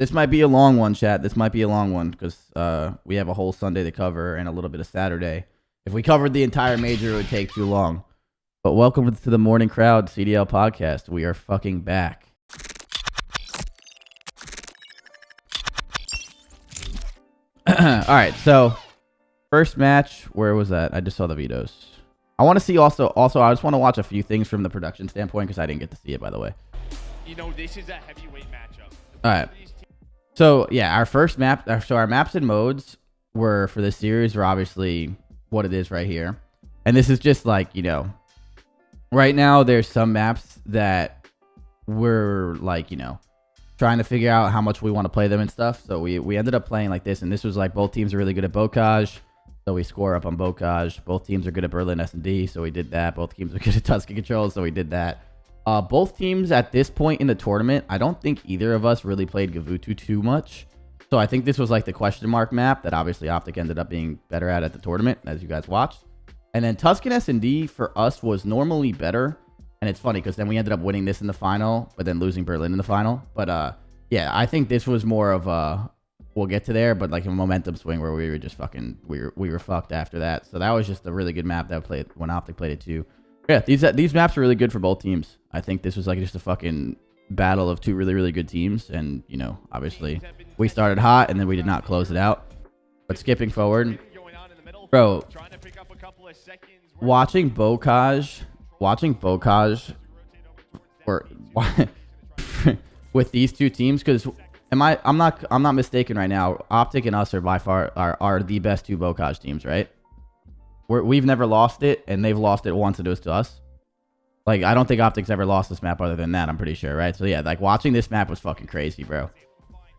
This might be a long one, chat. This might be a long one because we have a whole Sunday to cover and a little bit of Saturday. If we covered the entire major, it would take too long. But welcome to the Morning Crowd CDL podcast. We are fucking back. All right, so first match, where was that? I just saw the vetoes. I want to see also I just want to watch a few things from the production standpoint because I didn't get to see it, by the way. You know, this is a heavyweight matchup. All right. So, yeah, our first map, so our maps and modes were for this series are obviously what it is right here. And this is just like, you know, right now there's some maps that we're like, you know, trying to figure out how much we want to play them and stuff. So we ended up playing like this, and this was like both teams are really good at Bocage, so we score up on Bocage. Both teams are good at Berlin SND, so we did that. Both teams are good at Tuscan Control, so we did that. Both teams at this point in the tournament, I don't think either of us really played Gavutu too much. So I think this was like the question mark map that obviously OpTic ended up being better at the tournament, as you guys watched. And then Tuscan SND for us was normally better. And it's funny because then we ended up winning this in the final, but then losing Berlin in the final. But yeah, I think this was more of a, we'll get to there, but like a momentum swing where we were just fucking, we were fucked after that. So that was just a really good map that I played when OpTic played it too. Yeah, these maps are really good for both teams. I think this was like just a fucking battle of two really, really good teams. And, you know, obviously we started hot and then we did not close it out. But skipping forward, bro, watching Bocage or with these two teams, because I'm not mistaken right now. OpTic and us are by far are the best two Bocage teams, right? We've never lost it, and they've lost it once. It was to us. Like, I don't think OpTic's ever lost this map other than that. I'm pretty sure, right? So yeah, like watching this map was fucking crazy, bro.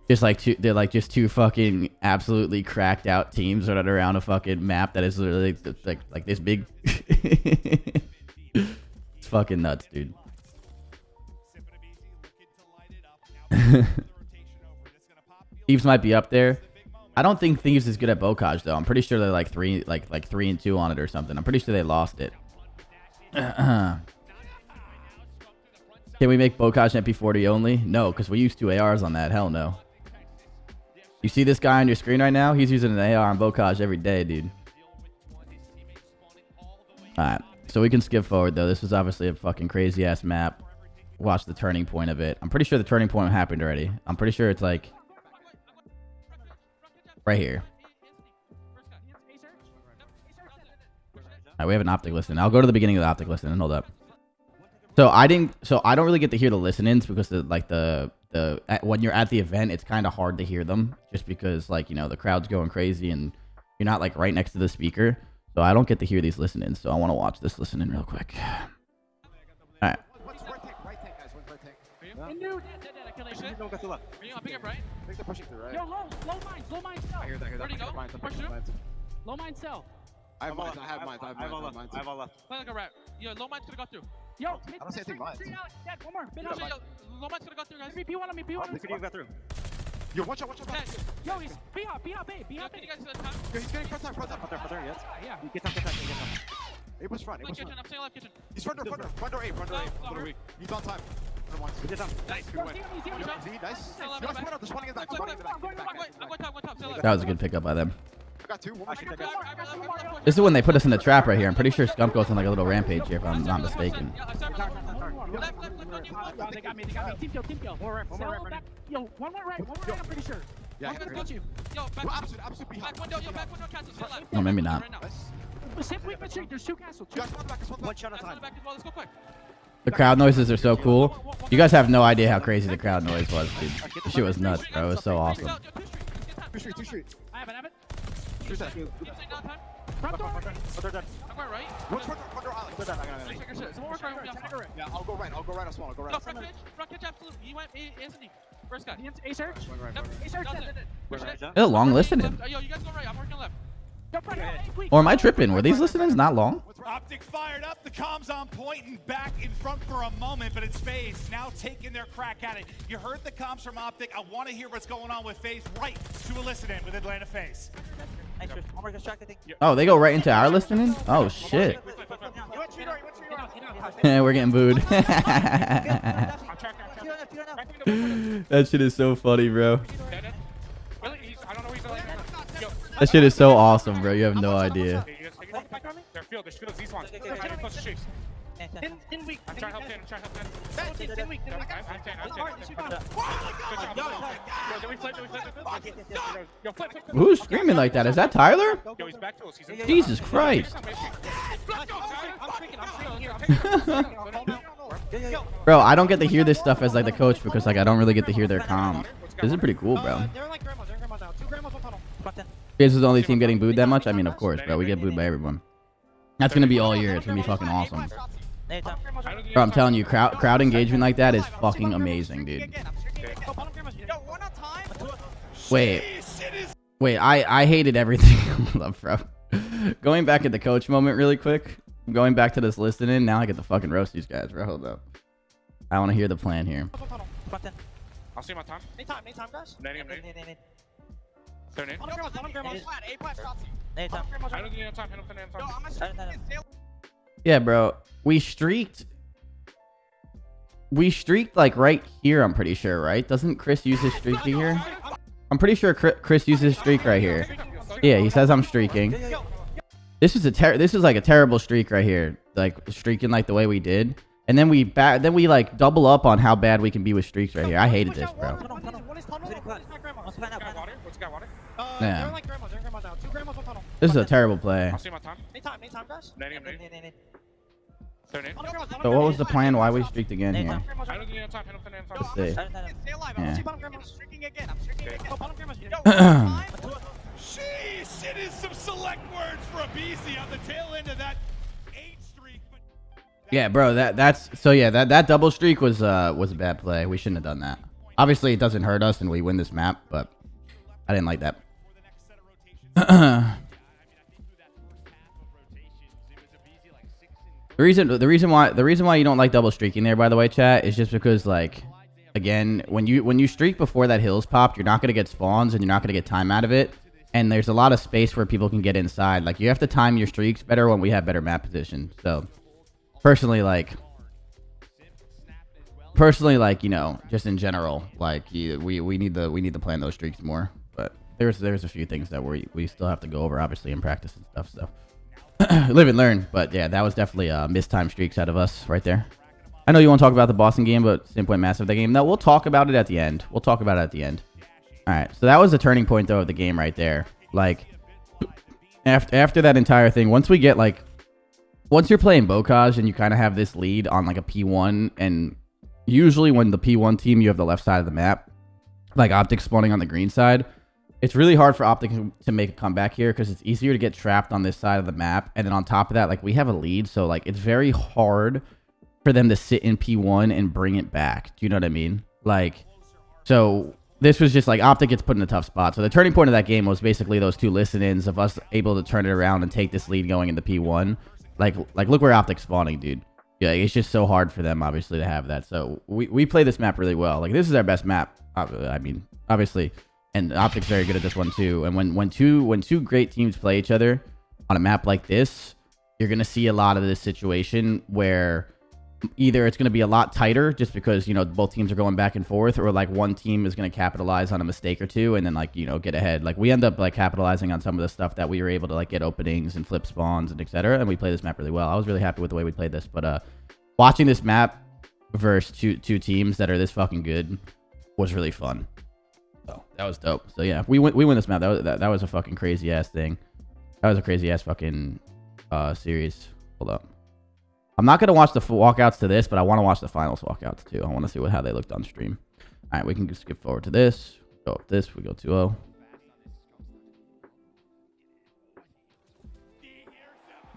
Just like they're like just two fucking absolutely cracked out teams running around a fucking map that is literally like this big. It's fucking nuts, dude. Thieves might be up there. I don't think Thieves is good at Bocage though. I'm pretty sure they're like 3-2 on it or something. I'm pretty sure they lost it. Can we make Bocage MP40 only? No, because we used 2 ARs on that. Hell no. You see this guy on your screen right now? He's using an AR on Bocage every day, dude. Alright, so we can skip forward though. This was obviously a fucking crazy ass map. Watch the turning point of it. I'm pretty sure the turning point happened already. I'm pretty sure it's like right here. Alright, we have an OpTic listen. I'll go to the beginning of the OpTic listen and hold up. So I don't really get to hear the listen-ins because when you're at the event, it's kind of hard to hear them just because, like, you know, the crowd's going crazy and you're not like right next to the speaker. So I don't get to hear these listen-ins. So I want to watch this listen-in real quick. All right. Low mine cell. I have mines. I have all left. Play like a rat. Yo, low mine's gonna go through. Yo, I don't say anything mines. Dead, one more. Low mine's gonna go through, guys. P1 on me, P1 on me. You got through. Yo, watch out. Yo, he's B-hop, A. Yo, he's getting front there, yes. Yeah. Get time. A was front. I'm staying left kitchen. He's front door A. He's on time. Nice. That was a good pickup by them. This is when they put us in the trap right here. I'm pretty sure Scump goes on like a little rampage here, if I'm not mistaken. They got me. Team kill. One more right, I'm pretty sure. Yeah, No, maybe not. There's 2 castles. One shot at a time. Let's go quick. The crowd noises are so cool. You guys have no idea how crazy the crowd noise was, dude. This shit was nuts, bro. It was so awesome. Two street. I have it. Front door. I'm going right. What's front door, Alex? Yeah, I'll go right. I'll small. Front pitch, absolute. You went A-SND. First guy. A search? A search. It's a long listening. Yo, you guys go right. I'm working left. Or am I tripping? Were these listenings not long? OpTic fired up, the comms on point and back in front for a moment, but it's FaZe now taking their crack at it. You heard the comms from OpTic. I want to hear what's going on with FaZe right to a listen-in with Atlanta FaZe. Oh, they go right into our listening? Oh, shit. We're getting booed. That shit is so funny, bro. That shit is so awesome, bro. You have no idea. Who's screaming like that? Is that Tyler? Jesus Christ. Bro, I don't get to hear this stuff as like the coach because like I don't really get to hear their comms. This is pretty cool, bro. This is the only team getting booed that much? I mean, of course, bro. We get booed by everyone. That's going to be all year. It's going to be fucking awesome. Bro, I'm telling you, crowd engagement like that is fucking amazing, dude. Wait, I hated everything. Hold up, bro. Going back at the coach moment really quick. Going back to this listening. Now I get to fucking roast these guys, bro. Hold up. I want to hear the plan here. I'll see my time. Anytime, guys. Yeah, bro. We streaked like right here, I'm pretty sure, right? Doesn't Chris use his streak here? I'm pretty sure Chris uses his streak right here. Yeah, he says I'm streaking. This is like a terrible streak right here. Like streaking like the way we did. And then we like double up on how bad we can be with streaks right here. I hated this, bro. Yeah. This is a terrible play. So what was the plan? Why we streaked again here? Let's see. Yeah. Sheesh, it is some select words for a BC on the tail end of that 8 streak. Yeah, bro, that double streak was a bad play. We shouldn't have done that. Obviously, it doesn't hurt us and we win this map, but I didn't like that. The reason why you don't like double streaking there, by the way, chat, is just because like again, when you streak before that hill's popped, you're not gonna get spawns and you're not gonna get time out of it. And there's a lot of space where people can get inside. Like you have to time your streaks better when we have better map position. So personally, like you know, just in general, like we need to plan those streaks more. But there's a few things that we still have to go over, obviously, in practice and stuff. So live and learn. But yeah, that was definitely mistimed streaks out of us right there. I know you want to talk about the Boston game, but Simple and Massive, the game. No, we'll talk about it at the end. All right, so that was the turning point though of the game right there. Like after that entire thing, once you're playing Bocage and you kind of have this lead on like a P1, and usually when the P1 team, you have the left side of the map, like OpTic spawning on the green side, it's really hard for OpTic to make a comeback here because it's easier to get trapped on this side of the map. And then on top of that, like we have a lead, so like it's very hard for them to sit in P1 and bring it back. Do you know what I mean? Like, so this was just like OpTic gets put in a tough spot. So the turning point of that game was basically those two listen-ins of us able to turn it around and take this lead going into P1. Like look where OpTic's spawning, dude. Yeah, it's just so hard for them, obviously, to have that. So we play this map really well. Like this is our best map. I mean, obviously, and OpTic's very good at this one too. And when two great teams play each other on a map like this, you're gonna see a lot of this situation where either it's going to be a lot tighter just because, you know, both teams are going back and forth, or like one team is going to capitalize on a mistake or two and then like, you know, get ahead. Like we end up like capitalizing on some of the stuff that we were able to like get openings and flip spawns and etc. And we play this map really well. I was really happy with the way we played this, but watching this map versus two teams that are this fucking good was really fun. So that was dope. So yeah, we win this map. That was a fucking crazy ass thing. That was a crazy ass fucking series. Hold up. I'm not going to watch the walkouts to this, but I want to watch the finals walkouts too. I want to see how they looked on stream. All right, we can just skip forward to this. Go up this. We go 2-0.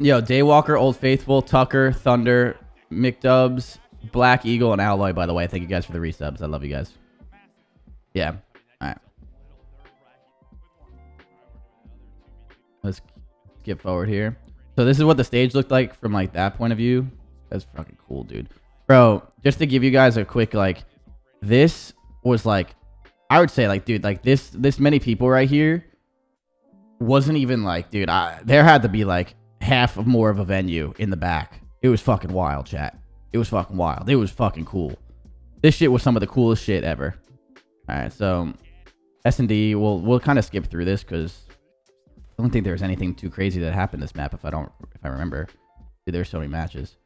Yo, Daywalker, Old Faithful, Tucker, Thunder, McDubs, Black Eagle, and Alloy, by the way. Thank you guys for the resubs. I love you guys. Yeah. All right. Let's skip forward here. So this is what the stage looked like from like that point of view. That's fucking cool, dude. Bro, just to give you guys a quick like, this was like, I would say like, dude, like this many people right here wasn't even like, dude, there had to be like half of more of a venue in the back. It was fucking wild, chat. It was fucking wild. It was fucking cool. This shit was some of the coolest shit ever. All right, so SND, we'll kind of skip through this because I don't think there was anything too crazy that happened this map. If I remember, dude, there's so many matches.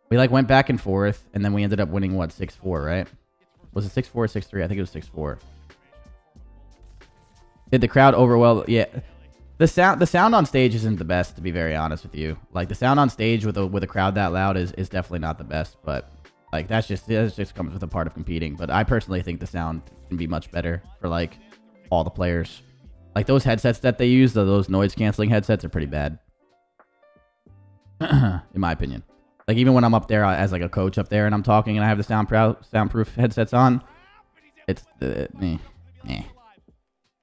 We like went back and forth, and then we ended up winning what 6-4, right? Was it 6-4 or 6-3? I think it was 6-4. Did the crowd overwhelm? Yeah. The sound on stage isn't the best, to be very honest with you. Like the sound on stage with a crowd that loud is definitely not the best, but like that just comes with a part of competing. But I personally think the sound can be much better for like all the players. Like those headsets that they use, those noise canceling headsets are pretty bad. In my opinion. Like even when I'm up there as like a coach up there and I'm talking and I have the soundproof headsets on, it's they're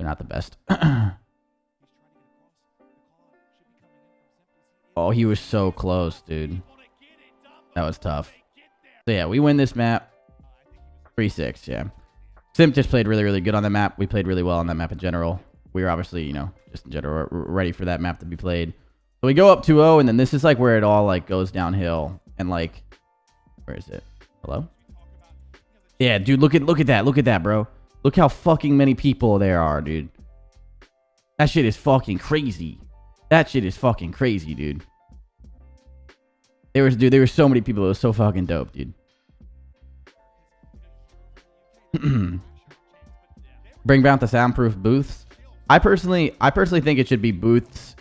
not the best. Oh, he was so close, dude. That was tough. So yeah, we win this map. 3-6, yeah. Simp just played really, really good on the map. We played really well on that map in general. We were obviously, you know, just in general, ready for that map to be played. So we go up 2-0, and then this is like where it all like goes downhill. And like, where is it? Hello? Yeah, dude, look at that. Look at that, bro. Look how fucking many people there are, dude. That shit is fucking crazy. That shit is fucking crazy, dude. There were so many people. It was so fucking dope, dude. Bring back the soundproof booths. I personally think it should be booths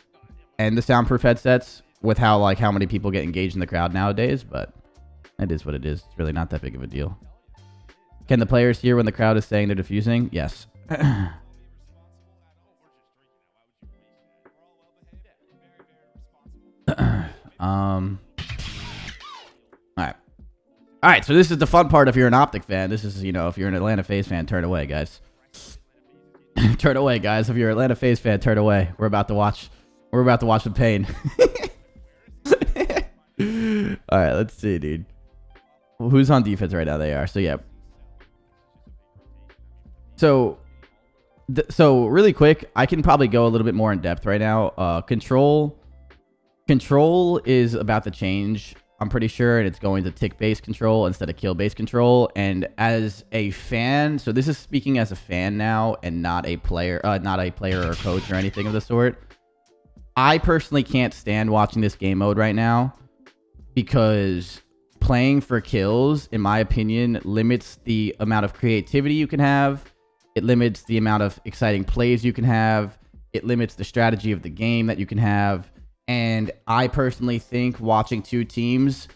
and the soundproof headsets with how many people get engaged in the crowd nowadays, but it is what it is. It's really not that big of a deal. Can the players hear when the crowd is saying they're defusing? Yes. All right, so this is the fun part if you're an OpTic fan. This is, you know, if you're an Atlanta FaZe fan, turn away, guys. Turn away, guys. If you're an Atlanta FaZe fan, turn away. We're about to watch the pain. All right, let's see, dude. Who's on defense right now? They are. So, yeah. So really quick, I can probably go a little bit more in depth right now. Control is about to change, I'm pretty sure, and it's going to tick-based control instead of kill-based control. And as a fan, so this is speaking as a fan now and not a player or coach or anything of the sort. I personally can't stand watching this game mode right now because playing for kills, in my opinion, limits the amount of creativity you can have. It limits the amount of exciting plays you can have. It limits the strategy of the game that you can have. And I personally think watching two teams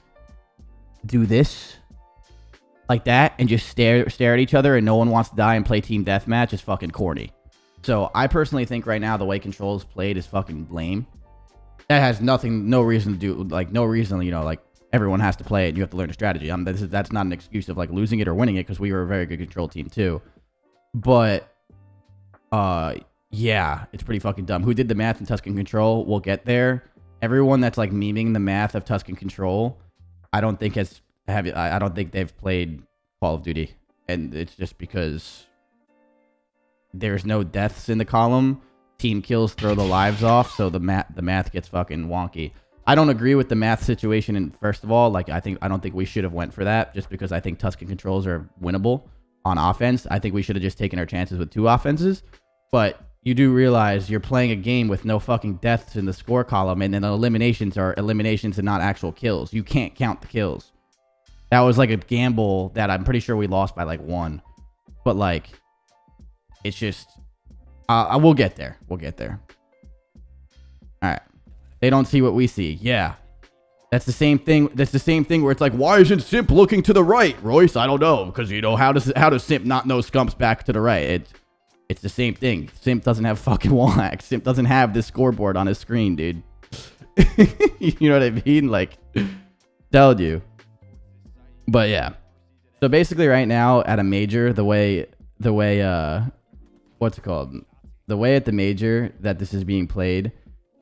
do this like that and just stare at each other and no one wants to die and play team deathmatch is fucking corny. So I personally think right now the way Control is played is fucking lame. That has no reason to do, like no reason, you know, like everyone has to play it and you have to learn a strategy. That's not an excuse of like losing it or winning it because we were a very good Control team too. But yeah, it's pretty fucking dumb. Who did the math in Tuscan Control? We'll get there. Everyone that's like memeing the math of Tuscan Control, I don't think they've played Call of Duty, and it's just because there's no deaths in the column. Team kills throw the lives off, so the math gets fucking wonky. I don't agree with the math situation. And first of all, like I don't think we should have went for that, just because I think Tuscan Controls are winnable on offense. I think we should have just taken our chances with 2 offenses, but you do realize you're playing a game with no fucking deaths in the score column, and then the eliminations are eliminations and not actual kills. You can't count the kills. That was like a gamble that I'm pretty sure we lost by like 1. But like, it's just, we'll get there. We'll get there. All right. They don't see what we see. Yeah. That's the same thing. That's the same thing where it's like, why isn't Simp looking to the right, Royce? I don't know. Because, you know, how does Simp not know Scumps back to the right? It's the same thing. Simp doesn't have fucking wall hacks. Simp doesn't have this scoreboard on his screen, dude. You know what I mean? Like, told you. But yeah. So basically right now at a major, the way what's it called? The way at the major that this is being played,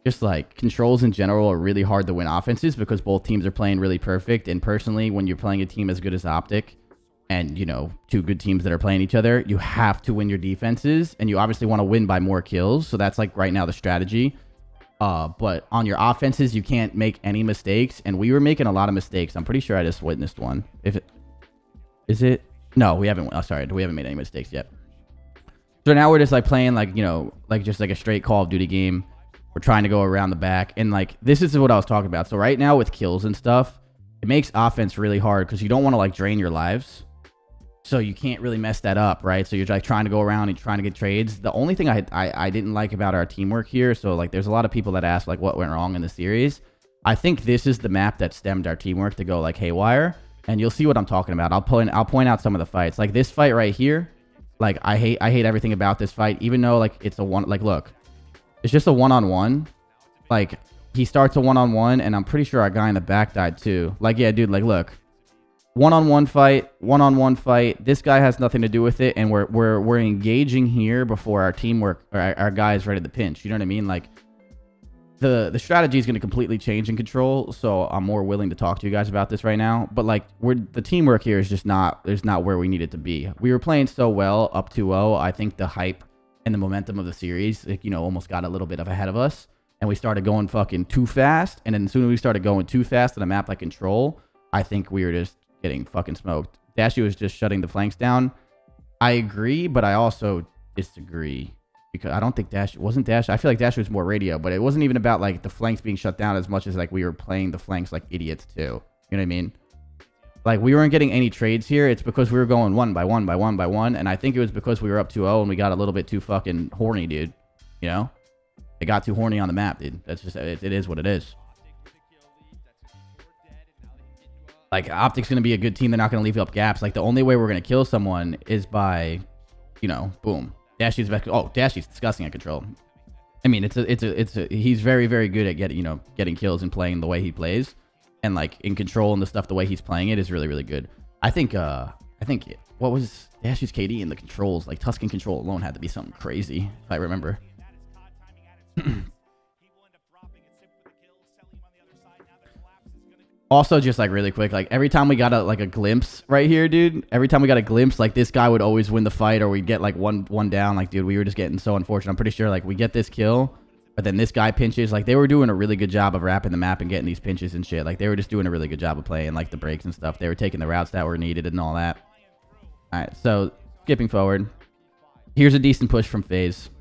just like controls in general are really hard to win offenses because both teams are playing really perfect. And personally, when you're playing a team as good as OpTic, and, you know, 2 good teams that are playing each other, you have to win your defenses, and you obviously want to win by more kills. So that's like right now the strategy. But on your offenses, you can't make any mistakes, and we were making a lot of mistakes. I'm pretty sure I just witnessed one. Is it? No, we haven't. Oh, sorry, we haven't made any mistakes yet. So now we're just like playing like, you know, like just like a straight Call of Duty game. We're trying to go around the back, and like this is what I was talking about. So right now with kills and stuff, it makes offense really hard because you don't want to like drain your lives. So you can't really mess that up, right? So you're like trying to go around and trying to get trades. The only thing I didn't like about our teamwork here, so like there's a lot of people that ask like what went wrong in the series. I think this is the map that stemmed our teamwork to go like haywire, and you'll see what I'm talking about. I'll point out some of the fights. Like this fight right here, like I hate everything about this fight, even though like it's a one. Like look, it's just a one-on-one. Like he starts a one-on-one, and I'm pretty sure our guy in the back died too. Like yeah, dude. Like look. One-on-one fight. This guy has nothing to do with it, and we're engaging here before our teamwork, or our guy is ready to pinch. You know what I mean? Like the strategy is going to completely change in Control, so I'm more willing to talk to you guys about this right now. But like the teamwork here is just not where we need it to be. We were playing so well up 2-0. I think the hype and the momentum of the series, like, you know, almost got a little bit ahead of us, and we started going fucking too fast. And then as soon as we started going too fast on a map like Control, I think we were just getting fucking smoked. Dashy was just shutting the flanks down. I agree, but I also disagree because I don't think Dash wasn't Dash. I feel like Dash was more radio, but it wasn't even about like the flanks being shut down as much as like we were playing the flanks like idiots too. You know what I mean? Like we weren't getting any trades here. It's because we were going one by one, and I think it was because we were up 2-0 and we got a little bit too fucking horny, dude. You know? It got too horny on the map, dude. That's just it is what it is. Like, OpTic's going to be a good team. They're not going to leave up gaps. Like, the only way we're going to kill someone is by, you know, boom. Dashy's back. Oh, Dashy's disgusting at Control. I mean, he's very, very good at getting kills and playing the way he plays. And, like, in Control and the stuff, the way he's playing it is really, really good. I think, what was Dashy's KD in the Controls? Like, Tuscan Control alone had to be something crazy, if I remember. Also, just like really quick, like every time we got a glimpse right here, dude, every time we got a glimpse, like this guy would always win the fight, or we'd get like one down. Like, dude, we were just getting so unfortunate. I'm pretty sure like we get this kill, but then this guy pinches. Like they were doing a really good job of wrapping the map and getting these pinches and shit. Like they were just doing a really good job of playing like the breaks and stuff. They were taking the routes that were needed and all that. All right, so skipping forward, here's a decent push from FaZe.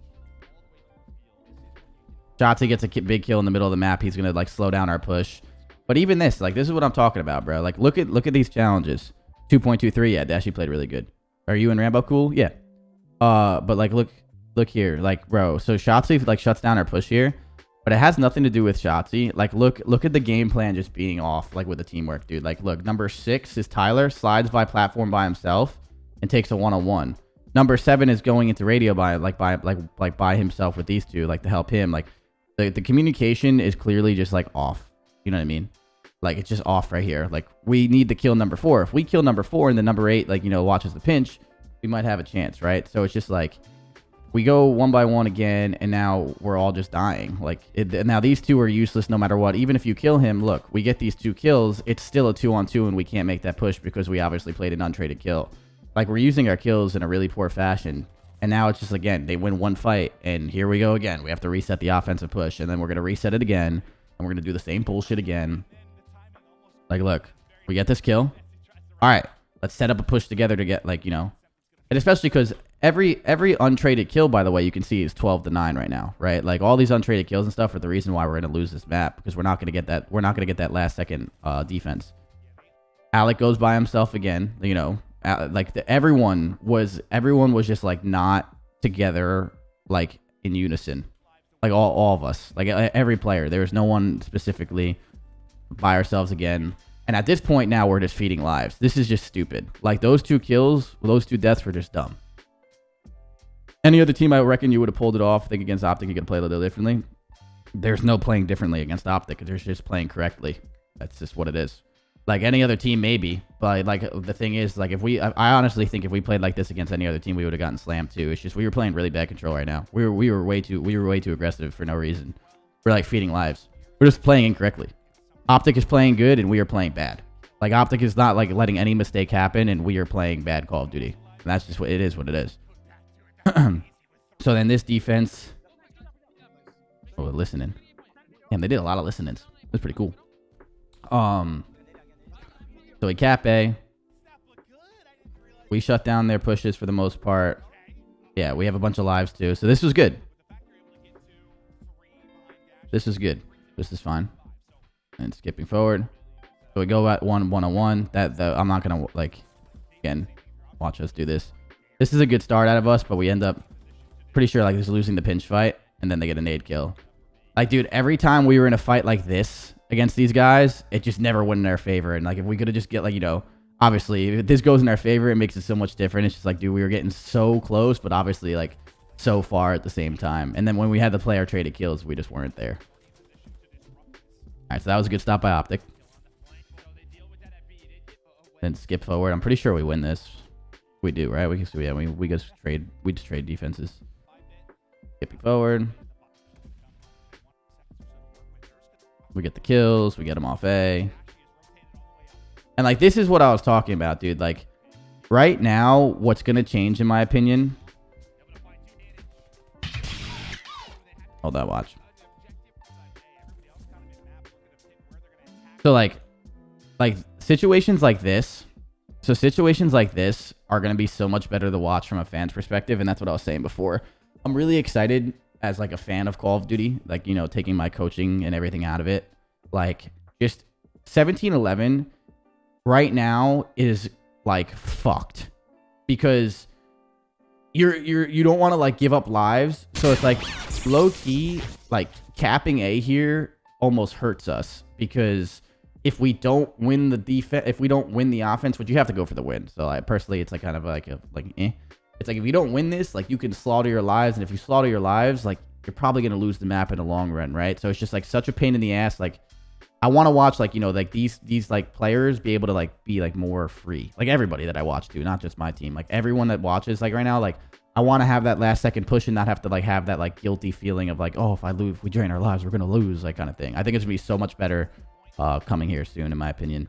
Shotzi gets a big kill in the middle of the map. He's gonna like slow down our push. But even this, like, this is what I'm talking about, bro. Like, look at these challenges. 2.23, yeah, Dashy played really good. Are you and Rambo cool? Yeah. But like, look here, like, bro. So Shotzi like shuts down our push here, but it has nothing to do with Shotzi. Like, look at the game plan just being off, like with the teamwork, dude. Like, look, number 6 is Tyler, slides by platform by himself and takes a 1-on-1. Number 7 is going into radio by himself with these two, like to help him. Like, the communication is clearly just like off. You know what I mean? Like, it's just off right here. Like, we need to kill number 4. If we kill number 4 and then number 8, like, you know, watches the pinch, we might have a chance, right? So it's just like, we go one by one again, and now we're all just dying. Like, now these two are useless no matter what. Even if you kill him, look, we get these 2 kills. It's still a 2-on-2, and we can't make that push because we obviously played an untraded kill. Like, we're using our kills in a really poor fashion. And now it's just, again, they win one fight, and here we go again. We have to reset the offensive push, and then we're going to reset it again. And we're going to do the same bullshit again. Like, look, we get this kill. All right, let's set up a push together to get, like, you know. And especially because every untraded kill, by the way, you can see is 12-9 right now, right? Like, all these untraded kills and stuff are the reason why we're going to lose this map. Because we're not going to get that. We're not going to get that last second defense. Alec goes by himself again. You know, like, everyone was just, like, not together, like, in unison. Like, all of us. Like, every player. There was no one specifically by ourselves again. And at this point now, we're just feeding lives. This is just stupid. Like, those 2 kills, those 2 deaths were just dumb. Any other team, I reckon you would have pulled it off. I think against OpTic, you could play a little differently. There's no playing differently against OpTic. There's just playing correctly. That's just what it is. Like, any other team, maybe. But, like, the thing is, like, I honestly think if we played like this against any other team, we would have gotten slammed, too. It's just we were playing really bad Control right now. We were way too aggressive for no reason. We're, like, feeding lives. We're just playing incorrectly. OpTic is playing good, and we are playing bad. Like, OpTic is not, like, letting any mistake happen, and we are playing bad Call of Duty. And that's just what it is. So then this defense... Oh, listening. Damn, they did a lot of listenings. That's pretty cool. So we cap A. We shut down their pushes for the most part. Yeah, we have a bunch of lives too. So this was good. This is good. This is fine. And skipping forward. So we go at 1-1-on-1. I'm not going to, like, again, watch us do this. This is a good start out of us, but we end up pretty sure, like, just losing the pinch fight. And then they get a nade kill. Like, dude, every time we were in a fight like this against these guys, it just never went in our favor. And, like, if we could have just get, like, you know, obviously, if this goes in our favor, it makes it so much different. It's just like, dude, we were getting so close, but obviously, like, so far at the same time. And then when we had to play our traded kills, we just weren't there. All right, so that was a good stop by OpTic. Then skip forward. I'm pretty sure we win this. We do, right? We just trade defenses. Skipping forward. We get the kills. We get them off A. And, like, this is what I was talking about, dude. Like, right now, what's going to change, in my opinion... Hold that, watch. So, like, situations like this... So, situations like this are going to be so much better to watch from a fan's perspective, and that's what I was saying before. I'm really excited as, like, a fan of Call of Duty. Like, you know, taking my coaching and everything out of it. Like, just 17-11... right now is like fucked because you don't want to like give up lives, so it's like low key like capping A here almost hurts us because if we don't win the defense, if we don't win the offense, which you have to go for the win. So like personally, it's like kind of like it's like if you don't win this, like you can slaughter your lives, and if you slaughter your lives, like you're probably gonna lose the map in the long run, right? So it's just like such a pain in the ass, like. I want to watch, like, you know, like these like players be able to like be like more free. Like everybody that I watch too, not just my team. Like everyone that watches, like right now, like I want to have that last second push and not have to like have that like guilty feeling of like, oh, if I lose, if we drain our lives, we're gonna lose, like kind of thing. I think it's gonna be so much better coming here soon, in my opinion.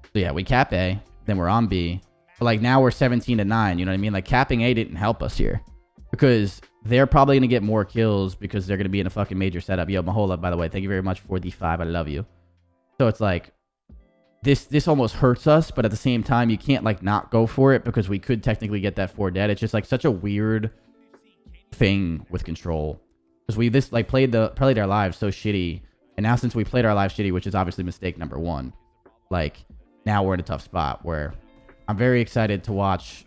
So yeah, we cap A, then we're on B, but like now we're 17-9. You know what I mean? Like capping A didn't help us here because they're probably going to get more kills because they're going to be in a fucking major setup. Yo, Mahola, by the way, thank you very much for the 5. I love you. So it's like, this almost hurts us, but at the same time, you can't like not go for it because we could technically get that 4 dead. It's just like such a weird thing with Control. Because we played our lives so shitty. And now since we played our lives shitty, which is obviously mistake number 1, like now we're in a tough spot where I'm very excited to watch...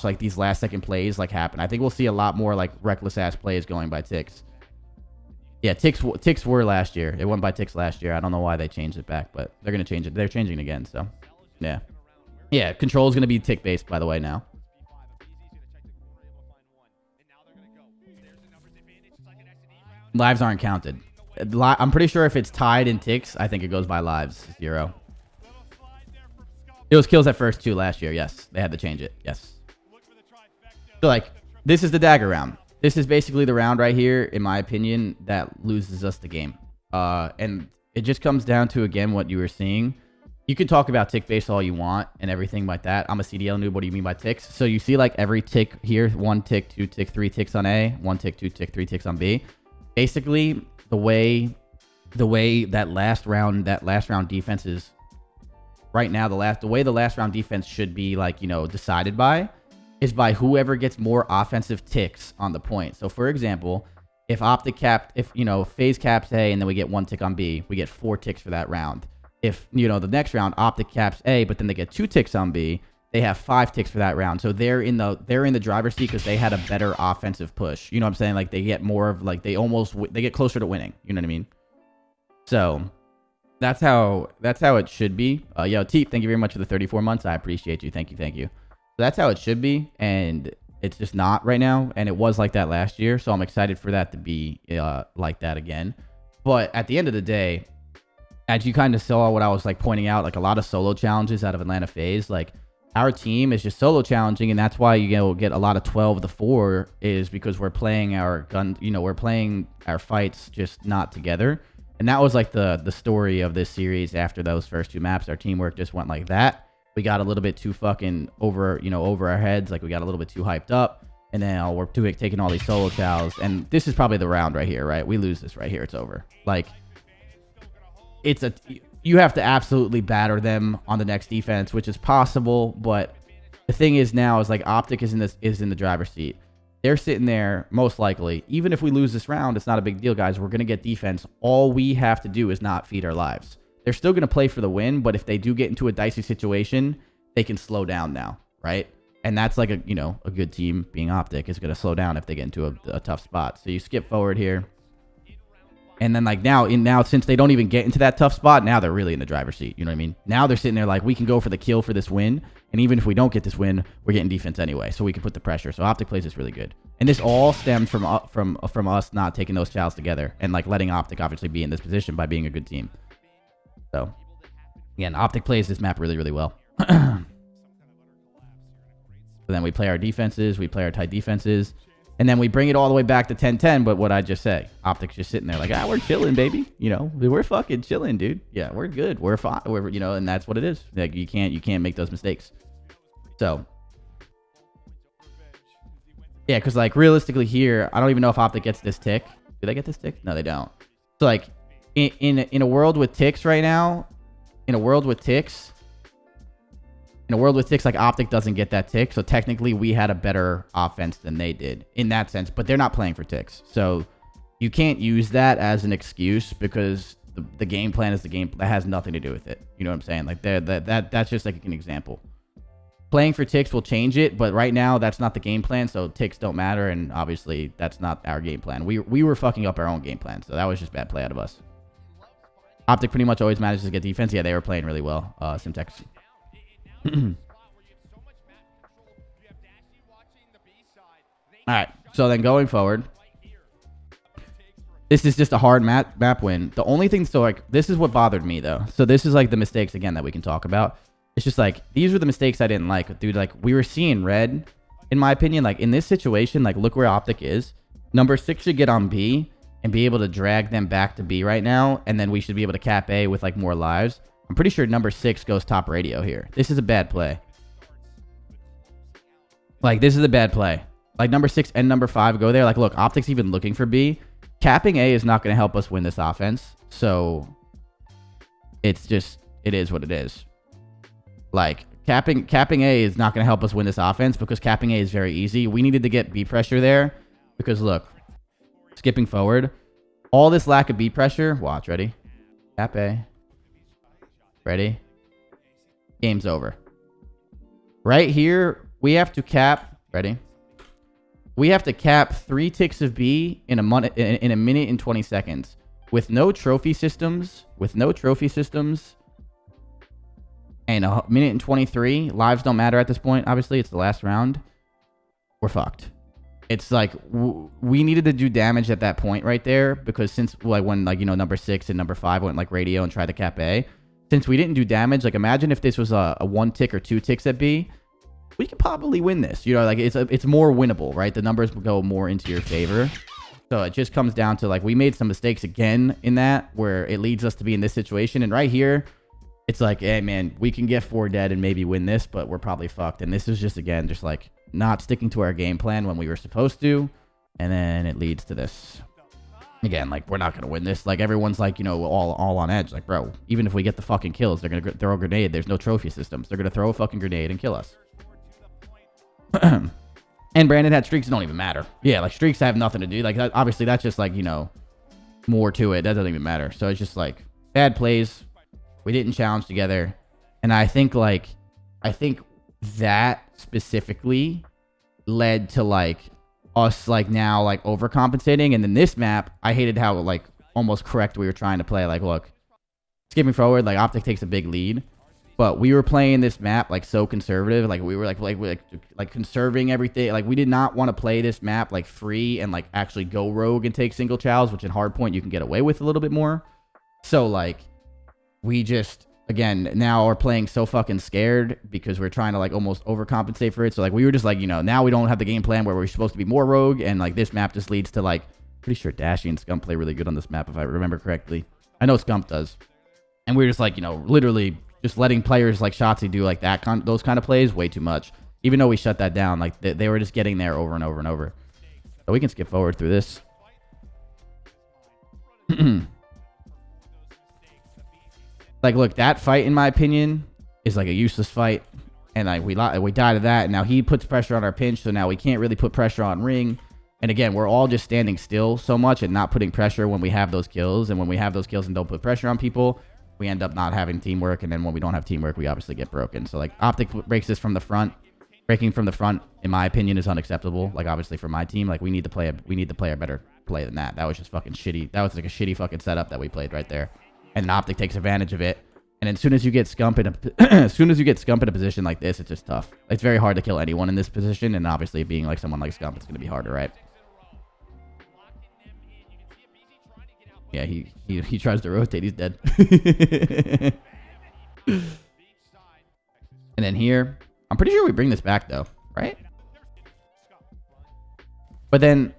like these last second plays like happen. I think we'll see a lot more like reckless ass plays going by Ticks. Yeah, Ticks were last year. It went by Ticks last year. I don't know why they changed it back, but they're gonna change it. They're changing it again. So yeah, Control is gonna be Tick based by the way now. Lives aren't counted. I'm pretty sure if it's tied in Ticks, I think it goes by lives 0. It was kills at first too last year. Yes, they had to change it. Yes. So like, this is the dagger round. This is basically the round right here, in my opinion, that loses us the game. And it just comes down to, again, what you were seeing. You can talk about tick base all you want and everything like that. I'm a CDL noob. What do you mean by ticks? So you see like every tick here, 1 tick, 2 tick, 3 ticks on A, 1 tick, 2 tick, 3 ticks on B. Basically, the way that last round defense is right now, the way the last round defense should be, like, you know, decided by is by whoever gets more offensive ticks on the point. So for example, if FaZe caps A and then we get 1 tick on B, we get 4 ticks for that round. If, you know, the next round OpTic caps A, but then they get 2 ticks on B, they have 5 ticks for that round. So they're in the driver's seat because they had a better offensive push. You know what I'm saying? Like they get more of like they get closer to winning. You know what I mean? So that's how it should be. Yo, Teep, thank you very much for the 34 months. I appreciate you. Thank you. So that's how it should be, and it's just not right now. And it was like that last year, so I'm excited for that to be like that again. But at the end of the day, as you kind of saw what I was like pointing out, like a lot of solo challenges out of Atlanta FaZe, like our team is just solo challenging, and that's why you get a lot of 12-4 is because we're playing our we're playing our fights just not together. And that was like the story of this series. After those first 2 maps, our teamwork just went like that. We got a little bit too fucking over our heads. Like we got a little bit too hyped up, and then we're taking all these solo chows. And this is probably the round right here, right? We lose this right here, it's over. Like you have to absolutely batter them on the next defense, which is possible. But the thing is now is like OpTic is in the driver's seat. They're sitting there most likely. Even if we lose this round, it's not a big deal, guys. We're going to get defense. All we have to do is not feed our lives. They're still going to play for the win, but if they do get into a dicey situation, they can slow down now, right? And that's like a good team being OpTic is going to slow down if they get into a tough spot. So you skip forward here. And then like now since they don't even get into that tough spot, now they're really in the driver's seat. You know what I mean? Now they're sitting there like, we can go for the kill for this win. And even if we don't get this win, we're getting defense anyway. So we can put the pressure. So OpTic plays this really good. And this all stems from us not taking those chows together and like letting OpTic obviously be in this position by being a good team. So again, OpTic plays this map really, really well. So then we play our defenses, we play our tight defenses, and then we bring it all the way back to 10-10. But what I just say, OpTic's just sitting there like, we're chilling, baby. We're fucking chilling, dude. Yeah, we're good. We're fine. And that's what it is. Like you can't make those mistakes. So yeah, because like realistically here, I don't even know if OpTic gets this tick. Do they get this tick? No, they don't. So like in a world with ticks right now, in a world with ticks, like OpTic doesn't get that tick. So technically we had a better offense than they did in that sense, but they're not playing for ticks. So you can't use that as an excuse because the game plan is the game that has nothing to do with it. You know what I'm saying? Like that's just like an example. Playing for ticks will change it, but right now that's not the game plan. So ticks don't matter. And obviously that's not our game plan. We were fucking up our own game plan. So that was just bad play out of us. OpTic pretty much always manages to get defense. Yeah, they were playing really well. Simtex. All right, so then going forward, this is just a hard map win. The only thing, so like, this is what bothered me though. So this is like the mistakes again that we can talk about. It's just like, these were the mistakes I didn't like, dude. Like we were seeing red, in my opinion. Like in this situation, like look where OpTic is. Number 6 should get on B and be able to drag them back to B right now, and then we should be able to cap A with like more lives. I'm pretty sure number 6 goes top radio here. This is a bad play. Like this is a bad play. Like number 6 and number 5 go there. Like look, OpTic's even looking for B. Capping A is not going to help us win this offense. So it's just, it is what it is. Like capping A is not going to help us win this offense because capping A is very easy. We needed to get B pressure there because look, skipping forward, all this lack of B pressure. Watch, ready? Cap A. Ready? Game's over. Right here, we have to cap. Ready? We have to cap 3 ticks of B in a minute and 20 seconds with no trophy systems. And a minute and 23. Lives don't matter at this point. Obviously, it's the last round. We're fucked. It's like we needed to do damage at that point right there because since like when like number 6 and number 5 went like radio and tried to cap A, since we didn't do damage, like imagine if this was a 1 tick or 2 ticks at B, we could probably win this. Like it's more winnable, right? The numbers will go more into your favor. So it just comes down to like we made some mistakes again in that where it leads us to be in this situation. And right here, it's like, hey man, we can get 4 dead and maybe win this, but we're probably fucked. And this is just again just like not sticking to our game plan when we were supposed to, and then it leads to this. Again, like we're not gonna win this. Like everyone's like, all on edge. Like, bro, even if we get the fucking kills, they're gonna throw a grenade. There's no trophy systems. They're gonna throw a fucking grenade and kill us. And Brandon had streaks don't even matter. Yeah, like streaks have nothing to do. Like obviously that's just like more to it. That doesn't even matter. So it's just like bad plays. We didn't challenge together, and I think that specifically led to like us like now like overcompensating. And then this map, I hated how like almost correct we were trying to play. Like look, skipping forward, like OpTic takes a big lead, but we were playing this map like so conservative. Like we were like conserving everything. Like we did not want to play this map like free and like actually go rogue and take single chows, which in Hardpoint you can get away with a little bit more. So like we just again now are playing so fucking scared because we're trying to like almost overcompensate for it. So like we were just like now we don't have the game plan where we're supposed to be more rogue, and like this map just leads to like pretty sure Dashy and Scump play really good on this map if I remember correctly. I know Scump does, and we're just like literally just letting players like Shotzi do like those kind of plays way too much. Even though we shut that down, like they were just getting there over and over and over. So we can skip forward through this. Like, look, that fight, in my opinion, is like a useless fight. And like we died to that. And now he puts pressure on our pinch. So now we can't really put pressure on ring. And again, we're all just standing still so much and not putting pressure when we have those kills. And when we have those kills and don't put pressure on people, we end up not having teamwork. And then when we don't have teamwork, we obviously get broken. So like OpTic breaks this from the front. Breaking from the front, in my opinion, is unacceptable. Like obviously for my team, like we need to play a better play than that. That was just fucking shitty. That was like a shitty fucking setup that we played right there. And then OpTic takes advantage of it. And as soon as you get Scump in a position like this, it's just tough. It's very hard to kill anyone in this position, and obviously being like someone like Scump, it's gonna be harder, right? Yeah, he tries to rotate, he's dead. And then here, I'm pretty sure we bring this back though, right? But then,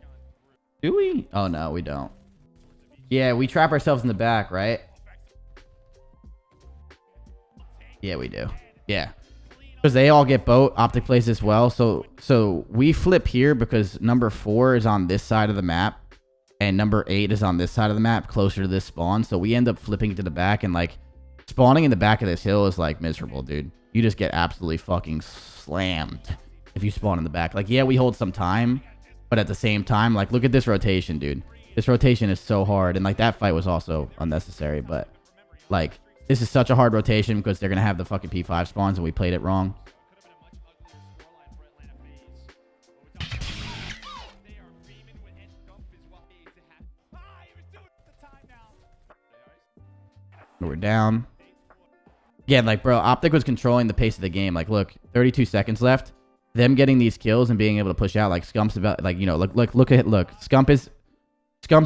do we? Oh no, we don't. Yeah, we trap ourselves in the back, right? Yeah, we do. Yeah. Because they all get boat. OpTic plays this well. So we flip here because number 4 is on this side of the map. And number 8 is on this side of the map, closer to this spawn. So we end up flipping to the back. And like, spawning in the back of this hill is like miserable, dude. You just get absolutely fucking slammed if you spawn in the back. Like, yeah, we hold some time. But at the same time, like, look at this rotation, dude. This rotation is so hard. And like, that fight was also unnecessary. But like, this is such a hard rotation because they're going to have the fucking P5 spawns and we played it wrong. We're down. Again, like, bro, OpTic was controlling the pace of the game. Like, look, 32 seconds left. Them getting these kills and being able to push out, like, Scump's about, like, you know, look, Scump's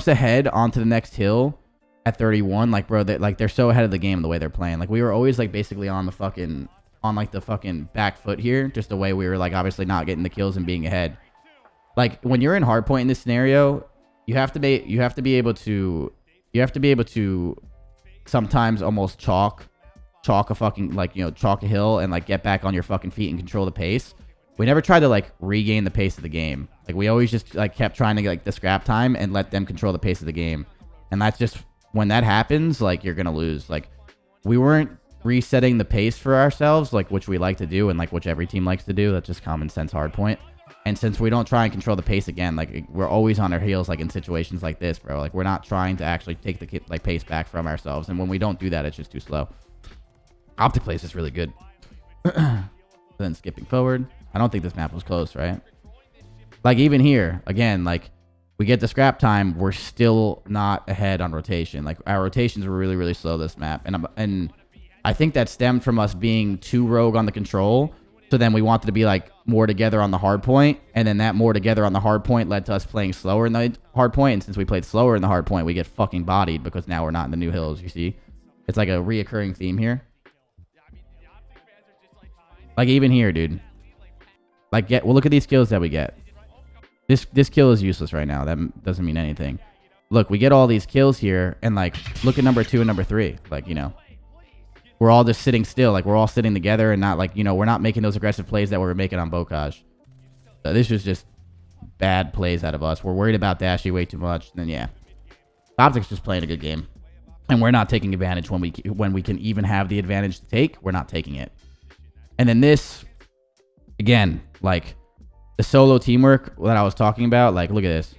ahead onto the next hill at 31. Like, bro, they're so ahead of the game the way they're playing. Like, we were always like basically on the fucking back foot here, just the way we were like obviously not getting the kills and being ahead. Like, when you're in hardpoint in this scenario, you have to be able to sometimes almost chalk a fucking, like, you know, chalk a hill and like get back on your fucking feet and control the pace. We never tried to like regain the pace of the game. Like, we always just like kept trying to get like the scrap time and let them control the pace of the game. And that's just, when that happens, like, you're gonna lose. Like, we weren't resetting the pace for ourselves, like, which we like to do and like which every team likes to do. That's just common sense hardpoint. And since we don't try and control the pace again, like, we're always on our heels, like in situations like this, bro. Like, we're not trying to actually take the like pace back from ourselves. And when we don't do that, it's just too slow. OpTic plays is really good. Then skipping forward. I don't think this map was close, right? Like, even here, again, like, we get the scrap time, we're still not ahead on rotation. Like, our rotations were really, really slow this map. And I think that stemmed from us being too rogue on the control. So then we wanted to be like more together on the hard point. And then that more together on the hard point led to us playing slower in the hard point. And since we played slower in the hard point, we get fucking bodied because now we're not in the new hills, you see? It's like a reoccurring theme here. Like, even here, dude. Like, well, look at these kills that we get. This kill is useless right now. That doesn't mean anything. Look, we get all these kills here, and like, look at number 2 and number 3. Like, you know, we're all just sitting still. Like, we're all sitting together and not like, you know, we're not making those aggressive plays that we were making on Bocage. So this was just bad plays out of us. We're worried about Dashy way too much. And then yeah, OpTic's just playing a good game, and we're not taking advantage when we can even have the advantage to take. We're not taking it. And then this, again, like, the solo teamwork that I was talking about, like, look at this.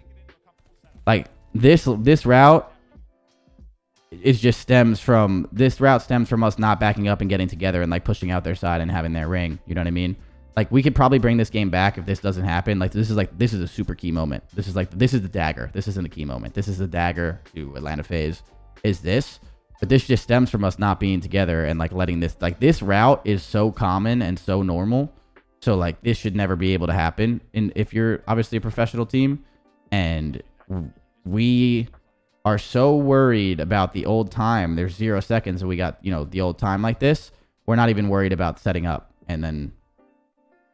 Like, this route stems from us not backing up and getting together and like pushing out their side and having their ring. You know what I mean? Like, we could probably bring this game back if this doesn't happen. Like, this is a super key moment. This is the dagger. This isn't a key moment. This is the dagger to Atlanta FaZe. Is this? But this just stems from us not being together and like letting this, like, this route is so common and so normal. So like, this should never be able to happen if you're obviously a professional team. And we are so worried about the old time. There's 0 seconds and we got, you know, the old time like this. We're not even worried about setting up. And then,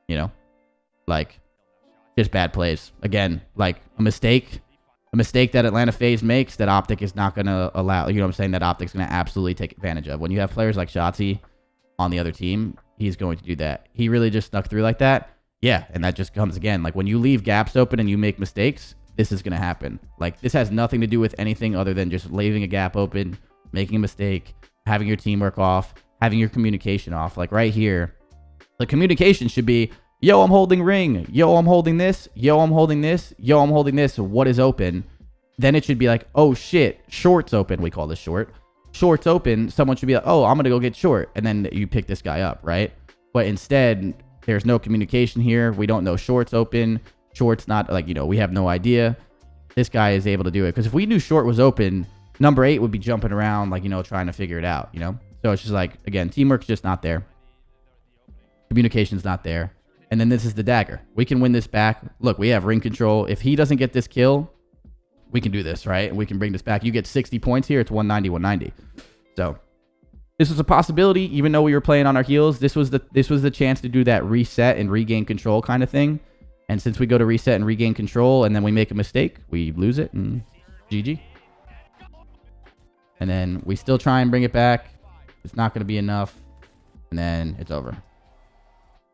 you know, like, just bad plays. Again, like, a mistake that Atlanta FaZe makes that OpTic is not going to allow. You know what I'm saying? That OpTic's going to absolutely take advantage of. When you have players like Shotzi on the other team, he's going to do that. He really just snuck through like that. Yeah, and that just comes again. Like, when you leave gaps open and you make mistakes, this is going to happen. Like, this has nothing to do with anything other than just leaving a gap open, making a mistake, having your teamwork off, having your communication off. Like right here, the communication should be, yo, I'm holding ring. Yo, I'm holding this. Yo, I'm holding this. Yo, I'm holding this. What is open? Then it should be like, oh shit, short's open. We call this short. Short's open. Someone should be like, oh, I'm going to go get short. And then you pick this guy up, right? But instead, there's no communication here. We don't know short's open. Short's not, like, we have no idea. This guy is able to do it. Because if we knew short was open, number 8 would be jumping around, like, trying to figure it out, So it's just like, again, teamwork's just not there. Communication's not there. And then this is the dagger. We can win this back. Look, we have ring control. If he doesn't get this kill, we can do this, right? And we can bring this back. You get 60 points here. It's 190, 190. So this was a possibility, even though we were playing on our heels. This was the chance to do that reset and regain control kind of thing. And since we go to reset and regain control and then we make a mistake, we lose it and GG. And then we still try and bring it back. It's not going to be enough. And then it's over.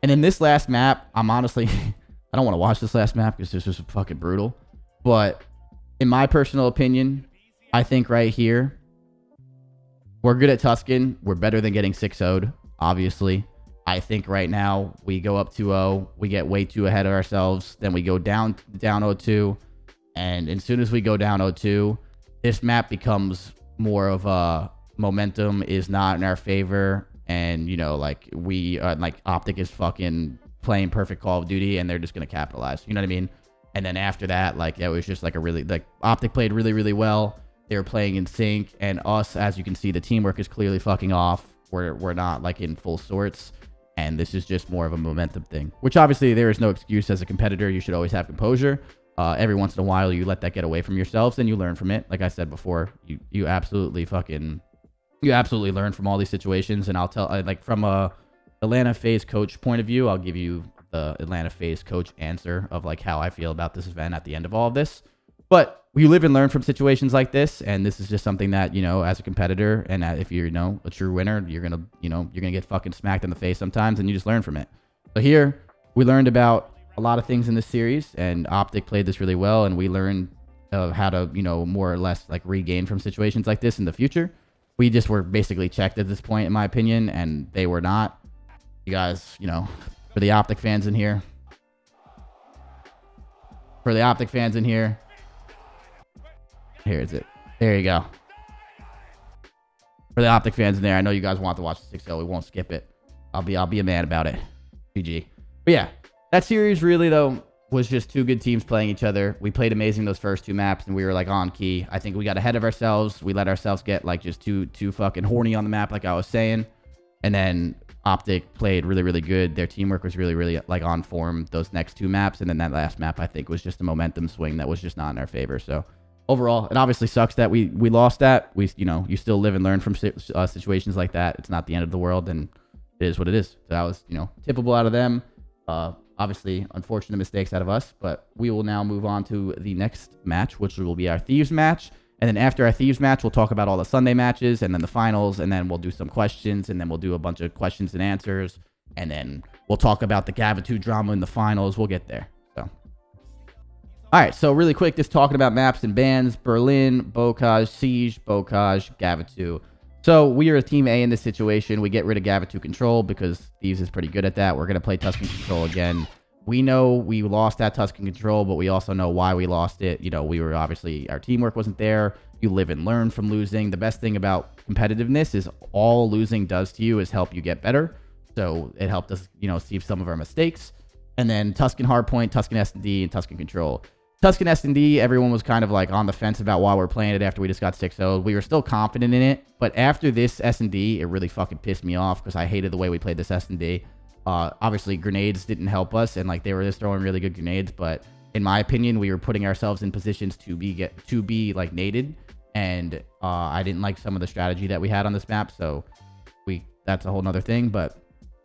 And in this last map, I'm honestly, I don't want to watch this last map because this was fucking brutal. But in my personal opinion, I think right here, we're good at Tuscan. We're better than getting 6-0'd, obviously. I think right now we go up 2-0. We get way too ahead of ourselves. Then we go down 0-2. And as soon as we go down 0-2, this map becomes more of a momentum is not in our favor. And, like OpTic is fucking playing perfect Call of Duty and they're just going to capitalize. You know what I mean? And then after that, it was just like OpTic played really, really well. They were playing in sync, and us, as you can see, the teamwork is clearly fucking off. We're not in full sorts, and this is just more of a momentum thing, which obviously there is no excuse as a competitor. You should always have composure. Every once in a while, you let that get away from yourselves and you learn from it. Like I said before, you absolutely learn from all these situations. And I'll tell, from a Atlanta FaZe coach point of view, I'll give you the Atlanta FaZe coach answer of how I feel about this event at the end of all of this. But you live and learn from situations like this, and this is just something that, as a competitor, and if you're, a true winner, you're gonna get fucking smacked in the face sometimes, and you just learn from it. So here, we learned about a lot of things in this series, and OpTic played this really well, and we learned how to, more or less regain from situations like this in the future. We just were basically checked at this point, in my opinion, and they were not. You guys, for the OpTic fans in here. For the OpTic fans in here. Here is it. There you go. For the OpTic fans in there, I know you guys want to watch the 6-0. We won't skip it. I'll be a man about it. GG. But yeah, that series really, though, was just two good teams playing each other. We played amazing those first two maps, and we were on key. I think we got ahead of ourselves. We let ourselves get just too fucking horny on the map, like I was saying. And then OpTic played really, really good. Their teamwork was really, really on form those next two maps. And then that last map, I think, was just a momentum swing that was just not in our favor. So overall, it obviously sucks that we lost that. You still live and learn from situations like that. It's not the end of the world, and it is what it is. So that was, tippable out of them. Obviously, unfortunate mistakes out of us, but we will now move on to the next match, which will be our Thieves match. And then after our Thieves match, we'll talk about all the Sunday matches and then the finals, and then we'll do some questions, and then we'll do a bunch of questions and answers, and then we'll talk about the Gavutu drama in the finals. We'll get there. So, all right. So really quick, just talking about maps and bans: Berlin, Bocage, Siege, Bocage, Gavutu. So we are a team A in this situation. We get rid of Gavutu Control because Thieves is pretty good at that. We're going to play Tuscan Control again. We know we lost that Tuscan Control, but we also know why we lost it. We were obviously, our teamwork wasn't there. You live and learn from losing. The best thing about competitiveness is all losing does to you is help you get better. So it helped us, see some of our mistakes. And then Tuscan Hardpoint, Tuscan SND, and Tuscan Control. Tuscan SND, everyone was kind of on the fence about why we're playing it after we just got 6-0. We were still confident in it, but after this SND, it really fucking pissed me off because I hated the way we played this SND. Obviously, grenades didn't help us, and they were just throwing really good grenades, but in my opinion, we were putting ourselves in positions to be naded, and I didn't like some of the strategy that we had on this map, so that's a whole nother thing, but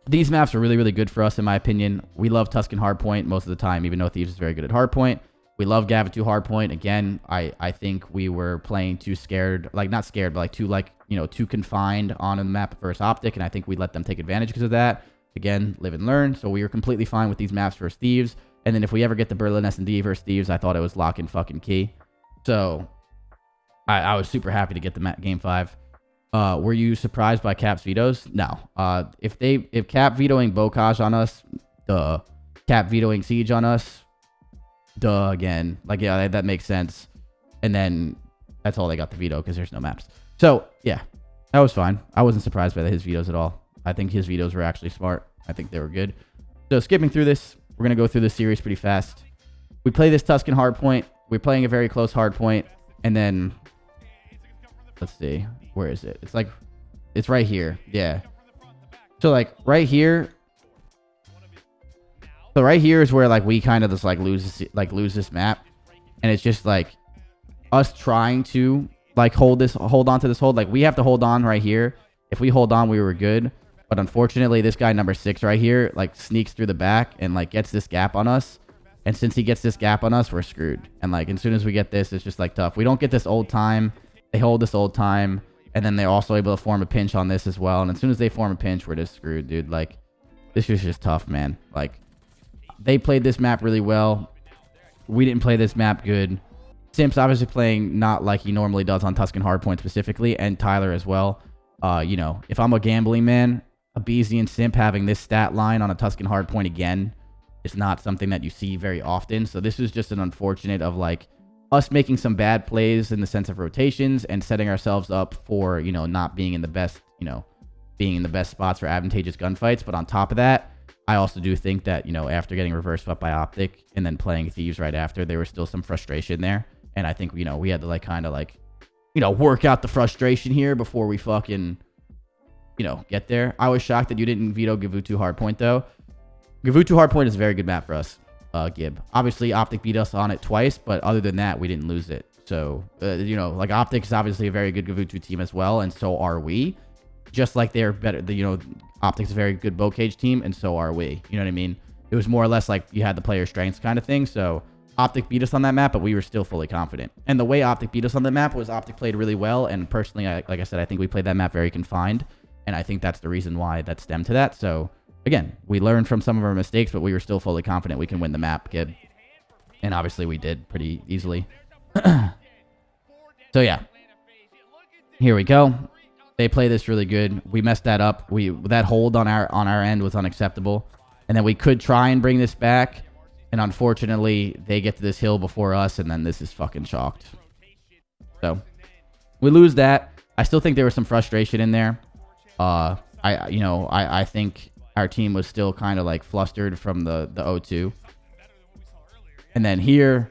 these maps are really, really good for us, in my opinion. We love Tuscan Hardpoint most of the time, even though Thieves is very good at Hardpoint. We love Gavutu Hardpoint. Again, I think we were playing too scared, not scared, but too confined on the map versus OpTic, and I think we let them take advantage because of that. Again, live and learn. So we were completely fine with these maps versus Thieves. And then if we ever get the Berlin S&D versus Thieves, I thought it was lock and fucking key. So I was super happy to get the game 5. Were you surprised by Cap's vetoes? No. If Cap vetoing Bocage on us, duh. Cap vetoing Siege on us, duh again. Like, yeah, that makes sense. And then that's all they got the veto because there's no maps. So, yeah, that was fine. I wasn't surprised by his vetoes at all. I think his vetoes were actually smart. I think they were good. So, skipping through this, we're going to go through this series pretty fast. We play this Tuscan Hardpoint. We're playing a very close Hardpoint. And then, let's see. Where is it? It's right here. Yeah. So, like, right here. So, right here is where, like, we kind of just, like, lose this map. And it's just, like, us trying to, like, hold on to this hold. Like, we have to hold on right here. If we hold on, we were good. But unfortunately, this guy number 6 right here, like, sneaks through the back and, like, gets this gap on us. And since he gets this gap on us, we're screwed. And, like, as soon as we get this, it's just, like, tough. We don't get this old time. They hold this old time. And then they're also able to form a pinch on this as well. And as soon as they form a pinch, we're just screwed, dude. Like, this is just tough, man. Like, they played this map really well. We didn't play this map good. Simp's obviously playing not like he normally does on Tuscan Hardpoint specifically, and Tyler as well. You know, if I'm a gambling man, a BZ and Simp having this stat line on a Tuscan Hardpoint again is not something that you see very often. So this is just an unfortunate of, like, us making some bad plays in the sense of rotations and setting ourselves up for, you know, not being in the best, you know, being in the best spots for advantageous gunfights. But on top of that, I also do think that, you know, after getting reversed up by OpTic and then playing Thieves right after, there was still some frustration there. And I think, you know, we had to, like, kind of, like, you know, work out the frustration here before we fucking, you know, get there. I was shocked that you didn't veto Gavutu Hardpoint, though. Gavutu Hardpoint is a very good map for us. Gib. Obviously, OpTic beat us on it twice, but other than that, we didn't lose it. So, you know, like, OpTic is obviously a very good Gavutu team as well, and so are we. Just like they're better, you know, OpTic's a very good Bocage team, and so are we. You know what I mean? It was more or less like you had the player strengths kind of thing. So, OpTic beat us on that map, but we were still fully confident. And the way OpTic beat us on that map was OpTic played really well, and personally, like I said, I think we played that map very confined, and I think that's the reason why that stemmed to that. So, again, we learned from some of our mistakes, but we were still fully confident we can win the map, Gib. And obviously we did pretty easily. So yeah. Here we go. They play this really good. We messed that up. That hold on our end was unacceptable. And then we could try and bring this back. And unfortunately, they get to this hill before us, and then this is fucking chalked. So we lose that. I still think there was some frustration in there. I think our team was still kind of, like, flustered from the 0-2. And then here,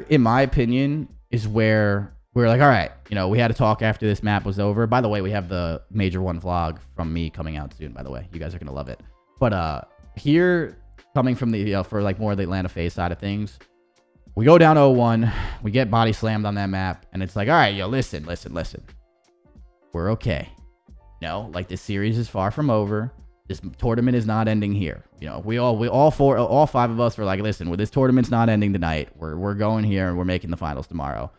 in my opinion, is where we're like, all right, you know, we had to talk after this map was over. By the way, we have the Major 1 vlog from me coming out soon, by the way. You guys are going to love it. But here, coming from the, you know, for, like, more of the Atlanta FaZe side of things, we go down 0-1. We get body slammed on that map. And it's like, all right, yo, listen. We're okay. You know, like, this series is far from over. This tournament is not ending here. You know, all 5 of us were like, listen, well, this tournament's not ending tonight. We're going here and we're making the finals tomorrow.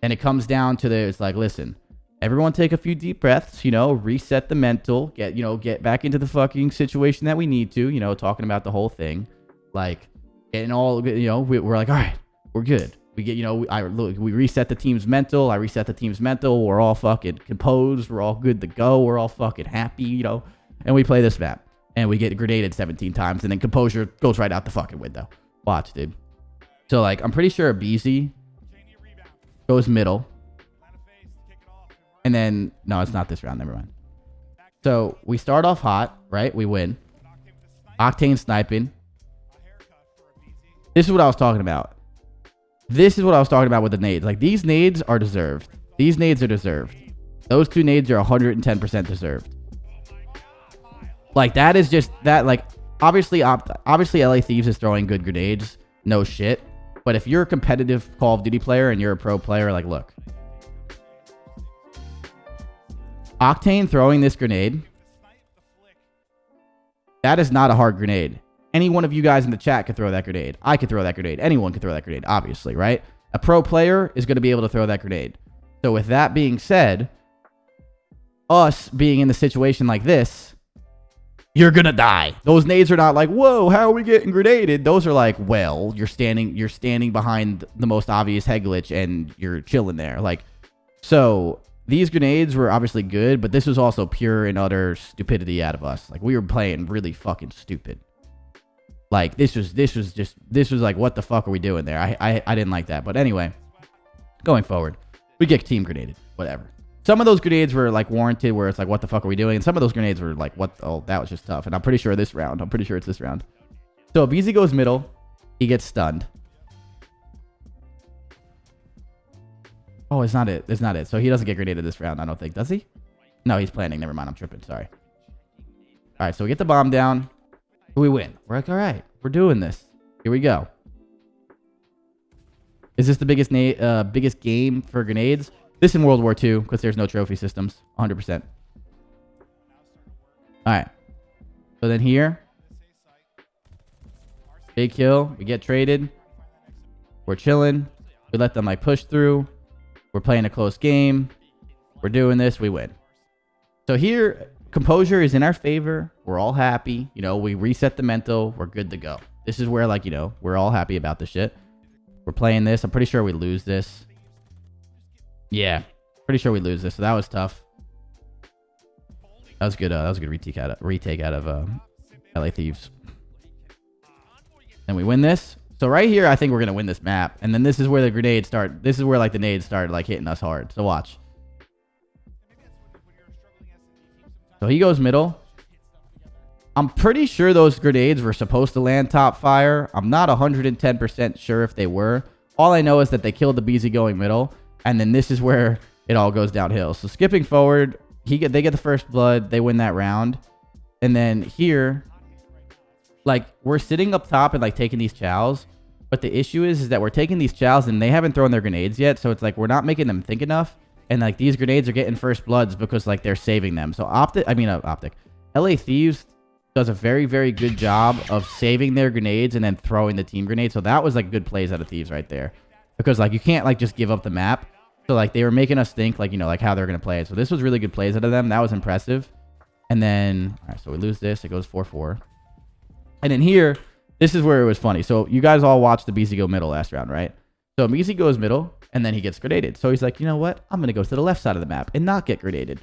And it comes down to it's like, listen, everyone take a few deep breaths, you know, reset the mental, get back into the fucking situation that we need to, you know, talking about the whole thing. Like, and all, you know, we're like, all right, we're good. We get, you know, we reset the team's mental. I reset the team's mental. We're all fucking composed. We're all good to go. We're all fucking happy, you know. And we play this map. And we get grenaded 17 times. And then composure goes right out the fucking window. Watch, dude. So, like, I'm pretty sure BZ goes middle. And then, no, it's not this round. Never mind. So, we start off hot, right? We win. Octane sniping. This is what I was talking about. This is what I was talking about with the nades. Like, these nades are deserved. These nades are deserved. Those 2 nades are 110% deserved. Like, that is just that, like, obviously LA Thieves is throwing good grenades. No shit. But if you're a competitive Call of Duty player and you're a pro player, like, look. Octane throwing this grenade. That is not a hard grenade. Any one of you guys in the chat could throw that grenade. I could throw that grenade. Anyone could throw that grenade, obviously, right? A pro player is going to be able to throw that grenade. So with that being said, us being in the situation like this, you're going to die. Those nades are not like, whoa, how are we getting grenaded? Those are like, well, you're standing behind the most obvious head glitch and you're chilling there. Like, so these grenades were obviously good, but this was also pure and utter stupidity out of us. Like, we were playing really fucking stupid. Like, this was like, what the fuck are we doing there? I didn't like that. But anyway, going forward, we get team grenaded. Whatever. Some of those grenades were like warranted, where it's like, what the fuck are we doing? And some of those grenades were like, what? Oh, that was just tough. And I'm pretty sure it's this round. So BZ goes middle. He gets stunned. Oh, it's not it. It's not it. So he doesn't get grenaded this round, I don't think. Does he? No, he's planning. Never mind. I'm tripping. Sorry. All right, so we get the bomb down. We win. We're like, all right, we're doing this. Here we go. Is this the biggest game for grenades? This in World War II, because there's no trophy systems. 100%. All right. So then here, big kill. We get traded. We're chilling. We let them like push through. We're playing a close game. We're doing this. We win. So here, composure is in our favor. We're all happy. You know, we reset the mental. We're good to go. This is where, like, you know, we're all happy about the shit. We're playing this. I'm pretty sure we lose this. Yeah, pretty sure we lose this. So that was tough. That was good. That was a good retake out of LA Thieves. And we win this. So right here, I think we're gonna win this map. And then this is where the grenades start. This is where like the nades started like hitting us hard. So watch. So he goes middle. I'm pretty sure those grenades were supposed to land top fire. I'm not 110% sure if they were. All I know is that they killed the BZ going middle. And then this is where it all goes downhill. So skipping forward, they get the first blood. They win that round. And then here, like, we're sitting up top and like taking these chows. But the issue is that we're taking these chows and they haven't thrown their grenades yet. So it's like we're not making them think enough. And like these grenades are getting first bloods because like they're saving them. So OpTic, LA Thieves does a very, very good job of saving their grenades and then throwing the team grenade. So that was like good plays out of Thieves right there. Because like you can't like just give up the map. So like they were making us think like, you know, like how they're going to play it. So this was really good plays out of them. That was impressive. And then, all right, so we lose this. It goes 4-4. And then here, this is where it was funny. So you guys all watched the BZ go middle last round, right? So BZ goes middle and then he gets grenaded. So he's like, you know what? I'm going to go to the left side of the map and not get grenaded.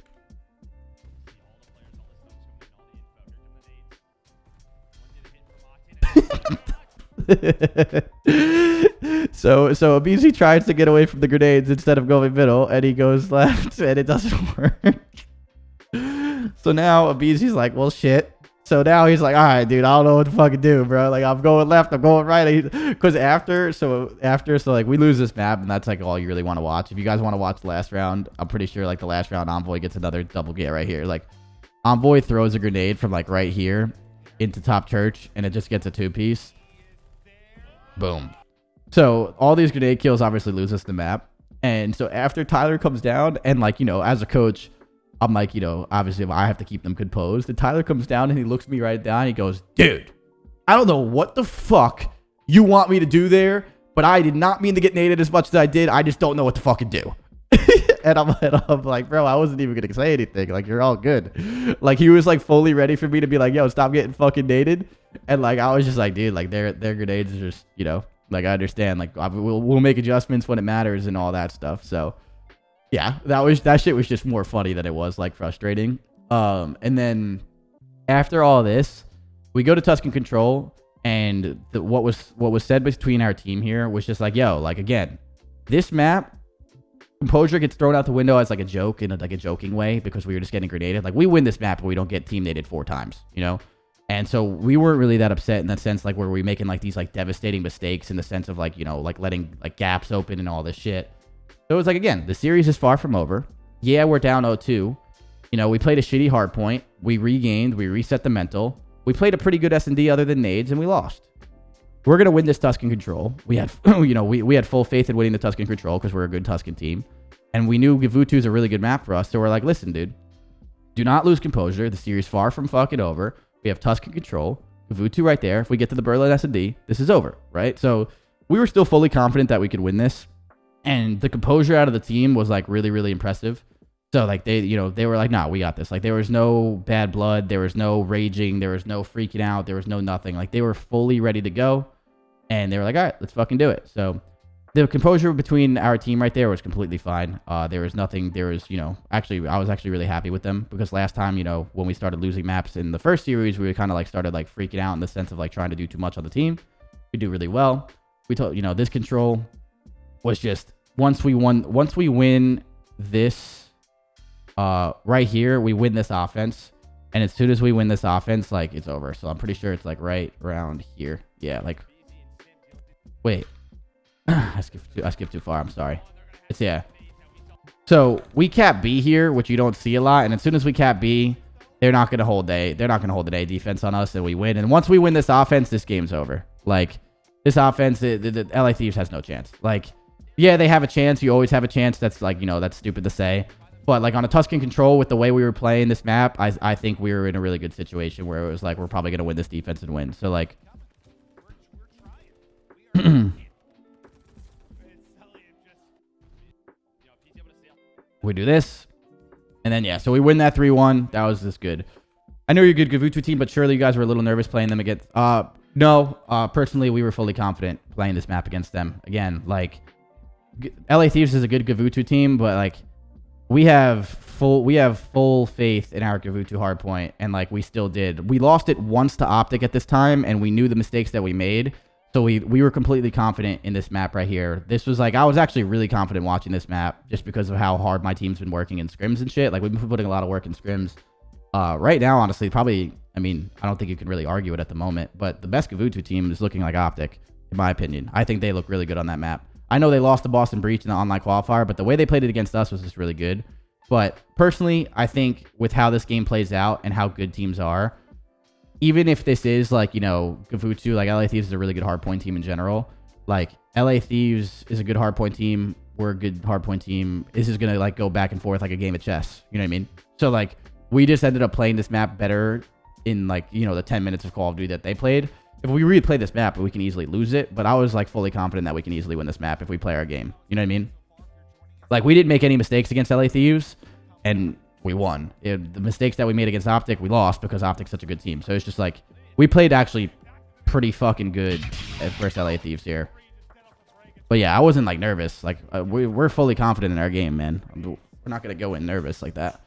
So BZ tries to get away from the grenades instead of going middle, and he goes left, and it doesn't work. So now BZ's like, well, shit. So now he's like, all right, dude, I don't know what to fucking do, bro. Like, I'm going left, I'm going right. Because after, like, we lose this map, and that's like all you really want to watch. If you guys want to watch the last round, I'm pretty sure like the last round, Envoy gets another double get right here. Like, Envoy throws a grenade from like right here into top church, and it just gets a 2-piece. Boom. So all these grenade kills obviously lose us the map. And so after Tyler comes down, and like, you know, as a coach, I'm like, you know, obviously I have to keep them composed. And Tyler comes down and he looks me right down. He goes, dude, I don't know what the fuck you want me to do there, but I did not mean to get naded as much as I did. I just don't know what to fucking do. And I'm like, bro, I wasn't even going to say anything. Like, you're all good. Like, he was like fully ready for me to be like, yo, stop getting fucking naded. And like, I was just like, dude, like their grenades are just, you know, like, I understand. Like, we'll make adjustments when it matters and all that stuff. So yeah, that shit was just more funny than it was like frustrating. And then after all this, we go to Tuscan Control, and what was said between our team here was just like, yo, like, again, this map, composure gets thrown out the window as like a joke, in like a joking way, because we were just getting grenaded. Like, we win this map, but we don't get team naded 4 times, you know? And so we weren't really that upset in that sense, like, where we making like these like devastating mistakes in the sense of like, you know, like letting like gaps open and all this shit. So it's like, again, the series is far from over. Yeah, we're down 0-2. You know, we played a shitty hardpoint. We regained. We reset the mental. We played a pretty good SND other than nades, and we lost. We're going to win this Tuscan Control. We had, you know, we had full faith in winning the Tuscan Control because we're a good Tuscan team. And we knew Gavutu is a really good map for us. So we're like, listen, dude, do not lose composure. The series far from fucking over. We have Tuscan Control. Gavutu right there. If we get to the Berlin SND, this is over, right? So we were still fully confident that we could win this. And the composure out of the team was like really, really impressive. So like they were like, nah, we got this. Like, there was no bad blood. There was no raging. There was no freaking out. There was no nothing. Like, they were fully ready to go. And they were like, all right, let's fucking do it. So The composure between our team right there was completely fine. There was nothing. There was, actually, I was actually really happy with them because last time, when we started losing maps in the first series, we kind of like started like freaking out in the sense of like trying to do too much on the team. We do really well. We told, this control was just once we win this right here, we win this offense. And as soon as we win this offense, like it's over. So I'm pretty sure it's like right around here. Yeah, like wait. I skipped too far. I'm sorry. It's yeah. So we cap B here, which you don't see a lot. And as soon as we cap B, they're not gonna hold A defense on us, and we win. And once we win this offense, this game's over. Like this offense, the LA Thieves has no chance. Like, yeah, they have a chance. You always have a chance. That's like, that's stupid to say. But like on a Tuscan Control, with the way we were playing this map, I think we were in a really good situation where it was like we're probably gonna win this defense and win. So like. We do this. And then, yeah, so we win that 3-1. That was just good. I know you're a good Gavutu team, but surely you guys were a little nervous playing them against... No. Personally, we were fully confident playing this map against them. Again, like, LA Thieves is a good Gavutu team, but, like, we have full faith in our Gavutu Hardpoint, and, like, we still did. We lost it once to OpTic at this time, and we knew the mistakes that we made. So we were completely confident in this map right here. This was like, I was actually really confident watching this map just because of how hard my team's been working in scrims and shit. Like, we've been putting a lot of work in scrims. Right now, honestly, probably, I don't think you can really argue it at the moment, but the best Gavutu team is looking like OpTic, in my opinion. I think they look really good on that map. I know they lost to Boston Breach in the online qualifier, but the way they played it against us was just really good. But personally, I think with how this game plays out and how good teams are, even if this is like, Gavutu, like LA Thieves is a really good hardpoint team in general. Like LA Thieves is a good hardpoint team. We're a good hardpoint team. This is going to like go back and forth like a game of chess. You know what I mean? So like we just ended up playing this map better in like, the 10 minutes of Call of Duty that they played. If we replay this map, we can easily lose it. But I was like fully confident that we can easily win this map if we play our game. You know what I mean? Like we didn't make any mistakes against LA Thieves, and we won. The mistakes that we made against OpTic, we lost because OpTic's such a good team. So it's just like, we played actually pretty fucking good at first LA Thieves here. But yeah, I wasn't like nervous. Like we're fully confident in our game, man. We're not going to go in nervous like that.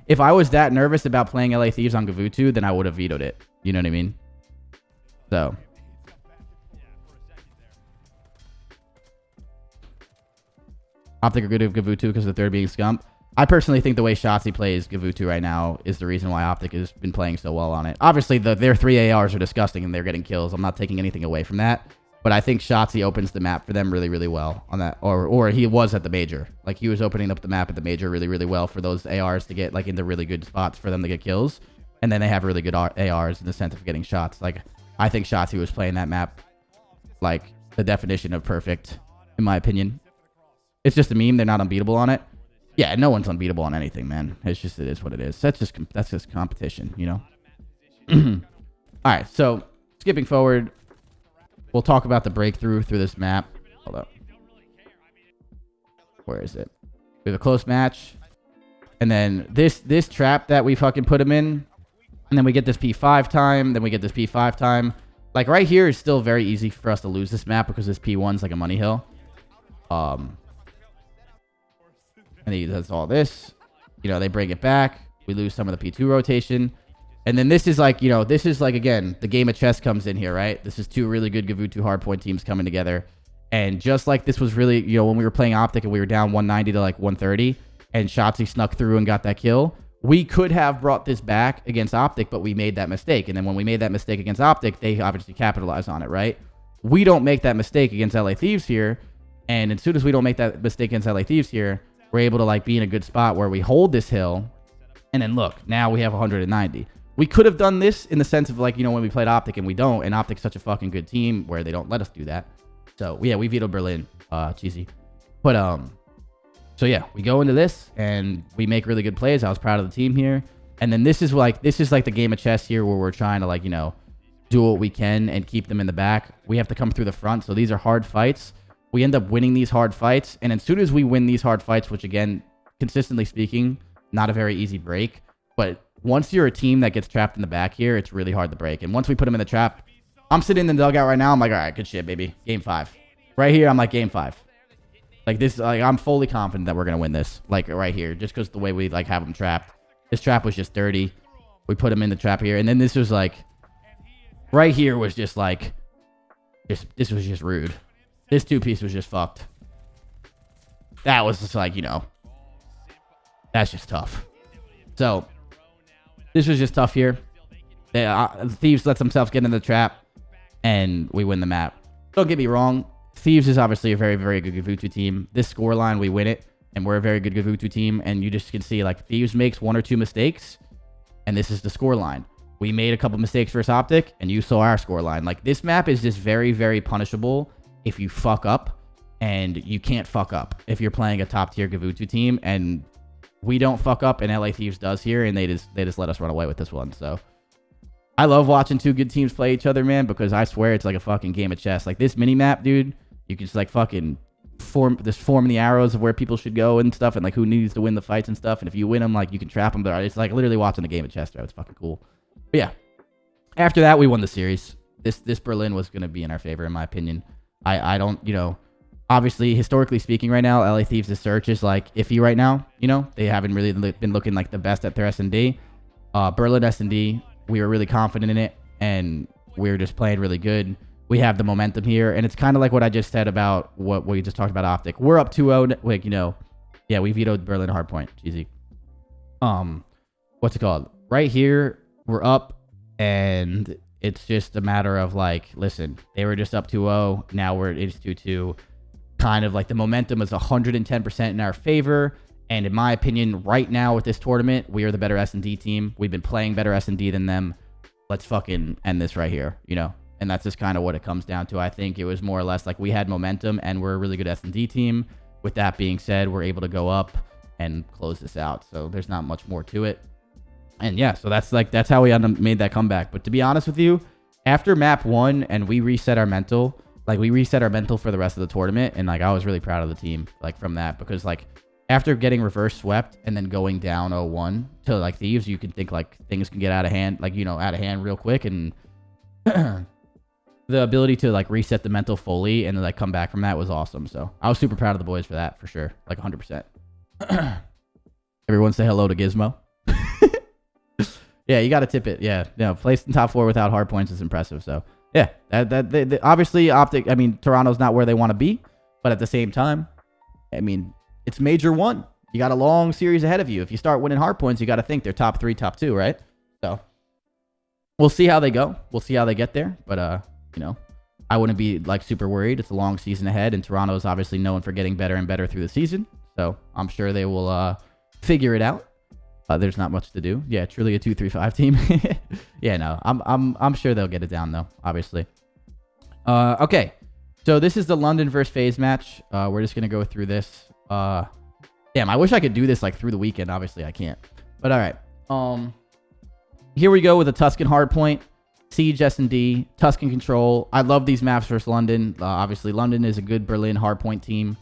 If I was that nervous about playing LA Thieves on Gavutu, then I would have vetoed it. You know what I mean? So. OpTic are good at Gavutu because the third being Scump. I personally think the way Shotzzy plays Gavutu right now is the reason why OpTic has been playing so well on it. Obviously, their 3 ARs are disgusting and they're getting kills. I'm not taking anything away from that. But I think Shotzzy opens the map for them really, really well on that. Or he was at the major. Like, he was opening up the map at the major really, really well for those ARs to get, like, into really good spots for them to get kills. And then they have really good ARs in the sense of getting shots. Like, I think Shotzzy was playing that map, like, the definition of perfect, in my opinion. It's just a meme. They're not unbeatable on it. Yeah, no one's unbeatable on anything, man. It's just, it is what it is. That's just competition, All right, so skipping forward, we'll talk about the breakthrough through this map. Hold up. Where is it? We have a close match, and then this trap that we fucking put him in, and then we get this P5 time. Then we get this P5 time. Like right here is still very easy for us to lose this map because this P1's like a money hill. And he does all this. They bring it back. We lose some of the P2 rotation. And then this is like, again, the game of chess comes in here, right? This is two really good Gavutu Hardpoint teams coming together. And just like this was really, when we were playing OpTic and we were down 190 to like 130, and Shotzzy snuck through and got that kill, we could have brought this back against OpTic, but we made that mistake. And then when we made that mistake against OpTic, they obviously capitalized on it, right? We don't make that mistake against LA Thieves here. And as soon as we don't make that mistake against LA Thieves here, we're able to like be in a good spot where we hold this hill. And then look, now we have 190. We could have done this in the sense of like, when we played OpTic and we don't. And OpTic's such a fucking good team where they don't let us do that. So yeah, we vetoed Berlin. Cheesy. But so yeah, we go into this and we make really good plays. I was proud of the team here. And then this is like the game of chess here where we're trying to like, do what we can and keep them in the back. We have to come through the front. So these are hard fights. We end up winning these hard fights. And as soon as we win these hard fights, which again, consistently speaking, not a very easy break. But once you're a team that gets trapped in the back here, it's really hard to break. And once we put them in the trap, I'm sitting in the dugout right now. I'm like, all right, good shit, baby. Game 5. Right here, I'm like, game 5. Like this, like I'm fully confident that we're gonna win this. Like right here, just because the way we like have them trapped. This trap was just dirty. We put him in the trap here, and then this was like, right here was just like, this was just rude. This 2-piece was just fucked. That was just like, you know, that's just tough. So this was just tough here. Thieves lets themselves get in the trap, and we win the map. Don't get me wrong. Thieves is obviously a very, very good Gavutu team. This scoreline, we win it, and we're a very good Gavutu team. And you just can see, like, Thieves makes 1 or 2 mistakes, and this is the scoreline. We made a couple mistakes versus OpTic, and you saw our scoreline. Like, this map is just very, very punishable if you fuck up, and you can't fuck up if you're playing a top-tier Gavutu team. And we don't fuck up, and LA Thieves does here, and they just let us run away with this one. So I love watching 2 good teams play each other, man, because I swear it's like a fucking game of chess. Like, this mini-map, dude, you can just like fucking form the arrows of where people should go and stuff, and like who needs to win the fights and stuff. And if you win them, like you can trap them. But it's like literally watching a game of chess, bro. It's fucking cool. But yeah, after that we won the series. This Berlin was gonna be in our favor, in my opinion. I don't, you know, obviously historically speaking, right now LA Thieves' search is like iffy right now. You know, they haven't really been looking like the best at their SND. Berlin SND, we were really confident in it, and we were just playing really good. We have the momentum here, and it's kind of like what I just said about what we just talked about OpTic. We're up 2-0, like, you know, yeah, we vetoed Berlin Hardpoint. Easy. What's it called? Right here, we're up, and it's just a matter of like, listen, they were just up 2-0. Now it's 2-2. Kind of like the momentum is 110% in our favor. And in my opinion, right now with this tournament, we are the better S&D team. We've been playing better S&D than them. Let's fucking end this right here, you know? And that's just kind of what it comes down to. I think it was more or less like we had momentum, and we're a really good S&D team. With that being said, we're able to go up and close this out. So there's not much more to it. And yeah, so that's how we made that comeback. But to be honest with you, after map 1 and we reset our mental, for the rest of the tournament, and like I was really proud of the team like from that, because like after getting reverse swept and then going down 0-1 to like Thieves, you can think like things can get out of hand, like, you know, out of hand real quick. And the ability to like reset the mental fully and then like come back from that was awesome. So I was super proud of the boys for that, for sure. Like 100%. Everyone say hello to Gizmo. Yeah, you got to tip it. Yeah, you know, placed in top 4 without hard points is impressive. So yeah, obviously OpTic, I mean, Toronto's not where they want to be, but at the same time, I mean, it's major 1. You got a long series ahead of you. If you start winning hard points, you got to think they're top 3, top 2, right? So we'll see how they go. We'll see how they get there. But you know, I wouldn't be like super worried. It's a long season ahead, and Toronto is obviously known for getting better and better through the season. So I'm sure they will figure it out. There's not much to do. Yeah, truly a 2-3-5 team. Yeah, no, I'm sure they'll get it down though. Obviously. Okay, so this is the London versus FaZe match. We're just gonna go through this. Damn, I wish I could do this like through the weekend. Obviously, I can't. But all right. Here we go with a Tuscan Hardpoint, Siege SND, Tuscan Control. I love these maps versus London. Obviously, London is a good Berlin Hardpoint team.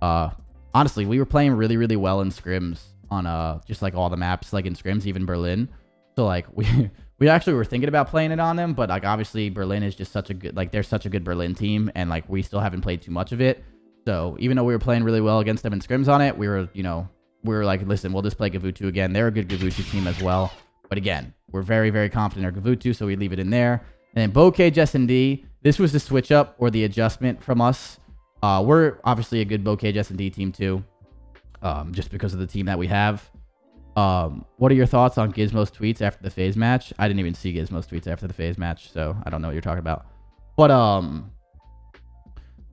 Honestly, we were playing really, really well in scrims on just like all the maps, like in scrims, even Berlin. So like we actually were thinking about playing it on them, but like obviously Berlin is just such a good, like they're such a good Berlin team, and like we still haven't played too much of it. So even though we were playing really well against them in scrims on it, we were like, listen, we'll just play Gavutu again. They're a good Gavutu team as well. But again, we're very, very confident in our Gavutu, so we leave it in there. And then Bocage SND, this was the switch up or the adjustment from us. We're obviously a good Bocage SND team too, just because of the team that we have. What are your thoughts on Gizmo's tweets after the FaZe match? I didn't even see Gizmo's tweets after the FaZe match, so I don't know what you're talking about. But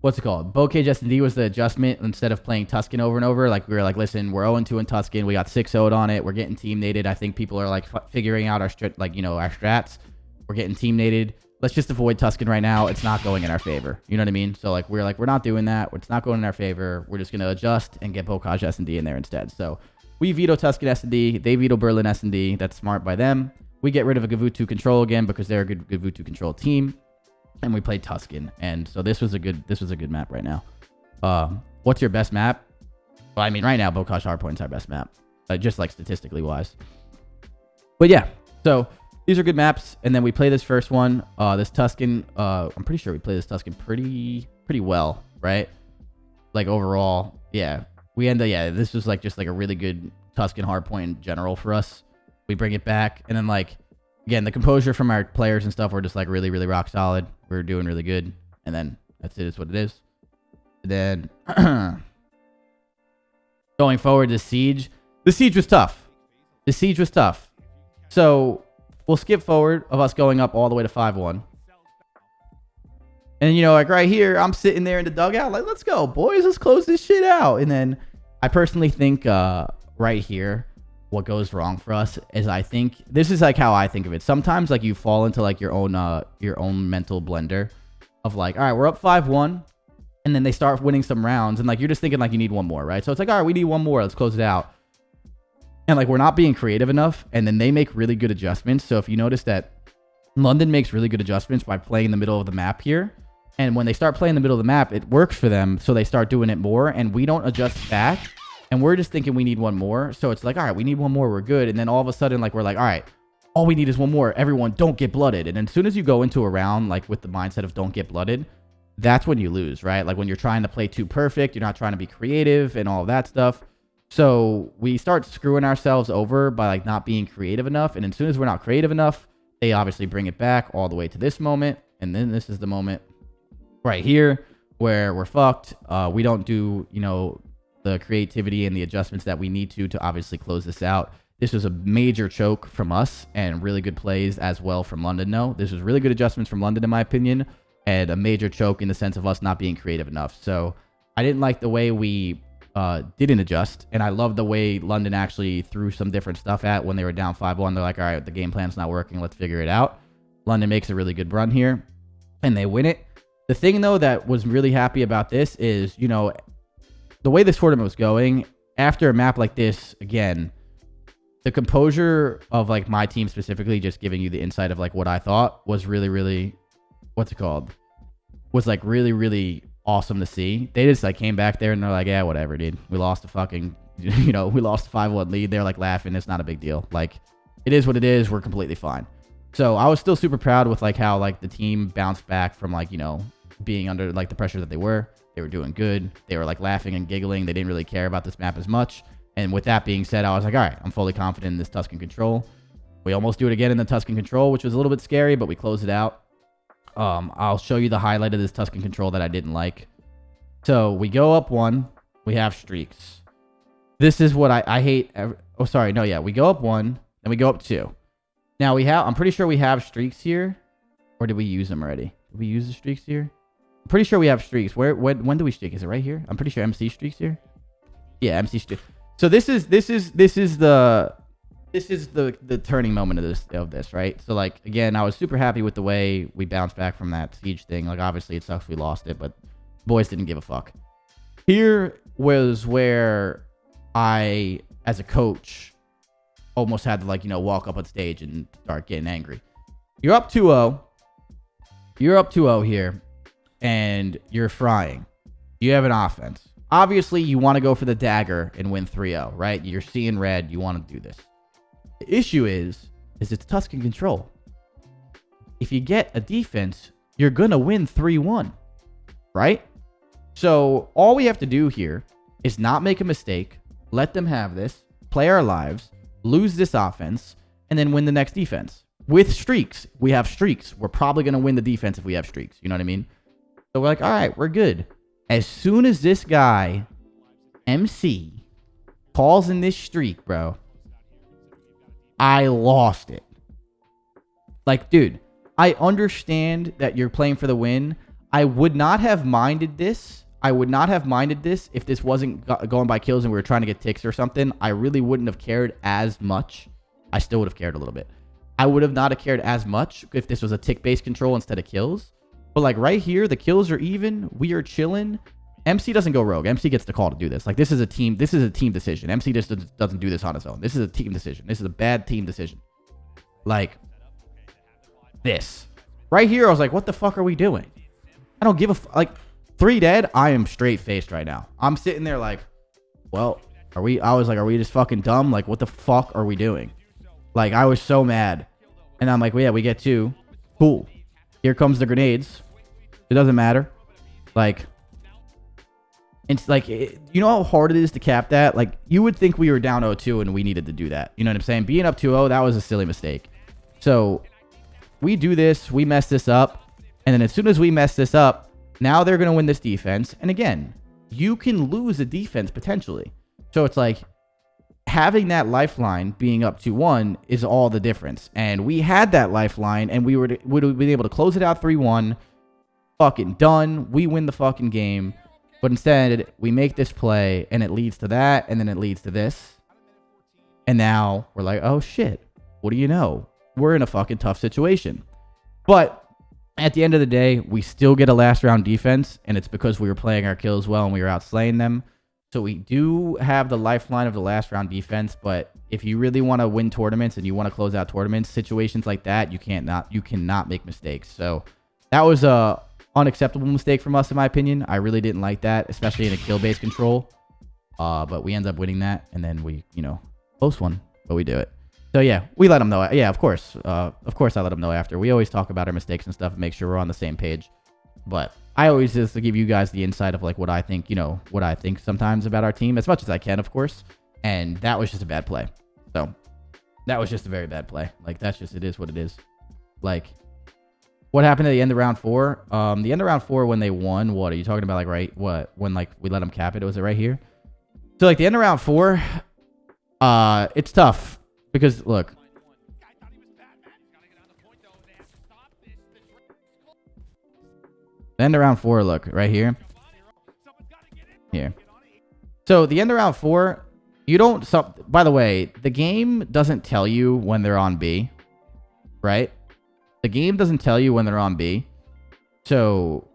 what's it called? Bocage SND was the adjustment. Instead of playing Tuscan over and over, like we were like, listen, we're 0-2 in Tuscan. We got 6-0'd on it. We're getting team nated. I think people are like figuring out our our strats. We're getting team nated. Let's just avoid Tuscan right now. It's not going in our favor. You know what I mean? So like we're not doing that. It's not going in our favor. We're just gonna adjust and get Bocage SND in there instead. So we veto Tuscan SND. They veto Berlin SND. That's smart by them. We get rid of a Gavutu Control again because they're a good Gavutu Control team. And we played Tuscan, and so this was a good map right now. What's your best map? Well, I mean, right now, Bocage Hardpoint's our best map, just like statistically wise. But yeah, so these are good maps. And then we play this first one, this Tuscan. I'm pretty sure we play this Tuscan pretty well, right? Like overall, yeah. We end up, yeah, this was like just like a really good Tuscan Hardpoint in general for us. We bring it back, and then like, again, the composure from our players and stuff were just like really, really rock solid. We were doing really good, and then that's it. Is what it is. And then going forward to Siege, the Siege was tough. The Siege was tough. So we'll skip forward of us going up all the way to 5-1. And, you know, like right here, I'm sitting there in the dugout, like, let's go, boys. Let's close this shit out. And then I personally think right here, what goes wrong for us is I think, this is like how I think of it. Sometimes, like, you fall into, like, your own mental blender of, like, all right, we're up 5-1. And then they start winning some rounds. And, like, you're just thinking, like, you need one more, right? So it's like, all right, we need one more. Let's close it out. And, like, we're not being creative enough. And then they make really good adjustments. So if you notice that London makes really good adjustments by playing in the middle of the map here. And when they start playing in the middle of the map, it works for them. So they start doing it more. And we don't adjust back. And we're just thinking we need one more. So it's like, all right, we need one more. We're good. And then all of a sudden, like, we're like, all right, all we need is one more. Everyone, don't get blooded. And as soon as you go into a round, like, with the mindset of don't get blooded, that's when you lose, right? Like, when you're trying to play too perfect, you're not trying to be creative and all of that stuff. So we start screwing ourselves over by, like, not being creative enough. And as soon as we're not creative enough, they obviously bring it back all the way to this moment. And then this is the moment right here where we're fucked. We don't do, you know, the creativity and the adjustments that we need to obviously close this out. This was a major choke from us and really good plays as well from London. No, this was really good adjustments from London, in my opinion, and a major choke in the sense of us not being creative enough. So I didn't like the way we didn't adjust, and I love the way London actually threw some different stuff at when they were down 5-1. They're like, all right, the game plan's not working. Let's figure it out. London makes a really good run here, and they win it. The thing, though, that was really happy about this is, you know, the way this tournament was going, after a map like this, again, the composure of, like, my team specifically, just giving you the insight of, like, what I thought was really, really, what's it called? Was, like, really, really awesome to see. They just, like, came back there and they're like, yeah, whatever, dude. We lost a fucking, you know, we lost a 5-1 lead. They're, like, laughing. It's not a big deal. Like, it is what it is. We're completely fine. So I was still super proud with, like, how, like, the team bounced back from, like, you know, being under, like, the pressure that they were. They were doing good. They were, like, laughing and giggling. They didn't really care about this map as much. And with that being said, I was like, all right, I'm fully confident in this Tuscan Control. We almost do it again in the Tuscan Control, which was a little bit scary, but we closed it out. I'll show you the highlight of this Tuscan Control that I didn't like. So we go up 1. We have streaks. This is what I hate. Oh, sorry. No, yeah. We go up 1, and we go up 2. Now we have, I'm pretty sure we have streaks here. Or did we use them already? Did we use the streaks here? I'm pretty sure we have streaks. When do we streak? Is it right here? I'm pretty sure MC streaks here. Yeah, MC streaks. So this is the turning moment of this, right? So, like, again, I was super happy with the way we bounced back from that Siege thing. Like, obviously it sucks we lost it, but boys didn't give a fuck. Here was where I, as a coach, almost had to, like, you know, walk up on stage and start getting angry. You're up 2-0. You're up 2-0 here, and you're frying. You have an offense. Obviously, you want to go for the dagger and win 3-0, right? You're seeing red. You want to do this. The issue is it's Tuscan Control. If you get a defense, you're going to win 3-1, right? So all we have to do here is not make a mistake, let them have this, play our lives, lose this offense, and then win the next defense. With streaks. We have streaks. We're probably going to win the defense if we have streaks. You know what I mean? So we're like, all right, we're good. As soon as this guy, MC, calls in this streak, bro, I lost it. Like, dude, I understand that you're playing for the win. I would not have minded this. I would not have minded this if this wasn't going by kills and we were trying to get ticks or something. I really wouldn't have cared as much. I still would have cared a little bit. I would have not have cared as much if this was a tick-based control instead of kills. But, like, right here, the kills are even. We are chilling. MC doesn't go rogue. MC gets the call to do this. Like, this is a team decision. MC just doesn't do this on his own. This is a team decision. This is a bad team decision. Like, this. Right here, I was like, what the fuck are we doing? I don't give a like, 3 dead, I am straight-faced right now. I'm sitting there like, well, I was like, are we just fucking dumb? Like, what the fuck are we doing? Like, I was so mad. And I'm like, well, yeah, we get 2. Cool. Here comes the grenades. It doesn't matter. Like, it's like, you know how hard it is to cap that? Like, you would think we were down 0-2 and we needed to do that. You know what I'm saying? Being up 2-0, that was a silly mistake. So, we do this. We mess this up. And then as soon as we mess this up, now they're going to win this defense. And again, you can lose a defense potentially. So, it's like, having that lifeline being up 2-1 is all the difference. And we had that lifeline, and we would have been able to close it out 3-1. Fucking done. We win the fucking game. But instead, we make this play, and it leads to that, and then it leads to this. And now we're like, oh shit, what do you know? We're in a fucking tough situation. But at the end of the day, we still get a last round defense, and it's because we were playing our kills well and we were outslaying them. So we do have the lifeline of the last round defense, but if you really want to win tournaments and you want to close out tournaments, situations like that, you cannot make mistakes. So that was a unacceptable mistake from us, in my opinion. I really didn't like that, especially in a kill-based control. But we end up winning that, and then we, post one, but we do it. So yeah, we let them know. Yeah, of course. I let them know after. We always talk about our mistakes and stuff and make sure we're on the same page. But I always just to give you guys the insight of like what I think, what I think sometimes about our team, as much as I can, of course. And that was just a bad play. So that was just a very bad play. Like, that's just, it is what it is. Like, what happened at the end of round 4? The end of round 4 when they won, what are you talking about? Like, right? What? When like we let them cap it? Was it right here? So like the end of round 4, it's tough because look. The end of round 4, look right here. Here. So the end of round 4, you don't. By the way, the game doesn't tell you when they're on B, right? The game doesn't tell you when they're on B. So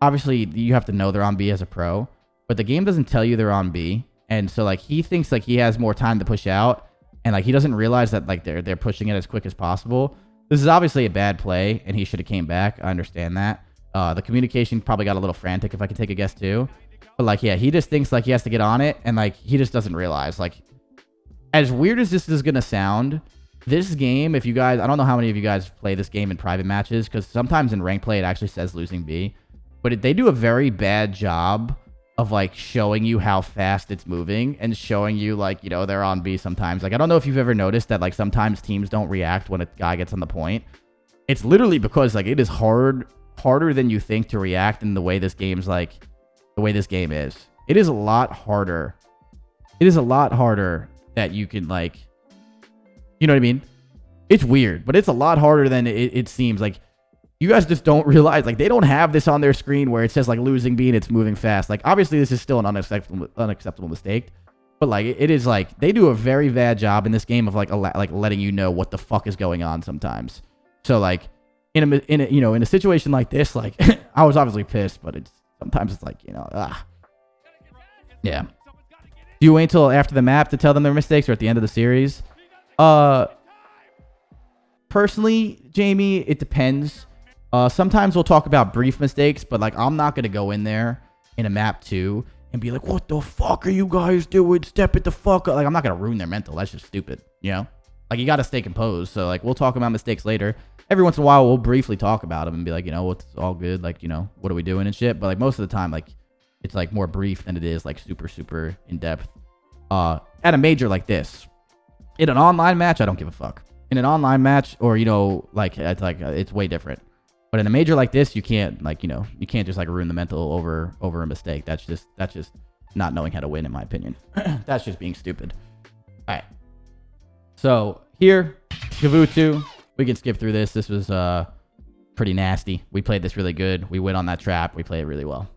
obviously you have to know they're on B as a pro, but the game doesn't tell you they're on B. And so like he thinks like he has more time to push out, and like he doesn't realize that like they're pushing it as quick as possible. This is obviously a bad play, and he should have came back. I understand that. The communication probably got a little frantic, if I can take a guess too. But like, yeah, he just thinks like he has to get on it, and like he just doesn't realize. Like, as weird as this is gonna sound, this game, if you guys, I don't know how many of you guys play this game in private matches, because sometimes in rank play it actually says losing B, but they do a very bad job of like showing you how fast it's moving and showing you like, they're on B sometimes. Like, I don't know if you've ever noticed that like sometimes teams don't react when a guy gets on the point. It's literally because like it is harder than you think to react in the way this game's like, the way this game is. It is a lot harder. It is a lot harder that you can like, you know what I mean? It's weird, but it's a lot harder than it seems. Like, you guys just don't realize, like, they don't have this on their screen where it says, like, losing B and it's moving fast. Like, obviously, this is still an unacceptable mistake. But, like, it is, like, they do a very bad job in this game of, like, letting you know what the fuck is going on sometimes. So, like, in a situation like this, like, I was obviously pissed, but sometimes it's like, Yeah. Do you wait till after the map to tell them their mistakes or at the end of the series? Personally, Jamie, it depends. Sometimes we'll talk about brief mistakes, but like I'm not gonna go in there in a map 2 and be like, "What the fuck are you guys doing? Step it the fuck up!" Like, I'm not gonna ruin their mental. That's just stupid, Like, you gotta stay composed. So like we'll talk about mistakes later. Every once in a while, we'll briefly talk about them and be like, what's all good? Like, what are we doing and shit? But like most of the time, like it's like more brief than it is like super in depth. At a major like this, in an online match, I don't give a fuck. In an online match, or it's way different. But in a major like this, you can't you can't just like ruin the mental over a mistake. That's just not knowing how to win, in my opinion. That's just being stupid. All right. So here, Gavutu, we can skip through this. This was pretty nasty. We played this really good. We went on that trap. We played it really well.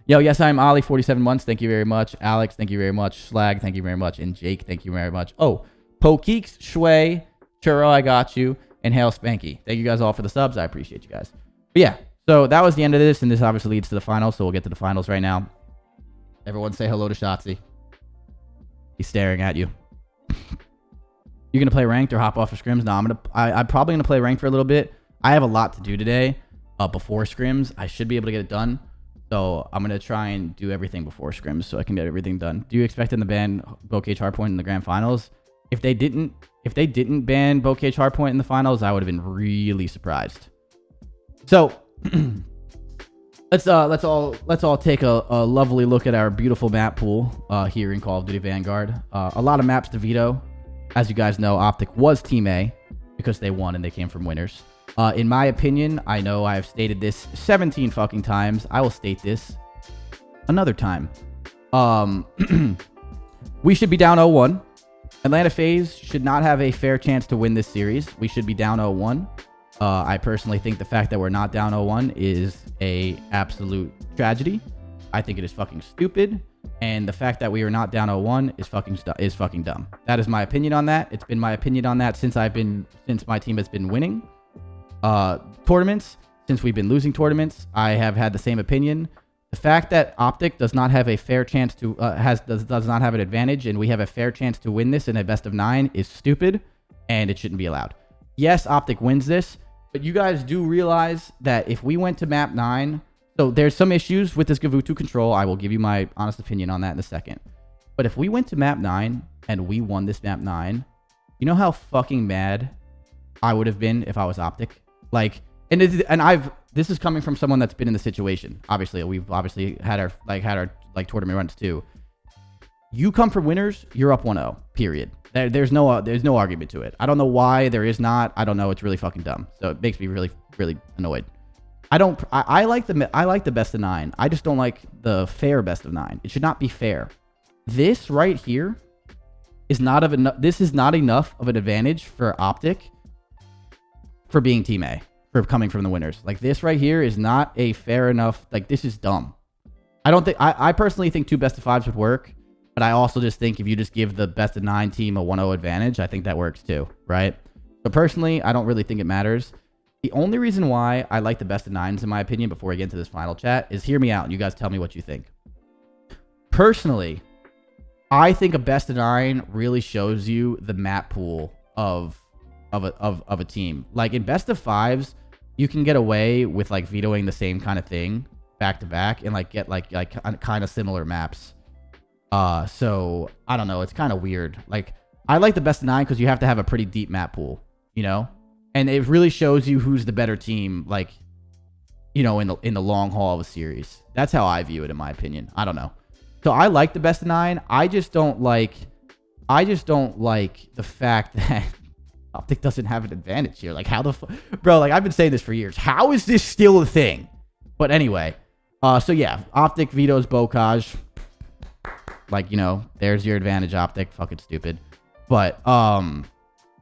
Yo, yes, I'm Ollie, 47 months. Thank you very much. Alex, thank you very much. Slag, thank you very much. And Jake, thank you very much. Oh, Pokeeks, Shui, Churro, I got you. And Hail Spanky. Thank you guys all for the subs. I appreciate you guys. But yeah, so that was the end of this, and this obviously leads to the finals, so we'll get to the finals right now. Everyone say hello to Shotzi. He's staring at you. You gonna play ranked or hop off of scrims? No, I'm probably gonna play ranked for a little bit. I have a lot to do today before scrims. I should be able to get it done. So I'm gonna try and do everything before scrims so I can get everything done. Do you expect in the ban Bocage Hardpoint in the grand finals? If they didn't ban Bocage Hardpoint in the finals, I would have been really surprised. So let's all take a lovely look at our beautiful map pool here in Call of Duty Vanguard. A lot of maps to veto. As you guys know, OpTic was Team A because they won and they came from winners. In my opinion, I know I have stated this 17 fucking times. I will state this another time. We should be down 0-1. Atlanta FaZe should not have a fair chance to win this series. We should be down 0-1. I personally think the fact that we're not down 0-1 is a absolute tragedy. I think it is fucking stupid. And the fact that we are not down 0-1 is fucking dumb. That is my opinion on that. It's been my opinion on that since my team has been winning tournaments. Since we've been losing tournaments, I have had the same opinion. The fact that OpTic does not have a fair chance to does not have an advantage, and we have a fair chance to win this in a best of 9 is stupid, and it shouldn't be allowed. Yes, OpTic wins this, but you guys do realize that if we went to map 9, so there's some issues with this Gavutu Control. I will give you my honest opinion on that in a second. But if we went to map 9 and we won this map 9, you know how fucking mad I would have been if I was OpTic? Like, this is coming from someone that's been in the situation. Obviously, we've obviously had our tournament runs too. You come from winners, you're up 1-0. Period. There's no argument to it. I don't know why there is not. I don't know. It's really fucking dumb. So it makes me really, really annoyed. I like the best of 9. I just don't like the fair best of 9. It should not be fair. This right here is not enough of an advantage for OpTic for being Team A, for coming from the winners. Like, this right here is not a fair enough. Like, this is dumb. I personally think 2 best of 5s would work, but I also just think if you just give the best of 9 team a 1-0 advantage, I think that works too, right? But personally, I don't really think it matters. The only reason why I like the best of 9s, in my opinion, before we get into this final chat, is hear me out and you guys tell me what you think. Personally, I think a best of 9 really shows you the map pool of a team. Like, in best of 5s, you can get away with like vetoing the same kind of thing back to back and like get like kind of similar maps. So I don't know. It's kind of weird. Like, I like the best of 9 because you have to have a pretty deep map pool, you know, and it really shows you who's the better team. Like, you know, in the long haul of a series. That's how I view it, in my opinion. I don't know. So I like the best of 9. I just don't like the fact that OpTic doesn't have an advantage here. Like, how the bro, like, I've been saying this for years. How is this still a thing? But anyway, so yeah, OpTic vetoes Bocage. Like, you know, there's your advantage, OpTic. Fucking stupid. But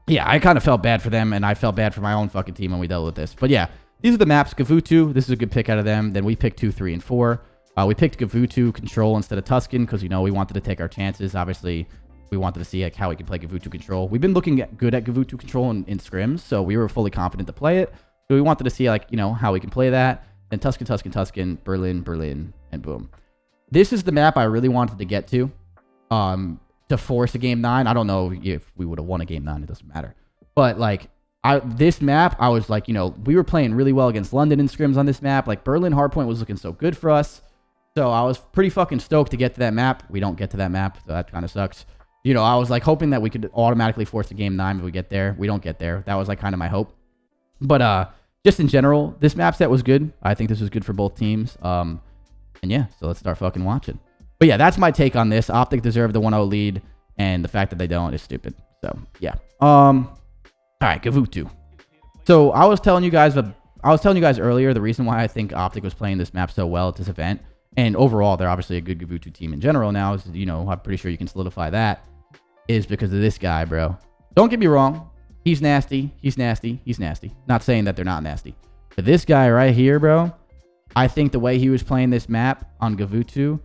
yeah, I kind of felt bad for them, and I felt bad for my own fucking team when we dealt with this. But yeah, these are the maps. Gavutu, this is a good pick out of them. Then we picked 2, 3, and 4. We picked Gavutu Control instead of Tuscan because, you know, we wanted to take our chances. Obviously, we wanted to see like how we could play Gavutu Control. We've been looking good at Gavutu Control in scrims, so we were fully confident to play it. So we wanted to see, like, you know, how we can play that. Then Tuscan, Berlin, and boom. This is the map I really wanted to get to force a game 9. I don't know if we would have won a game 9. It doesn't matter. But like, this map, I was like, you know, we were playing really well against London in scrims on this map. Like, Berlin Hardpoint was looking so good for us. So I was pretty fucking stoked to get to that map. We don't get to that map, so that kind of sucks. You know, I was like hoping that we could automatically force a game 9 if we get there. We don't get there. That was like kind of my hope. But just in general, this map set was good. I think this was good for both teams. And yeah, so let's start fucking watching. But yeah, that's my take on this. OpTic deserved the 1-0 lead, and the fact that they don't is stupid. So yeah. All right, Gavutu. So I was telling you guys earlier the reason why I think OpTic was playing this map so well at this event, and overall they're obviously a good Gavutu team in general now. Is, you know, I'm pretty sure you can solidify that, is because of this guy, bro. Don't get me wrong. He's nasty. He's nasty. He's nasty. Not saying that they're not nasty. But this guy right here, bro, I think the way he was playing this map on Gavutu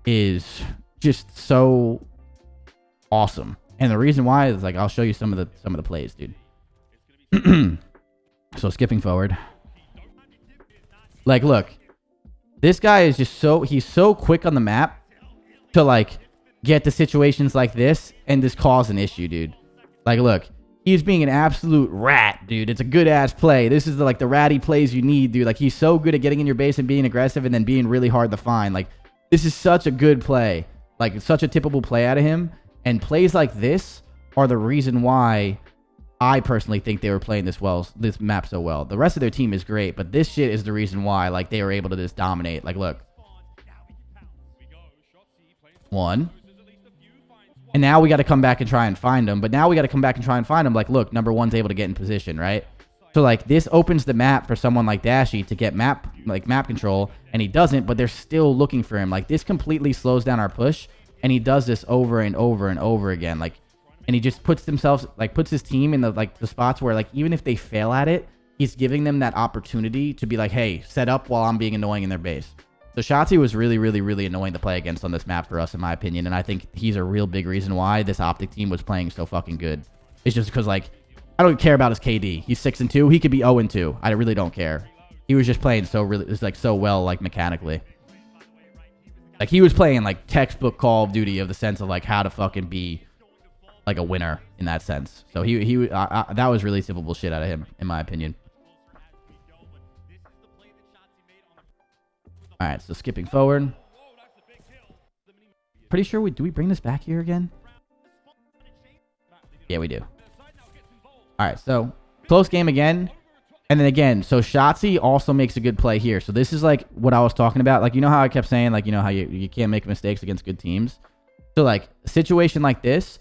is just so awesome. And the reason why is, like, I'll show you some of the plays, dude. So skipping forward. Like, look. This guy is just he's so quick on the map to, like, get to situations like this and just cause an issue, dude. Like, look. He's being an absolute rat, dude. It's a good-ass play. This is, like, the ratty plays you need, dude. Like, he's so good at getting in your base and being aggressive and then being really hard to find. Like, this is such a good play. Like, such a typical play out of him. And plays like this are the reason why I personally think they were playing this map so well. The rest of their team is great, but this shit is the reason why, like, they were able to just dominate. Like, look. 1. And now we got to come back and try and find them. But now we got to come back and try and find them. Like, look, number 1's able to get in position, right? So, like, this opens the map for someone like Dashy to get map control, and he doesn't, but they're still looking for him. Like, this completely slows down our push, and he does this over and over and over again. Like, and he just puts his team in the spots where, like, even if they fail at it, he's giving them that opportunity to be like, hey, set up while I'm being annoying in their base. So Shotzzy was really, really, really annoying to play against on this map for us, in my opinion. And I think he's a real big reason why this OpTic team was playing so fucking good. It's just because, like, I don't care about his KD. He's 6-2. He could be 0-2. I really don't care. He was just playing so well, like, mechanically. Like, he was playing, like, textbook Call of Duty of the sense of, like, how to fucking be, like, a winner in that sense. So that was really simple shit out of him, in my opinion. All right, so skipping forward. Pretty sure do we bring this back here again? Yeah, we do. All right, so close game again. And then again, so Shotzzy also makes a good play here. So this is like what I was talking about. Like, you know how I kept saying, like, you know how you can't make mistakes against good teams? So, like, a situation like this,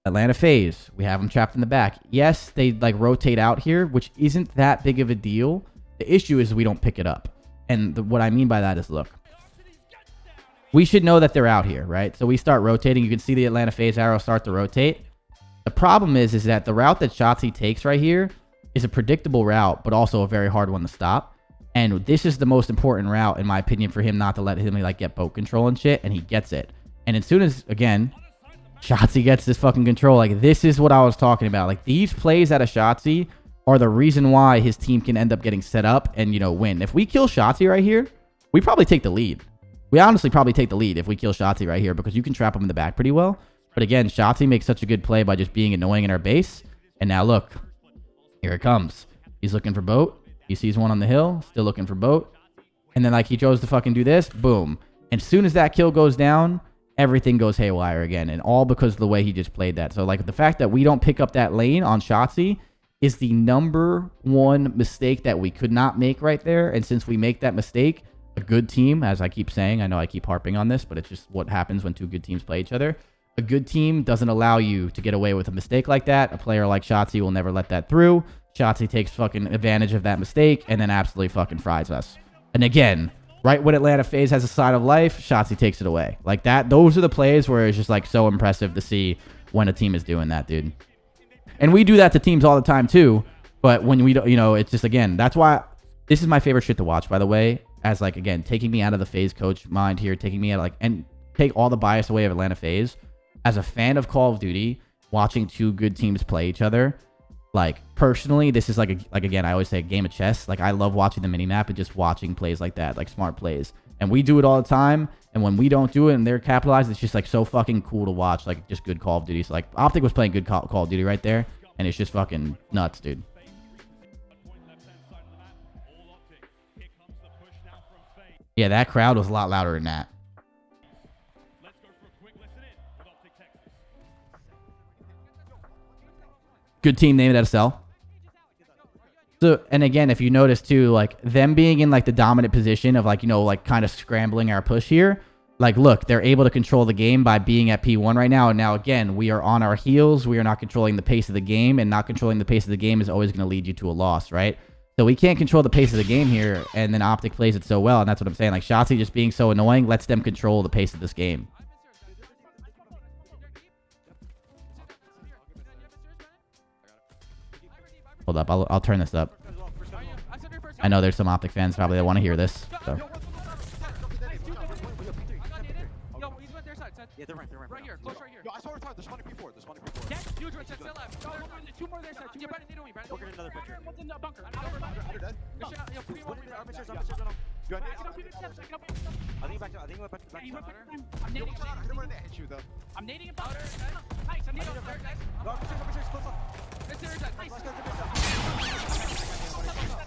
Atlanta FaZe, we have them trapped in the back. Yes, they, like, rotate out here, which isn't that big of a deal. The issue is we don't pick it up. And what I mean by that is, look, we should know that they're out here, right? So we start rotating. You can see the Atlanta FaZe arrow start to rotate. The problem is that the route that Shotzzy takes right here is a predictable route, but also a very hard one to stop. And this is the most important route, in my opinion, for him not to let him, like, get boat control and shit, and he gets it. And as soon as, again, Shotzzy gets this fucking control, like, this is what I was talking about. Like, these plays out of Shotzzy are the reason why his team can end up getting set up and, you know, win. If we kill Shotzzy right here, we probably take the lead. We honestly probably take the lead if we kill Shotzzy right here, because you can trap him in the back pretty well. But again, Shotzzy makes such a good play by just being annoying in our base. And now look, here it comes. He's looking for boat. He sees one on the hill, still looking for boat. And then, like, he chose to fucking do this. Boom. And as soon as that kill goes down, everything goes haywire again. And all because of the way he just played that. So, like, the fact that we don't pick up that lane on Shotzzy is the #1 mistake that we could not make right there. And since we make that mistake, a good team, as I keep saying, I know I keep harping on this, but it's just what happens when two good teams play each other. A good team doesn't allow you to get away with a mistake like that. A player like Shotzzy will never let that through. Shotzzy takes fucking advantage of that mistake and then absolutely fucking fries us. And again, right when Atlanta FaZe has a sign of life, Shotzzy takes it away. Like that, those are the plays where it's just, like, so impressive to see when a team is doing that, dude. And we do that to teams all the time too. But when we don't, you know, it's just, again, that's why this is my favorite shit to watch, by the way, as, like, again, taking me out of the FaZe coach mind here, taking me out, like, and take all the bias away of Atlanta FaZe. As a fan of Call of Duty, watching two good teams play each other, like, personally, this is like again, I always say a game of chess. Like, I love watching the minimap and just watching plays like that, like smart plays. And we do it all the time. And when we don't do it and they're capitalized, it's just, like, so fucking cool to watch, like, just good Call of Duty. So, like, OpTic was playing good Call of Duty right there, and it's just fucking nuts, dude. Yeah, that crowd was a lot louder than that. Good team, name it SL. So, and again, if you notice too, like, them being in, like, the dominant position of, like, you know, like, kind of scrambling our push here, like, look, they're able to control the game by being at P1 right now. And now, again, we are on our heels. We are not controlling the pace of the game, and not controlling the pace of the game is always going to lead you to a loss, right? So we can't control the pace of the game here, and then OpTic plays it so well, and that's what I'm saying. Like, Shotzzy just being so annoying lets them control the pace of this game. Hold up, I'll turn this up. I know there's some OpTic fans probably that want to hear this. So. Yeah, they're right here, close right here. Yo, I saw her talk. There's money before. There's money before. Yeah, huge right side, left. Two more there, side. You're better than me, Brandon. Look at another picture. One's in the bunker. Under dead. Yo, put me one in the armatures. I think he went back to the back. I'm nading him. I don't want to hit you, though. I'm nading him. Nice, I'm nading him. Armatures, close up.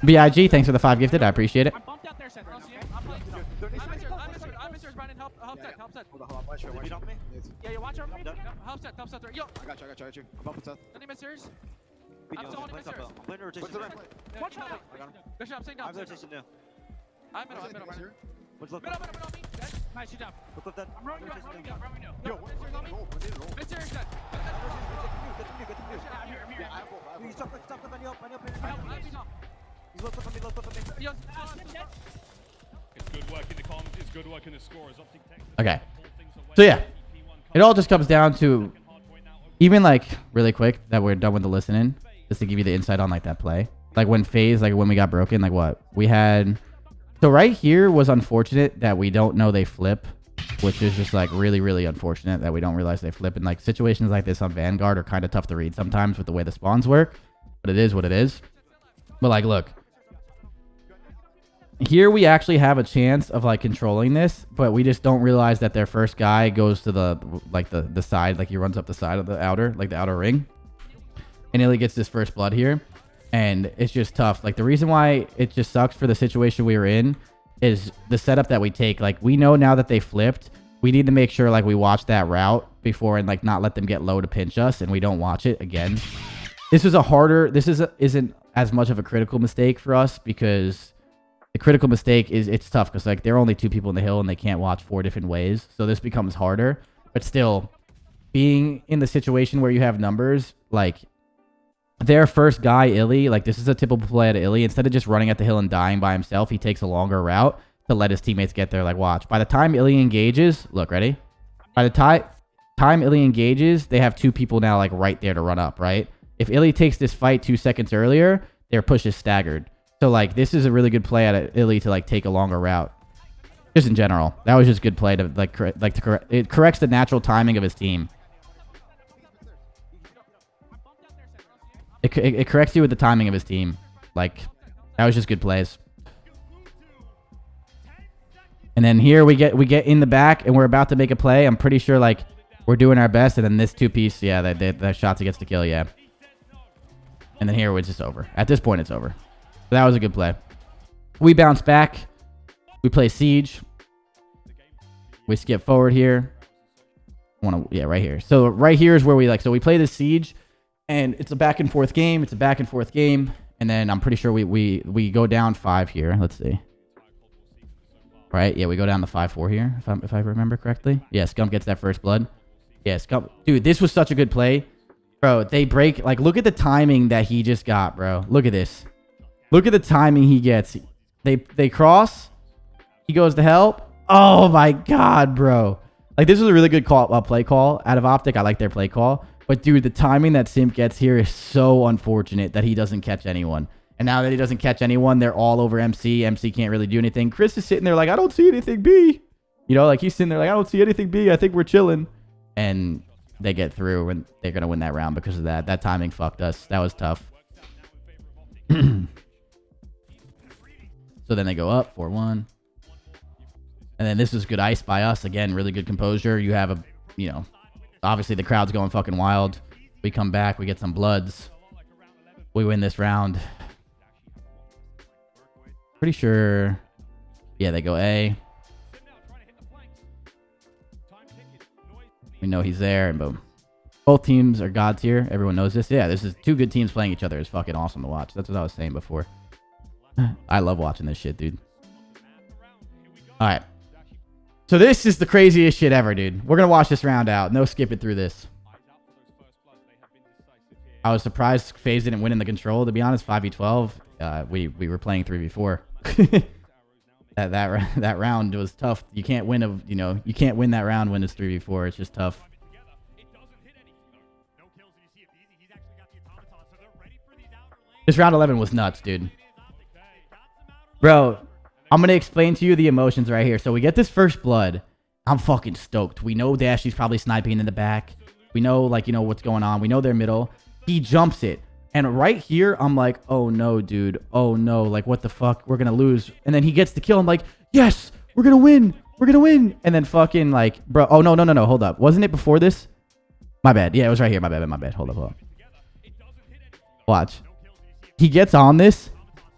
BIG, thanks for the 5 gifted. I appreciate it. set. I don't see him. I'm playing. I'm Mr. Brandon, help set. Hold on. Watch me. Yeah, you watch over me. Help set. Yo. I got you. I'm up with Seth. Any misters? I'm still holding misters. I'm playing rotation. Watch out. I got him. Good shot. I'm staying down. I have rotation now. I'm middle. What's left? Middle on me. Nice, shoot down. Look up that. I'm rolling you down. Yo, Misters on me. Misters set. Get to me. I'm here. Yeah, I have both. He's stuck with any up. He's low clip on me. Yo, It's good work in the comms. It's good work in the scores. OpTic Texas. Okay. So yeah, it all just comes down to, even like really quick that we're done with the listening, just to give you the insight on like that play. Like when FaZe, like when we got broken, like what we had. So right here was unfortunate that we don't know they flip, which is just like really, really unfortunate that we don't realize they flip. And like situations like this on Vanguard are kind of tough to read sometimes with the way the spawns work, but it is what it is. But like, look, here we actually have a chance of like controlling this, but we just don't realize that their first guy goes to the side, like he runs up the side of the outer, like the outer ring, and Illy gets this first blood here. And it's just tough. Like the reason why it just sucks for the situation we were in is the setup that we take. Like we know now that they flipped, we need to make sure like we watch that route before and like not let them get low to pinch us, and we don't watch it again. This isn't as much of a critical mistake for us, because the critical mistake is it's tough because like there are only 2 people in the hill and they can't watch 4 different ways. So this becomes harder, but still being in the situation where you have numbers, like their first guy, Illy, like this is a typical play at Illy. Instead of just running at the hill and dying by himself, he takes a longer route to let his teammates get there. Like watch. By the time Illy engages, look, ready? By the time Illy engages, they have 2 people now like right there to run up, right? If Illy takes this fight 2 seconds earlier, their push is staggered. So like this is a really good play at Illy to like take a longer route. Just in general, that was just good play to it corrects the natural timing of his team. It corrects you with the timing of his team. Like, that was just good plays. And then here we get in the back and we're about to make a play. I'm pretty sure like we're doing our best, and then this 2-piece, yeah, that shot gets the kill, yeah. And then here it's just over. At this point, it's over. So that was a good play. We bounce back. We play Siege. We skip forward here. Yeah, right here. So right here is where we play the Siege. And it's a back and forth game. And then I'm pretty sure we go down 5 here. Let's see. Right? Yeah, we go down to 5-4 here, if I remember correctly. Yeah, Scump gets that first blood. Yeah, Scump. Dude, this was such a good play. Bro, they break. Like, look at the timing that he just got, bro. Look at this. Look at the timing he gets. They cross. He goes to help. Oh, my God, bro. Like, this was a really good play call. Out of OpTic, I like their play call. But, dude, the timing that Simp gets here is so unfortunate that he doesn't catch anyone. And now that he doesn't catch anyone, they're all over MC. MC can't really do anything. Chris is sitting there like, I don't see anything B. You know, like he's sitting there like, I don't see anything B. I think we're chilling. And they get through and they're going to win that round because of that. That timing fucked us. That was tough. So then they go up 4-1. And then this was good ice by us. Again, really good composure. You have a, you know, obviously the crowd's going fucking wild. We come back. We get some bloods. We win this round. Pretty sure. Yeah, they go A. We know he's there, and boom. Both teams are god tier. Everyone knows this. Yeah, this is 2 good teams playing each other. It's fucking awesome to watch. That's what I was saying before. I love watching this shit, dude. All right. So this is the craziest shit ever, dude. We're going to watch this round out. No skipping through this. I was surprised FaZe didn't win in the control, to be honest. 5v12. We were playing 3v4. that round was tough. You can't win you can't win that round when it's 3v4. It's just tough. This round 11 was nuts, dude. Bro, I'm gonna explain to you the emotions right here. So we get this first blood. I'm fucking stoked. We know Dashy's probably sniping in the back. We know, like, you know what's going on. We know they're middle. He jumps it. And right here, I'm like, oh no, dude. Oh no. Like, what the fuck? We're going to lose. And then he gets the kill. I'm like, yes, we're going to win. We're going to win. And then fucking like, bro. Oh, no. Hold up. Wasn't it before this? My bad. Yeah, it was right here. My bad. Hold up. Watch. He gets on this.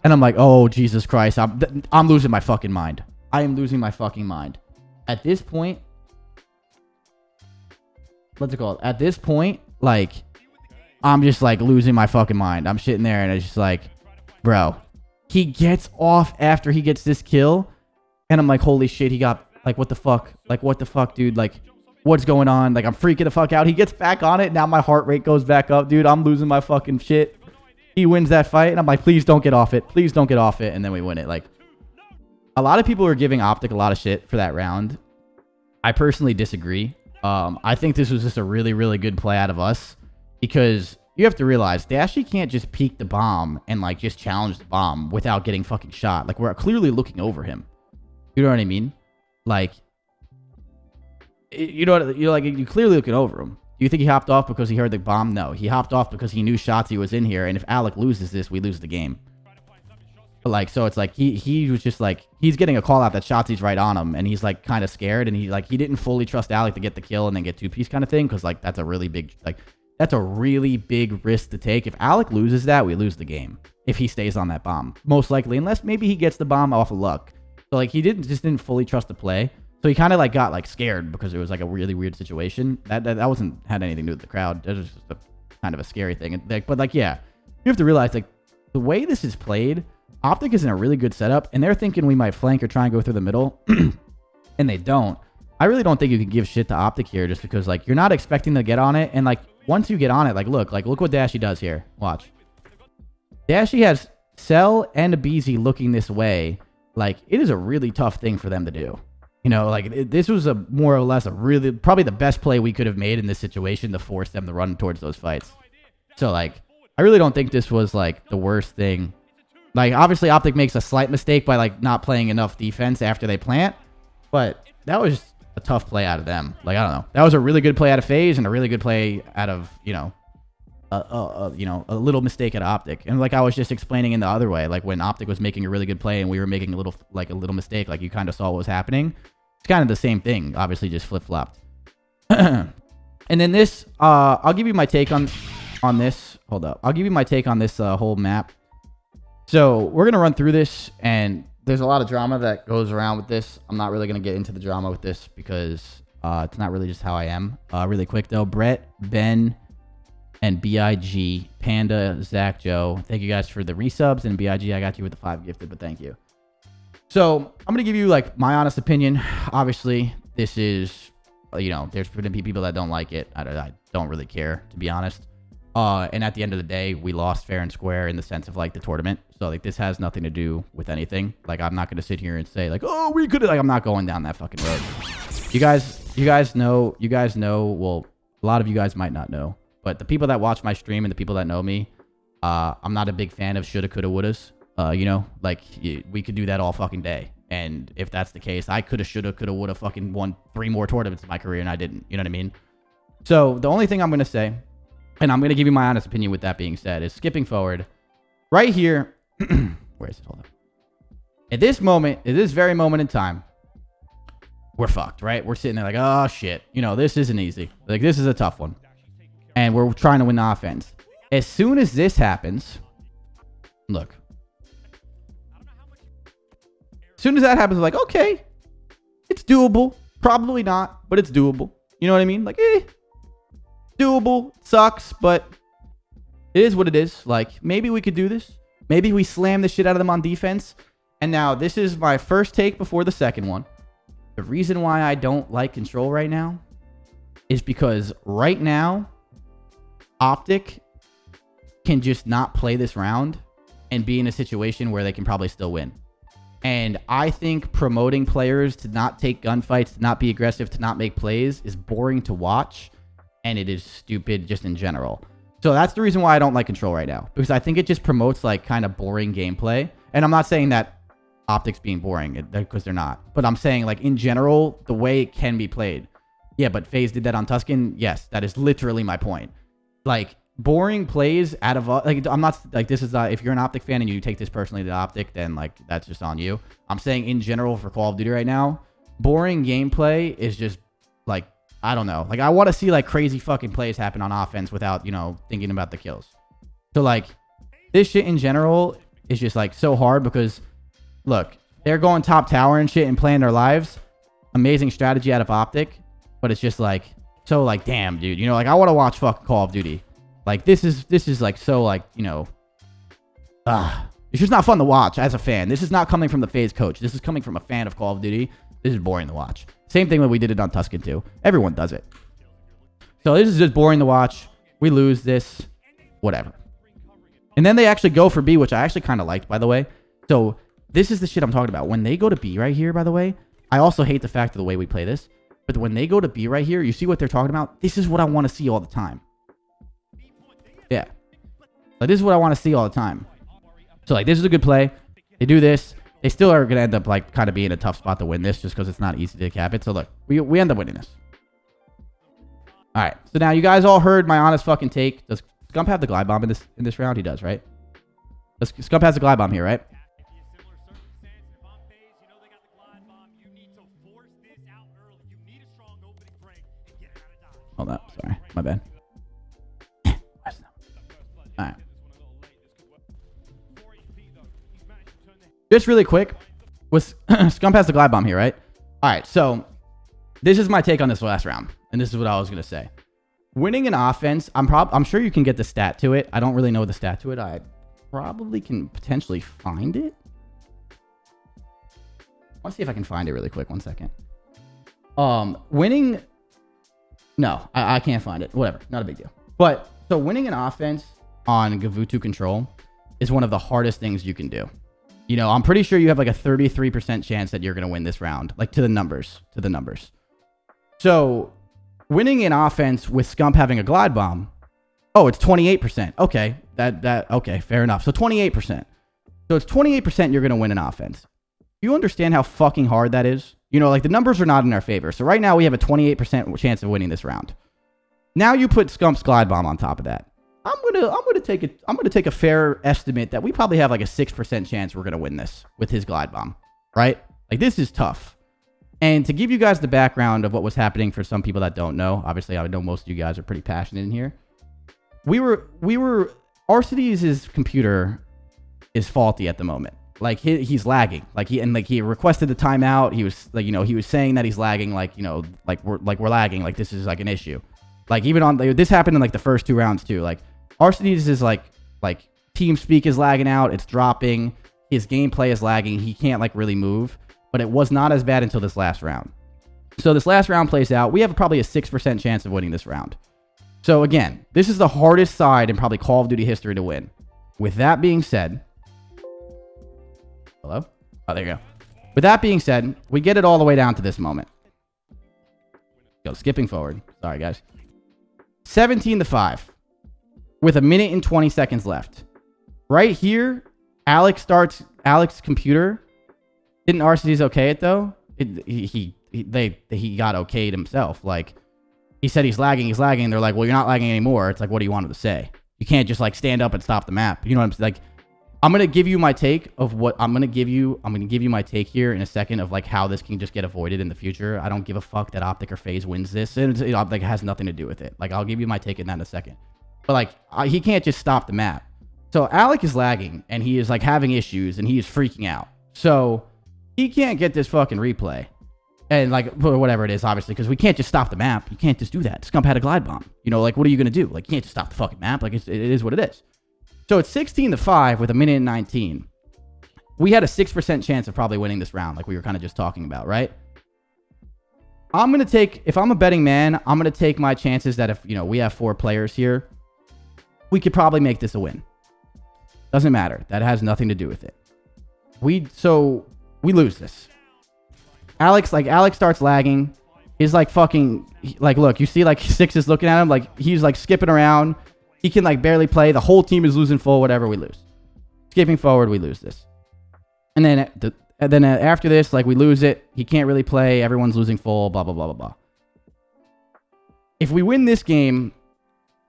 And I'm like, oh, Jesus Christ. I'm losing my fucking mind. I am losing my fucking mind. At this point, what's it called? At this point, like, I'm just like losing my fucking mind. I'm sitting there and it's just like, bro, he gets off after he gets this kill. And I'm like, holy shit, he got, like, what the fuck? Like, what the fuck, dude? Like, what's going on? Like, I'm freaking the fuck out. He gets back on it. Now my heart rate goes back up, dude. I'm losing my fucking shit. He wins that fight. And I'm like, please don't get off it. Please don't get off it. And then we win it. Like, a lot of people are giving OpTic a lot of shit for that round. I personally disagree. I think this was just a really, really good play out of us. Because you have to realize, Dashy can't just peek the bomb and, like, just challenge the bomb without getting fucking shot. Like, we're clearly looking over him. You know what I mean? Like, you know what, you're like, you're clearly looking over him. Do you think he hopped off because he heard the bomb? No, he hopped off because he knew Shotzzy was in here, and if Alec loses this, we lose the game. But like, so it's like he was just like, he's getting a call out that Shotzi's right on him, and he's like kind of scared, and he didn't fully trust Alec to get the kill and then get 2-piece kind of thing, because like that's a really big risk to take. If Alec loses that, we lose the game. If he stays on that bomb, most likely, unless maybe he gets the bomb off of luck. So like he didn't fully trust the play. So he kind of like got like scared because it was like a really weird situation. That wasn't had anything to do with the crowd. It was just a kind of a scary thing. And like, but like, yeah, you have to realize like the way this is played, OpTic is in a really good setup, and they're thinking we might flank or try and go through the middle, and they don't. I really don't think you can give shit to OpTic here just because like you're not expecting to get on it, and like once you get on it, like look what Dashy does here. Watch. Dashy has Cell and Abizi looking this way. Like it is a really tough thing for them to do. You know, like this was a more or less a really probably the best play we could have made in this situation to force them to run towards those fights. So like I really don't think this was like the worst thing. Like obviously OpTic makes a slight mistake by like not playing enough defense after they plant, but that was just a tough play out of them. Like I don't know. That was a really good play out of FaZe and a really good play out of, you know, a little mistake at OpTic. And like I was just explaining in the other way, like when OpTic was making a really good play and we were making a little mistake, like you kind of saw what was happening. It's kind of the same thing, obviously just flip-flopped. And then this, I'll give you my take on this. Hold up. I'll give you my take on this whole map. So we're going to run through this, and there's a lot of drama that goes around with this. I'm not really going to get into the drama with this because it's not really just how I am. Really quick, though. Brett, Ben, and BIG, Panda, Zach, Joe. Thank you guys for the resubs, and BIG, I got you with the 5 gifted, but thank you. So I'm going to give you like my honest opinion. Obviously, this is, you know, there's going to be people that don't like it. I don't really care, to be honest. And at the end of the day, we lost fair and square in the sense of like the tournament. So like this has nothing to do with anything. Like I'm not going to sit here and say like, oh, we could have, like I'm not going down that fucking road. You guys know, well, a lot of you guys might not know, but the people that watch my stream and the people that know me, I'm not a big fan of shoulda, coulda, wouldas. You know, like we could do that all fucking day. And if that's the case, I coulda, shoulda, coulda, woulda fucking won 3 more tournaments in my career and I didn't. You know what I mean? So the only thing I'm going to say, and I'm going to give you my honest opinion with that being said, is skipping forward right here. Where is it? Hold up. At this moment, at this very moment in time, we're fucked, right? We're sitting there like, oh shit. You know, this isn't easy. Like this is a tough one. And we're trying to win the offense. As soon as this happens, look. As soon as that happens, we're like, okay, it's doable. Probably not, but it's doable. You know what I mean? Like, doable. Sucks, but it is what it is. Like, maybe we could do this. Maybe we slam the shit out of them on defense. And now, this is my first take before the second one. The reason why I don't like Control right now is because right now, OpTic can just not play this round and be in a situation where they can probably still win. And I think promoting players to not take gunfights, to not be aggressive, to not make plays is boring to watch. And it is stupid just in general. So that's the reason why I don't like Control right now. Because I think it just promotes like kind of boring gameplay. And I'm not saying that OpTic's being boring because they're not. But I'm saying like in general, the way it can be played. Yeah, but FaZe did that on Tuscan. Yes, that is literally my point. Like boring plays out of like I'm not like this is if you're an OpTic fan and you take this personally to OpTic, then like that's just on you. I'm saying in general for Call of Duty right now, boring gameplay is just like I don't know. Like I want to see like crazy fucking plays happen on offense without, you know, thinking about the kills. So like this shit in general, is just like so hard because, look, they're going top tower and shit and playing their lives. Amazing strategy out of OpTic, but it's just like so like damn, dude. You know, like I want to watch fucking Call of Duty. Like this is like so like you know, it's just not fun to watch as a fan. This is not coming from the FaZe coach. This is coming from a fan of Call of Duty. This is boring to watch. Same thing when we did it on Tuscan too. Everyone does it. So this is just boring to watch. We lose this, whatever. And then they actually go for B, which I actually kind of liked, by the way. So this is the shit I'm talking about. When they go to B right here, by the way, I also hate the fact of the way we play this. But when they go to B right here, you see what they're talking about? This is what I want to see all the time. Yeah. Like, this is what I want to see all the time. So, like, this is a good play. They do this. They still are going to end up, like, kind of being a tough spot to win this just because it's not easy to cap it. So, look, we end up winning this. All right. So, now you guys all heard my honest fucking take. Does Scump have the glide bomb in this round? He does, right? Scump has the glide bomb here, right? Hold up. Sorry. My bad. Alright. Just really quick. Scump has the glide bomb here, right? Alright, so this is my take on this last round. And this is what I was going to say. Winning an offense, I'm sure you can get the stat to it. I don't really know the stat to it. I probably can potentially find it. I want to see if I can find it really quick. 1 second. Winning... No, I can't find it. Whatever. Not a big deal. But, so winning an offense on Gavutu Control is one of the hardest things you can do. You know, I'm pretty sure you have like a 33% chance that you're going to win this round. Like, to the numbers. So, winning an offense with Scump having a glide bomb. Oh, it's 28%. Okay. Okay, fair enough. So, 28%. So, it's 28% you're going to win an offense. You understand how fucking hard that is? You know, like the numbers are not in our favor. So right now we have a 28% chance of winning this round. Now you put Scump's glide bomb on top of that. I'm gonna take a fair estimate that we probably have like a 6% chance we're gonna win this with his glide bomb, right? Like this is tough. And to give you guys the background of what was happening for some people that don't know, obviously I know most of you guys are pretty passionate in here. We were Arcides' computer is faulty at the moment. Like he's lagging. Like he requested the timeout. He was like, you know, he was saying that he's lagging. Like, you know, we're lagging. Like this is like an issue. Like even on this happened in like the first 2 rounds too. Like Arcides is like TeamSpeak is lagging out. It's dropping. His gameplay is lagging. He can't like really move. But it was not as bad until this last round. So this last round plays out. We have probably a 6% chance of winning this round. So again, this is the hardest side in probably Call of Duty history to win. With that being said. Hello? Oh, there you go. With that being said, we get it all the way down to this moment. Go, skipping forward. Sorry, guys. 17-5. With 1 minute and 20 seconds left. Right here, Alex computer. Didn't Arcides okay it, though? He got okayed himself. Like, he said he's lagging. And they're like, well, you're not lagging anymore. It's like, what do you want him to say? You can't just, like, stand up and stop the map. You know what I'm saying? Like, I'm going to give you my take of what I'm going to give you. I'm going to give you my take here in a second of like how this can just get avoided in the future. I don't give a fuck that OpTic or FaZe wins this. It like has nothing to do with it. Like I'll give you my take in that in a second. But like he can't just stop the map. So Alec is lagging and he is like having issues and he is freaking out. So he can't get this fucking replay. And like whatever it is, obviously, because we can't just stop the map. You can't just do that. Scump had a glide bomb. You know, like what are you going to do? Like you can't just stop the fucking map. Like it is what it is. So it's 16-5 with 1 minute and 19. We had a 6% chance of probably winning this round, like we were kind of just talking about, right? I'm going to take, if I'm a betting man, I'm going to take my chances that if, you know, we have 4 players here, we could probably make this a win. Doesn't matter. That has nothing to do with it. So we lose this. Alex starts lagging. He's like fucking, like, look, you see like Six is looking at him, like he's like skipping around. He can like barely play. The whole team is losing full, whatever, we lose. Skipping forward, we lose this. And then after this, like we lose it. He can't really play. Everyone's losing full, blah, blah, blah, blah, blah. If we win this game,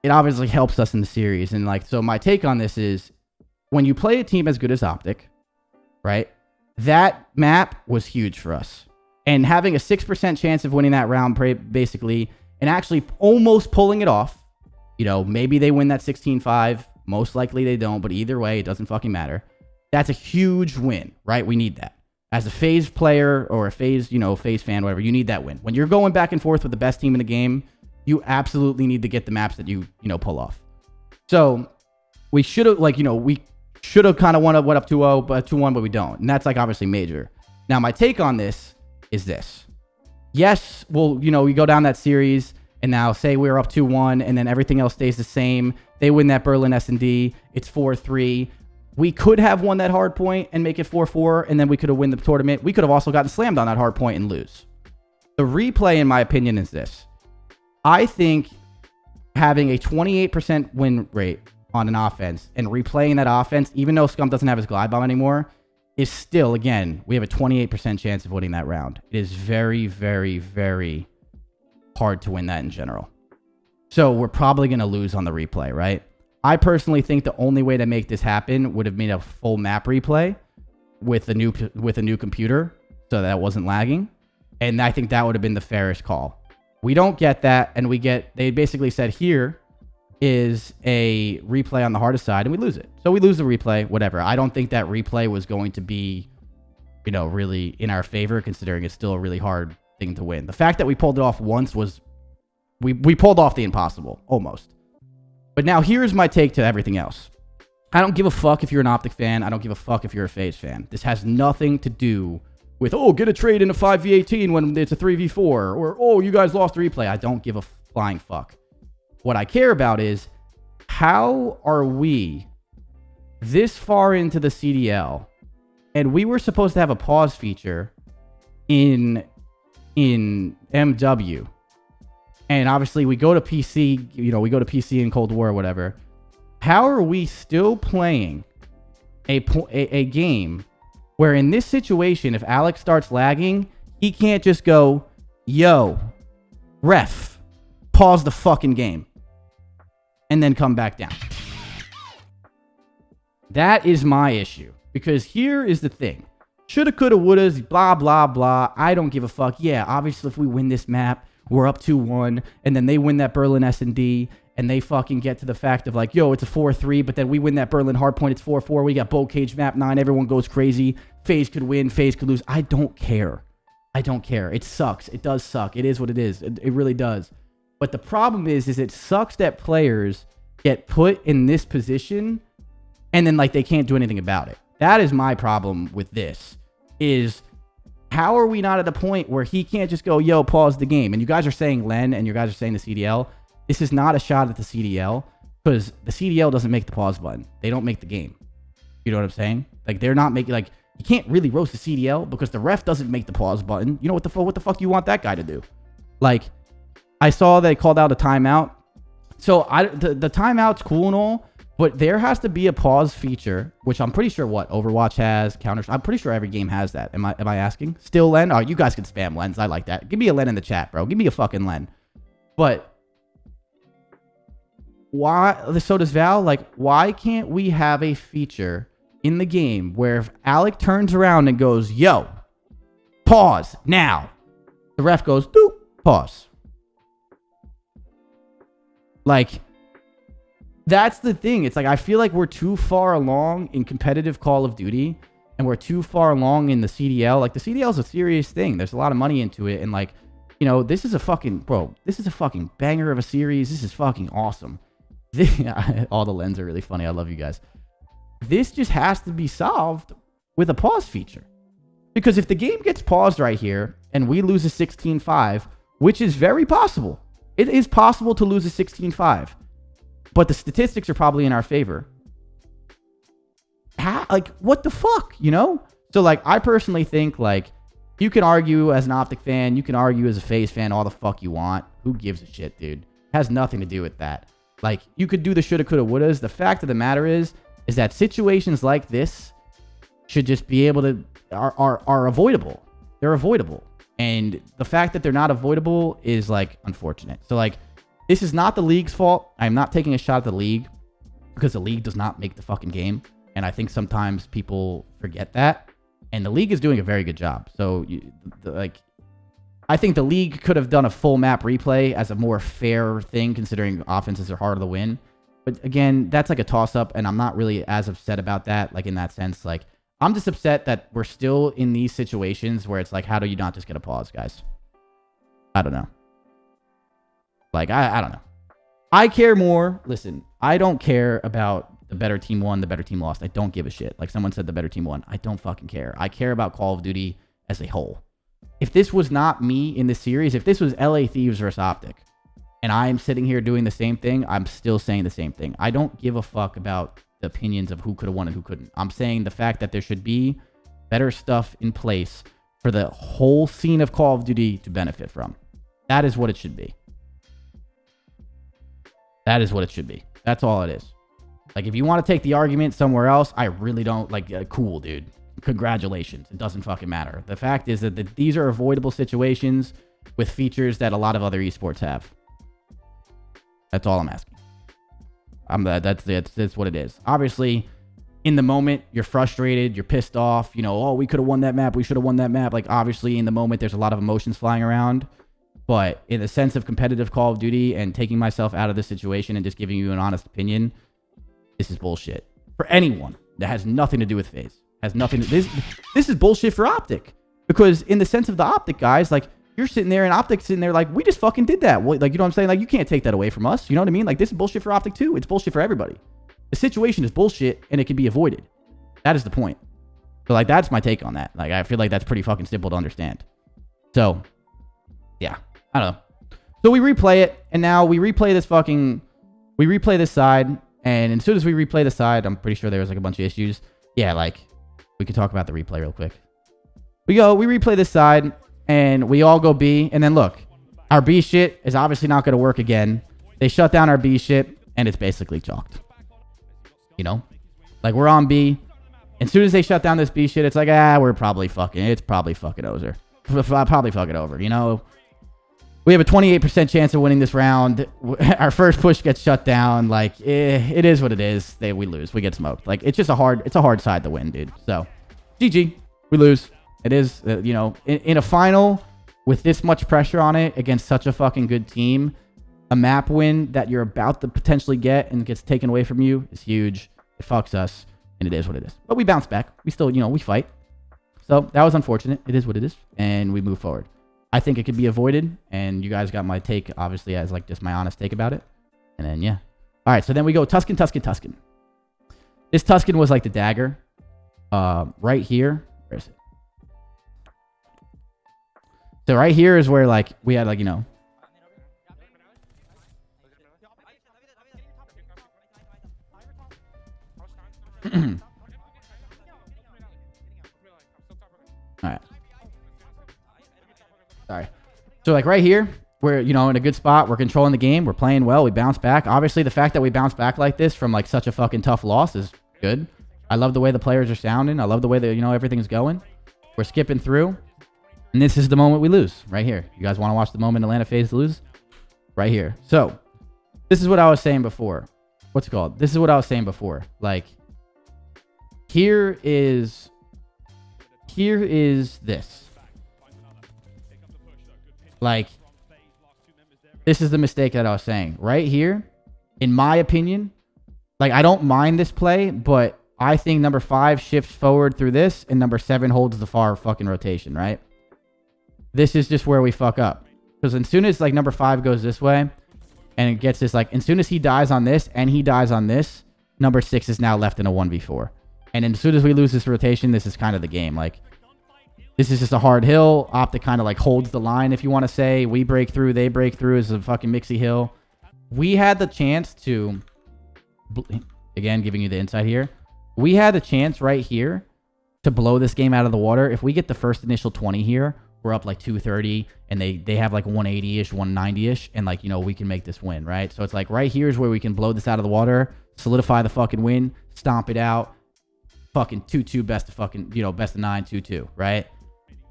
it obviously helps us in the series. And like, so my take on this is when you play a team as good as OpTic, right? That map was huge for us. And having a 6% chance of winning that round, basically, and actually almost pulling it off. You know, maybe they win that 16-5. Most likely they don't, but either way, it doesn't fucking matter. That's a huge win, right? We need that. As a FaZe player or a FaZe, FaZe fan, whatever, you need that win. When you're going back and forth with the best team in the game, you absolutely need to get the maps that you pull off. So we should have, we should have kind of went up 2-0, but 2-1, but we don't. And that's obviously major. Now, my take on this is this. Yes, well, we go down that series and now say we're up 2-1 and then everything else stays the same. They win that Berlin SND. It's 4-3. We could have won that hard point and make it 4-4, and then we could have won the tournament. We could have also gotten slammed on that hard point and lose. The replay, in my opinion, is this. I think having a 28% win rate on an offense and replaying that offense, even though Scum doesn't have his glide bomb anymore, is still, again, we have a 28% chance of winning that round. It is very, very, very hard to win that in general. So we're probably going to lose on the replay, right? I personally think the only way to make this happen would have been a full map replay with a new computer so that it wasn't lagging. And I think that would have been the fairest call. We don't get that, and they basically said here is a replay on the hardest side, and we lose it. So we lose the replay, whatever. I don't think that replay was going to be, really in our favor, considering it's still a really hard thing to win. The fact that we pulled it off once was, we pulled off the impossible, almost. But now here's my take to everything else. I don't give a fuck if you're an OpTic fan. I don't give a fuck if you're a FaZe fan. This has nothing to do with, get a trade in a 5v18 when it's a 3v4. Or, you guys lost the replay. I don't give a flying fuck. What I care about is, how are we this far into the CDL and we were supposed to have a pause feature in MW. And obviously we go to PC, we go to PC in Cold War or whatever. How are we still playing a game where in this situation, if Alex starts lagging, he can't just go, yo, ref, pause the fucking game, and then come back down? That is my issue. Because here is the thing. Shoulda, coulda, wouldas, blah, blah, blah. I don't give a fuck. Yeah, obviously if we win this map, we're up 2-1, and then they win that Berlin SND, and they fucking get to the fact of like, yo, it's a 4-3, but then we win that Berlin Hardpoint, it's 4-4, we got Bocage map 9, everyone goes crazy, FaZe could win, FaZe could lose. I don't care. I don't care. It sucks. It does suck. It is what it is. It really does. But the problem is it sucks that players get put in this position, and then like they can't do anything about it. That is my problem with this, is how are we not at the point where he can't just go, yo, pause the game? And you guys are saying Len, and you guys are saying the CDL. This is not a shot at the CDL, because the CDL doesn't make the pause button. They don't make the game. You know what I'm saying? Like, they're not making, like, you can't really roast the CDL because the ref doesn't make the pause button. You know what the fuck you want that guy to do? Like, I saw they called out a timeout. So the timeout's cool and all, but there has to be a pause feature, which I'm pretty sure Overwatch has, I'm pretty sure every game has that. Am I asking? Still Len? Oh, you guys can spam Lens. I like that. Give me a Len in the chat, bro. Give me a fucking Len. But why? So does Val. Like, why can't we have a feature in the game where if Alec turns around and goes, yo, pause now, the ref goes, doop, pause. Like, that's the thing. It's like, I feel like we're too far along in competitive Call of Duty, and we're too far along in the CDL. Like, the CDL is a serious thing. There's a lot of money into it. And like, you know, this is a fucking banger of a series. This is fucking awesome. All the Lens are really funny. I love you guys. This just has to be solved with a pause feature. Because if the game gets paused right here and we lose a 16-5, which is very possible. It is possible to lose a 16-5. But the statistics are probably in our favor. Like, what the fuck, you know? So, like, I personally think, like, you can argue as an OpTic fan. You can argue as a FaZe fan all the fuck you want. Who gives a shit, dude? It has nothing to do with that. Like, you could do the shoulda, coulda, wouldas. The fact of the matter is that situations like this should just be able to, are avoidable. They're avoidable. And the fact that they're not avoidable is, like, unfortunate. So, like, this is not the league's fault. I'm not taking a shot at the league because the league does not make the fucking game. And I think sometimes people forget that. And the league is doing a very good job. So, I think the league could have done a full map replay as a more fair thing, considering offenses are harder to win. But again, that's like a toss-up, and I'm not really as upset about that, like in that sense. Like, I'm just upset that we're still in these situations where it's like, how do you not just get a pause, guys? I don't know. Like, I don't know. I care more. Listen, I don't care about the better team won, the better team lost. I don't give a shit. Like someone said, the better team won. I don't fucking care. I care about Call of Duty as a whole. If this was not me in the series, if this was LA Thieves versus OpTic, and I'm sitting here doing the same thing, I'm still saying the same thing. I don't give a fuck about the opinions of who could have won and who couldn't. I'm saying the fact that there should be better stuff in place for the whole scene of Call of Duty to benefit from. That is what it should be. That is what it should be. That's all it is. Like, if you want to take the argument somewhere else, I really don't, like, cool, dude. Congratulations. It doesn't fucking matter. The fact is that these are avoidable situations with features that a lot of other esports have. That's all I'm asking. That's what it is. Obviously, in the moment, you're frustrated, you're pissed off, you know, oh, we could have won that map, we should have won that map. Like, obviously, in the moment, there's a lot of emotions flying around. But in the sense of competitive Call of Duty and taking myself out of this situation and just giving you an honest opinion, this is bullshit. For anyone that has nothing to do with FaZe. Has nothing to... This is bullshit for OpTic. Because in the sense of the OpTic guys, like, you're sitting there and OpTic's sitting there like, we just fucking did that. Like, you know what I'm saying? Like, you can't take that away from us. You know what I mean? Like, this is bullshit for OpTic too. It's bullshit for everybody. The situation is bullshit and it can be avoided. That is the point. So, like, that's my take on that. Like, I feel like that's pretty fucking simple to understand. So, yeah. I don't know. So we replay it, and now we replay this fucking... We replay this side, and as soon as we replay the side, I'm pretty sure there was like a bunch of issues. Yeah, like, we could talk about the replay real quick. We replay this side, and we all go B, and then look. Our B shit is obviously not going to work again. They shut down our B shit, and it's basically chalked. You know? Like, we're on B. As soon as they shut down this B shit, it's like, it's probably fucking over. Probably fucking over, you know? We have a 28% chance of winning this round. Our first push gets shut down. Like, it is what it is. We lose. We get smoked. Like, it's just a hard side to win, dude. So, GG. We lose. It is, you know, in a final with this much pressure on it against such a fucking good team, a map win that you're about to potentially get and gets taken away from you is huge. It fucks us, and it is what it is. But we bounce back. We still, you know, we fight. So, that was unfortunate. It is what it is, and we move forward. I think it could be avoided, and you guys got my take, obviously, as like just my honest take about it. And then, yeah. All right, so then we go Tuscan. This Tuscan was like the dagger. Right here. Where is it? So right here is where, like, we had, like, you know. All right. Sorry. So, like, right here, we're, you know, in a good spot. We're controlling the game. We're playing well. We bounce back. Obviously, the fact that we bounce back like this from, like, such a fucking tough loss is good. I love the way the players are sounding. I love the way that, you know, everything's going. We're skipping through. And this is the moment we lose. Right here. You guys want to watch the moment Atlanta FaZe lose? Right here. So, this is what I was saying before. What's it called? This is what I was saying before. Like, here is this. Like, this is the mistake that I was saying. Right here, in my opinion, like, I don't mind this play, but I think number 5 shifts forward through this, and number 7 holds the far fucking rotation, right? This is just where we fuck up. Because as soon as, like, number 5 goes this way, and it gets this, like, as soon as he dies on this, and he dies on this, number 6 is now left in a 1v4. And as soon as we lose this rotation, this is kind of the game. Like, this is just a hard hill. OpTic kind of like holds the line, if you want to say. We break through, they break through. Is a fucking mixy hill. We had the chance to, again, giving you the insight here. We had the chance right here to blow this game out of the water. If we get the first initial 20 here, we're up like 230, and they have like 180-ish, 190-ish, and like, you know, we can make this win, right? So it's like right here is where we can blow this out of the water, solidify the fucking win, stomp it out, fucking 2-2, best of fucking, you know, best of 9, 2-2, right?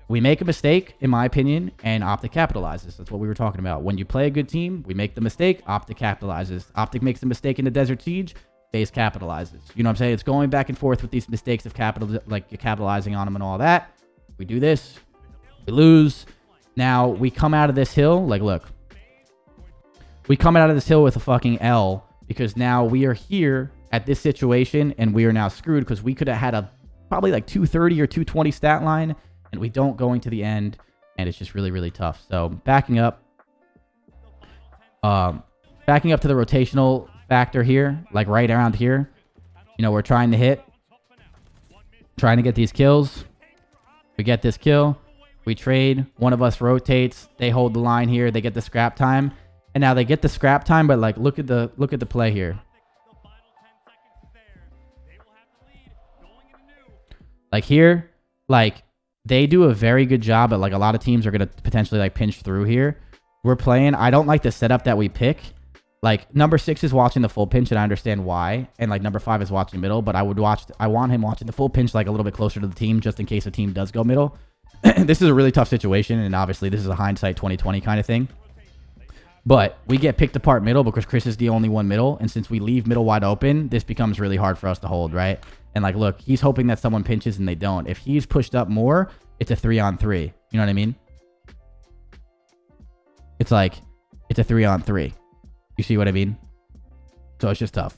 We make a mistake, in my opinion, and OpTic capitalizes. That's what we were talking about. When you play a good team, we make the mistake, OpTic capitalizes. OpTic makes a mistake in the Desert Siege, FaZe capitalizes. You know what I'm saying? It's going back and forth with these mistakes of capitalizing on them and all that. We do this, we lose. Now, we come out of this hill, like, look. We come out of this hill with a fucking L because now we are here at this situation and we are now screwed because we could have had a probably like 230 or 220 stat line and we don't going to the end, and it's just really, really tough. So backing up to the rotational factor here, like right around here, you know, we're trying to hit, trying to get these kills. We get this kill, we trade, one of us rotates, they hold the line here, they get the scrap time, and now they get the scrap time, but like look at the play here. Like here, like they do a very good job, but like a lot of teams are going to potentially like pinch through here. We're playing, I don't like the setup that we pick. Like number 6 is watching the full pinch, and I understand why. And like number 5 is watching middle, but I want him watching the full pinch like a little bit closer to the team, just in case a team does go middle. This is a really tough situation, and obviously this is a hindsight 2020 kind of thing. But we get picked apart middle because Chris is the only one middle, and since we leave middle wide open, this becomes really hard for us to hold, right? And like, look, he's hoping that someone pinches and they don't. If he's pushed up more, it's a 3-on-3. You know what I mean? It's like, it's a 3-on-3. You see what I mean? So it's just tough.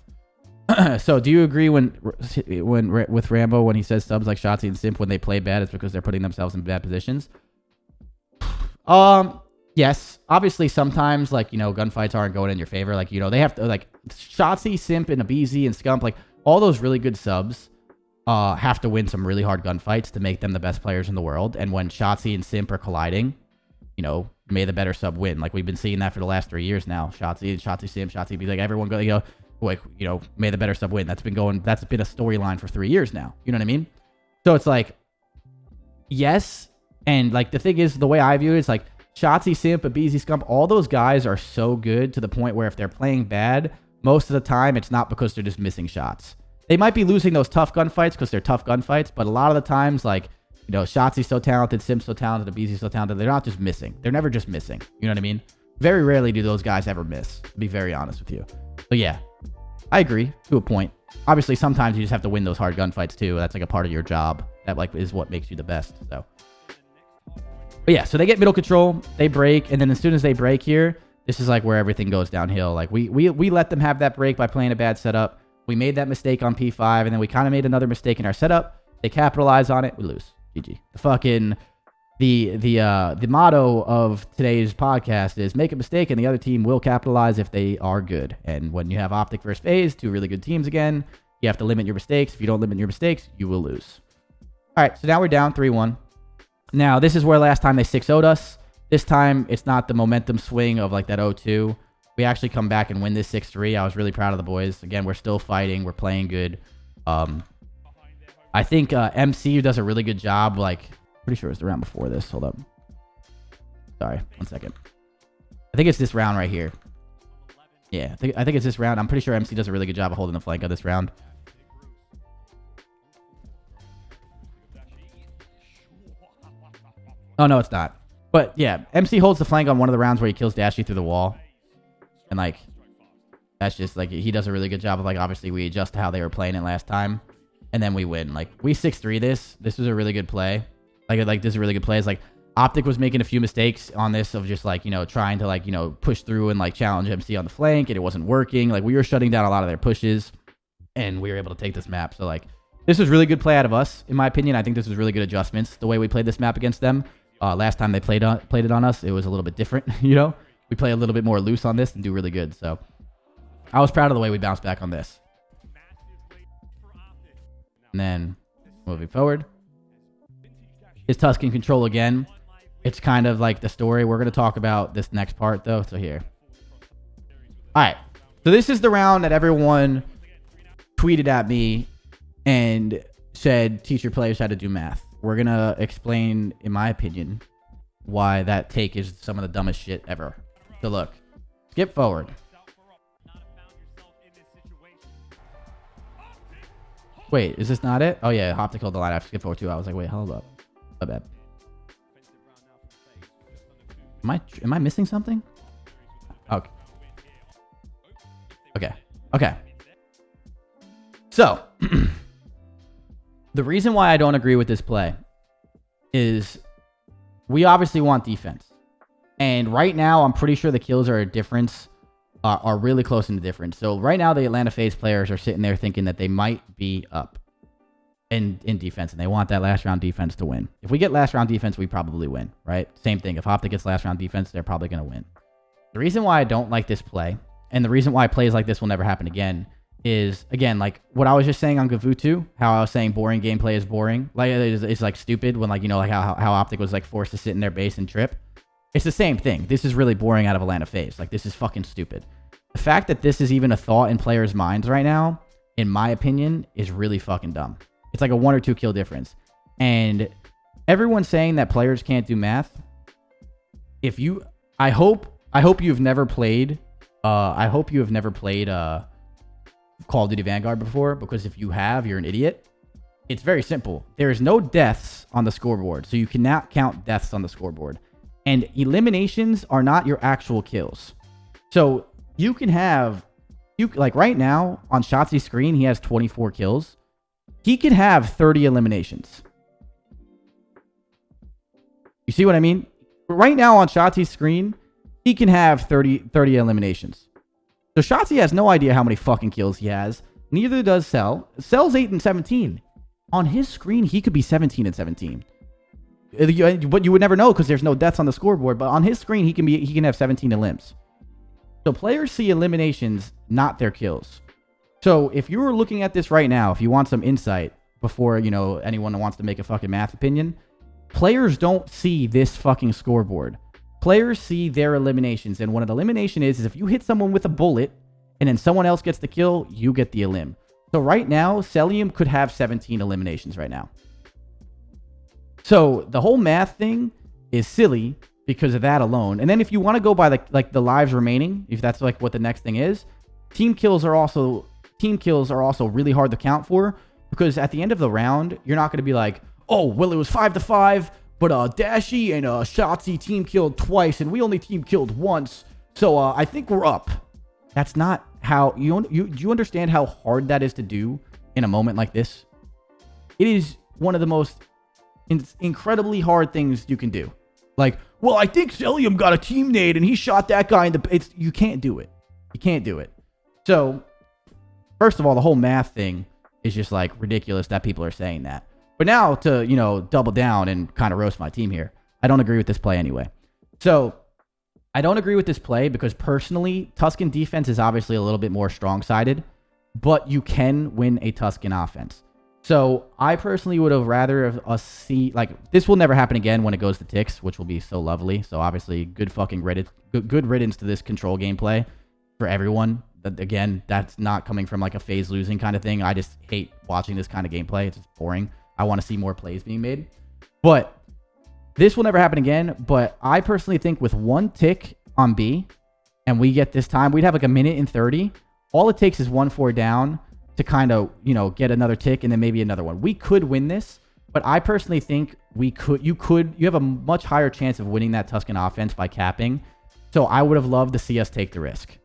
So do you agree with Rambo when he says subs like Shotzzy and Simp, when they play bad, it's because they're putting themselves in bad positions? Yes. Obviously, sometimes, like, you know, gunfights aren't going in your favor. Like, you know, they have to, like, Shotzzy, Simp, and Abizi, and Scump, like, all those really good subs have to win some really hard gunfights to make them the best players in the world. And when Shotzzy and Simp are colliding, you know, may the better sub win. Like, we've been seeing that for the last 3 years now. Shotzzy, Simp, Shotzzy, be like, everyone go, you know, like, you know, may the better sub win. That's been a storyline for 3 years now. You know what I mean? So it's like, yes. And like, the thing is, the way I view it is like, Shotzzy, Simp, Abizi, Scump, all those guys are so good to the point where if they're playing bad, most of the time it's not because they're just missing shots. They might be losing those tough gunfights because they're tough gunfights, but a lot of the times, like, you know, Shotzi's so talented, Simp's so talented, Abizi's so talented, they're not just missing. They're never just missing. You know what I mean? Very rarely do those guys ever miss, to be very honest with you. But yeah, I agree to a point. Obviously, sometimes you just have to win those hard gunfights too. That's like a part of your job. That like is what makes you the best. So. But yeah, so they get middle control, they break, and then as soon as they break here, this is like where everything goes downhill. Like we let them have that break by playing a bad setup. We made that mistake on P5, and then we kind of made another mistake in our setup. They capitalize on it, we lose. GG. The fucking the motto of today's podcast is make a mistake and the other team will capitalize if they are good. And when you have OpTic versus FaZe, two really good teams again, you have to limit your mistakes. If you don't limit your mistakes, you will lose. All right, so now we're down 3-1. Now, this is where last time they 6-0'd us. This time, it's not the momentum swing of like that 0-2. We actually come back and win this 6-3. I was really proud of the boys. Again, we're still fighting. We're playing good. I think MC does a really good job. Like, pretty sure it was the round before this. Hold up. Sorry, 1 second. I think it's this round right here. Yeah, I think it's this round. I'm pretty sure MC does a really good job of holding the flank of this round. Oh, no, it's not. But, yeah, MC holds the flank on one of the rounds where he kills Dashy through the wall. And, like, that's just, like, he does a really good job of, like, obviously we adjust to how they were playing it last time. And then we win. Like, we 6-3 this. This was a really good play. Like, this is a really good play. It's like, OpTic was making a few mistakes on this of just, like, you know, trying to, like, you know, push through and, like, challenge MC on the flank. And it wasn't working. Like, we were shutting down a lot of their pushes. And we were able to take this map. So, like, this was really good play out of us, in my opinion. I think this was really good adjustments, the way we played this map against them. Last time they played it on us, it was a little bit different, you know? We play a little bit more loose on this and do really good. So I was proud of the way we bounced back on this. And then moving forward is Tuscan Control again. It's kind of like the story. We're going to talk about this next part, though. So here. All right. So this is the round that everyone tweeted at me and said teach your players how to do math. We're going to explain, in my opinion, why that take is some of the dumbest shit ever. So look, skip forward. Wait, is this not it? Oh yeah, OpTic held the line after skip forward too. I was like, wait, hold up. My bad. Am I missing something? Okay. Okay. So, the reason why I don't agree with this play is we obviously want defense. And right now, I'm pretty sure the kills are a difference are really close in the difference. So right now, the Atlanta FaZe players are sitting there thinking that they might be up in defense, and they want that last round defense to win. If we get last round defense, we probably win, right? Same thing. If OpTic gets last round defense, they're probably going to win. The reason why I don't like this play, and the reason why plays like this will never happen again, is, again, like what I was just saying on Gavutu, how I was saying boring gameplay is boring. Like, it's like stupid when, like, you know, like how OpTic was like forced to sit in their base and trip. It's the same thing. This is really boring out of Atlanta FaZe. Like, this is fucking stupid. The fact that this is even a thought in players' minds right now, in my opinion, is really fucking dumb. It's like a 1 or 2 kill difference. And everyone's saying that players can't do math. I hope you've never played Call of Duty Vanguard before, because if you have, you're an idiot. It's very simple. There is no deaths on the scoreboard, so you cannot count deaths on the scoreboard. And eliminations are not your actual kills. So you can have, like right now on Shotzi's screen, he has 24 kills. He could have 30 eliminations. You see what I mean? Right now on Shotzi's screen, he can have 30 eliminations. So Shotzi has no idea how many fucking kills he has. Neither does Cell. Cell's 8 and 17. On his screen, he could be 17 and 17. But you would never know because there's no deaths on the scoreboard. But on his screen, he can have 17 elims. So players see eliminations, not their kills. So if you were looking at this right now, if you want some insight before, you know, anyone wants to make a fucking math opinion, players don't see this fucking scoreboard. Players see their eliminations, and what an elimination is if you hit someone with a bullet and then someone else gets the kill, you get the elim. So right now, Celium could have 17 eliminations right now. So the whole math thing is silly because of that alone. And then if you want to go by the lives remaining, if that's like what the next thing is, team kills are also really hard to count for, because at the end of the round, you're not going to be like, oh, well, it was 5-5. But Dashy and Shotzi team killed twice, and we only team killed once. So I think we're up. That's not how do you understand how hard that is to do in a moment like this? It is one of the most incredibly hard things you can do. Like, well, I think Celium got a team nade and he shot that guy in the. You can't do it. You can't do it. So, first of all, the whole math thing is just like ridiculous that people are saying that. But now to, you know, double down and kind of roast my team here, I don't agree with this play anyway. So I don't agree with this play because personally, Tuscan defense is obviously a little bit more strong-sided, but you can win a Tuscan offense. So I personally would have rather us see, like, this will never happen again when it goes to ticks, which will be so lovely. So obviously, good riddance to this control gameplay for everyone. Again, that's not coming from like a FaZe losing kind of thing. I just hate watching this kind of gameplay. It's just boring. I want to see more plays being made. But this will never happen again. But I personally think with 1 tick on B, and we get this time, we'd have like a minute and 30. All it takes is 1-4 down to kind of, you know, get another tick and then maybe another one. We could win this, but I personally think you have a much higher chance of winning that Tuscan offense by capping. So I would have loved to see us take the risk.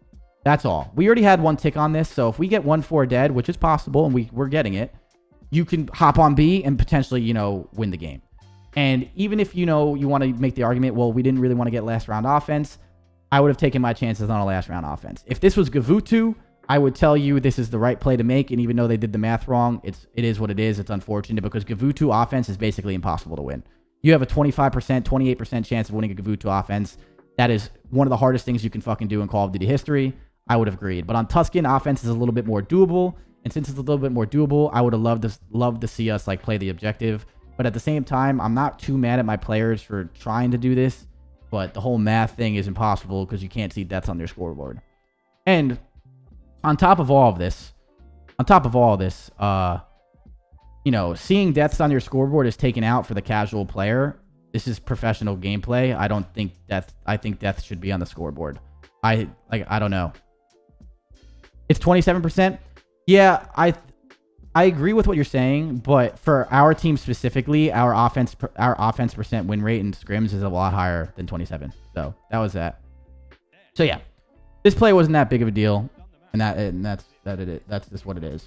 That's all. We already had 1 tick on this. So if we get 1-4 dead, which is possible, and we're getting it, you can hop on B and potentially, you know, win the game. And even if, you know, you want to make the argument, well, we didn't really want to get last round offense, I would have taken my chances on a last round offense. If this was Gavutu, I would tell you this is the right play to make. And even though they did the math wrong, it is what it is. It's unfortunate because Gavutu offense is basically impossible to win. You have a 25%, 28% chance of winning a Gavutu offense. That is one of the hardest things you can fucking do in Call of Duty history. I would have agreed. But on Tuscan, offense is a little bit more doable. And since it's a little bit more doable, I would have loved to see us like play the objective. But at the same time, I'm not too mad at my players for trying to do this. But the whole math thing is impossible because you can't see deaths on their scoreboard. And on top of all of this, you know, seeing deaths on your scoreboard is taken out for the casual player. This is professional gameplay. I think death should be on the scoreboard. I don't know. It's 27%. Yeah, I agree with what you're saying, but for our team specifically, our offense percent win rate in scrims is a lot higher than 27. So that was that. So yeah, this play wasn't that big of a deal, and that's just what it is.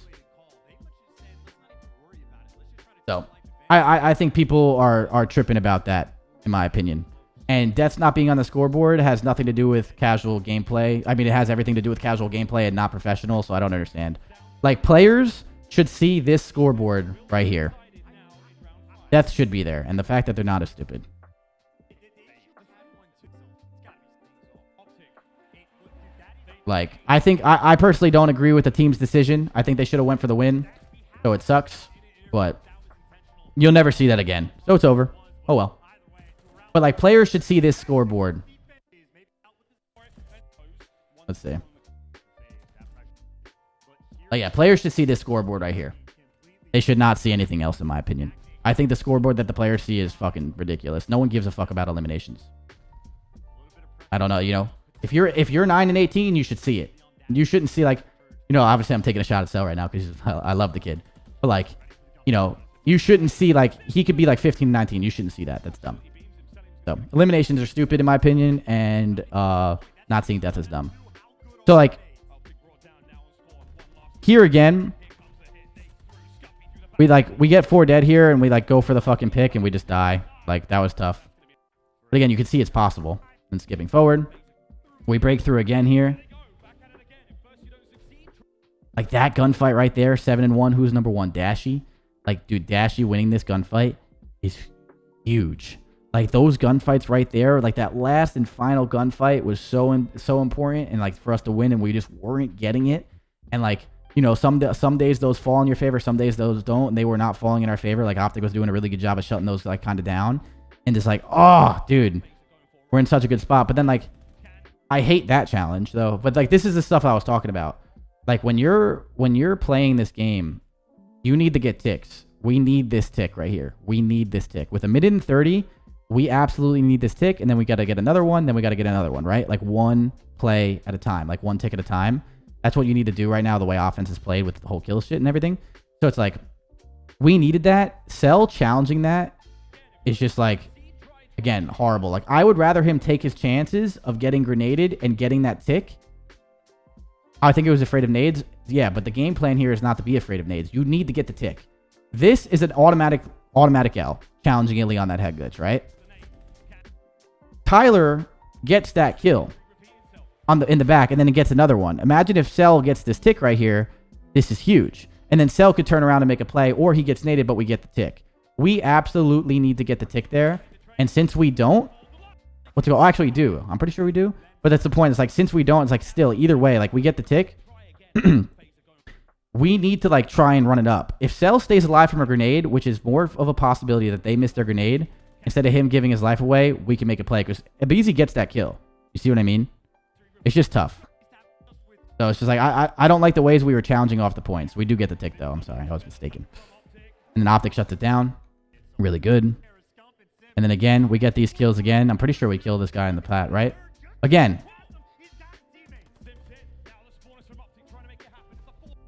So I think people are tripping about that, in my opinion. And deaths not being on the scoreboard has nothing to do with casual gameplay. I mean, it has everything to do with casual gameplay and not professional, so I don't understand. Like, players should see this scoreboard right here. Deaths should be there, and the fact that they're not is stupid. Like, I think, I personally don't agree with the team's decision. I think they should have went for the win, so it sucks. But you'll never see that again, so it's over. Oh well. But, like, players should see this scoreboard. Let's see. Oh, yeah, players should see this scoreboard right here. They should not see anything else, in my opinion. I think the scoreboard that the players see is fucking ridiculous. No one gives a fuck about eliminations. I don't know, you know. If you're 9 and 18, you should see it. You shouldn't see, like, you know, obviously I'm taking a shot at Cell right now because I love the kid. But, like, you know, you shouldn't see, like, he could be like 15 and 19. You shouldn't see that. That's dumb. So, eliminations are stupid in my opinion, and not seeing death is dumb. So, like, here again, we get 4 dead here, and we, like, go for the fucking pick, and we just die. Like, that was tough. But again, you can see it's possible. And skipping forward. We break through again here. Like, that gunfight right there, 7-1. Who's number 1? Dashy. Like, dude, Dashy winning this gunfight is huge. Like, those gunfights right there, like, that last and final gunfight was so important, and, like, for us to win, and we just weren't getting it. And, like, you know, some days those fall in your favor, some days those don't, and they were not falling in our favor. Like, OpTic was doing a really good job of shutting those, like, kind of down. And just like, oh, dude, we're in such a good spot. But then, like, I hate that challenge, though. But, like, this is the stuff I was talking about. Like, when you're playing this game, you need to get ticks. We need this tick right here. We need this tick. With a minute and 30, we absolutely need this tick, and then we got to get another one, then we got to get another one, right? Like, one play at a time, like, one tick at a time. That's what you need to do right now, the way offense is played with the whole kill shit and everything. So it's like, we needed that. Cell challenging that is just, like, again, horrible. Like, I would rather him take his chances of getting grenaded and getting that tick. I think it was afraid of nades. Yeah, but the game plan here is not to be afraid of nades. You need to get the tick. This is an automatic L, challenging Illy on that head glitch, right? Tyler gets that kill in the back, and then it gets another one. Imagine if Cell gets this tick right here. This is huge. And then Cell could turn around and make a play, or he gets naded, but we get the tick. We absolutely need to get the tick there. And since we don't, what's it called? Oh, actually, we do. I'm pretty sure we do. But that's the point. It's like, since we don't, it's like, still, either way, like, we get the tick. We need to, like, try and run it up. If Cell stays alive from a grenade, which is more of a possibility that they miss their grenade, instead of him giving his life away, we can make a play. Because Abizi gets that kill. You see what I mean? It's just tough. So it's just like, I don't like the ways we were challenging off the points. We do get the tick, though. I'm sorry. I was mistaken. And then OpTic shuts it down. Really good. And then again, we get these kills again. I'm pretty sure we killed this guy in the plat, right? Again.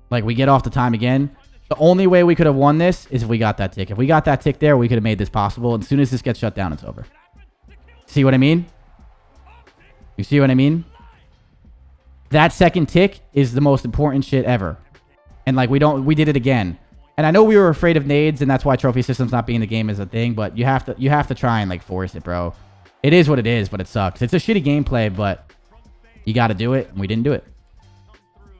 Like, we get off the time again. The only way we could have won this is if we got that tick. If we got that tick there, we could have made this possible. And as soon as this gets shut down, it's over. See what I mean? You see what I mean? That second tick is the most important shit ever. And, like, we did it again. And I know we were afraid of nades, and that's why trophy systems not being in the game is a thing, but you have to try and, like, force it, bro. It is what it is, but it sucks. It's a shitty gameplay, but you got to do it, and we didn't do it.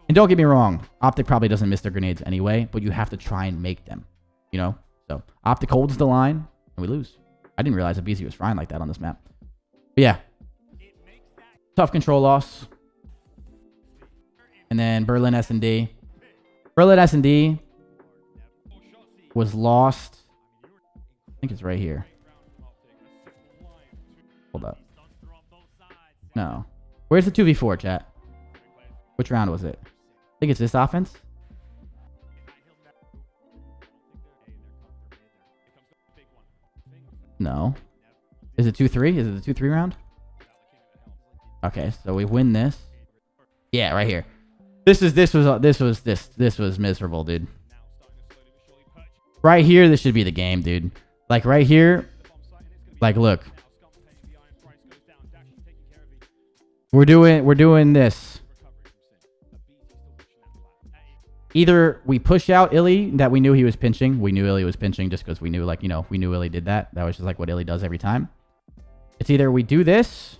And don't get me wrong, OpTic probably doesn't miss their grenades anyway, but you have to try and make them, you know? So, OpTic holds the line, and we lose. I didn't realize that BZ was frying like that on this map. But yeah. Tough control loss. And then Berlin SND. Berlin SND was lost. I think it's right here. Hold up. No. Where's the 2v4, chat? Which round was it? I think it's this offense. No. Is it 2-3? Is it the 2-3 round? Okay, so we win this. Yeah, right here. This was miserable, dude. Right here, this should be the game, dude. Like, right here. Like, look. We're doing this. Either we push out Illy that we knew he was pinching. We knew Illy was pinching just because we knew, like, you know, we knew Illy did that. That was just like what Illy does every time. It's either we do this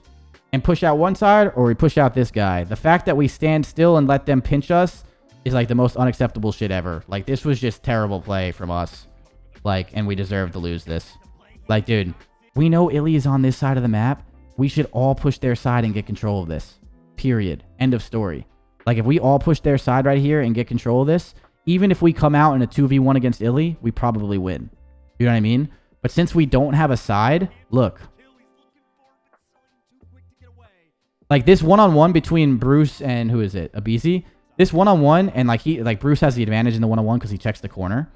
and push out one side or we push out this guy. The fact that we stand still and let them pinch us is like the most unacceptable shit ever. Like, this was just terrible play from us. Like, and we deserve to lose this. Like, dude, we know Illy is on this side of the map. We should all push their side and get control of this. Period. End of story. Like, if we all push their side right here and get control of this, even if we come out in a 2v1 against Illy, we probably win. You know what I mean? But since we don't have a side, look. Like, this one-on-one between Bruce and, who is it? Abizi? This one-on-one, and like Bruce has the advantage in the one-on-one because he checks the corner.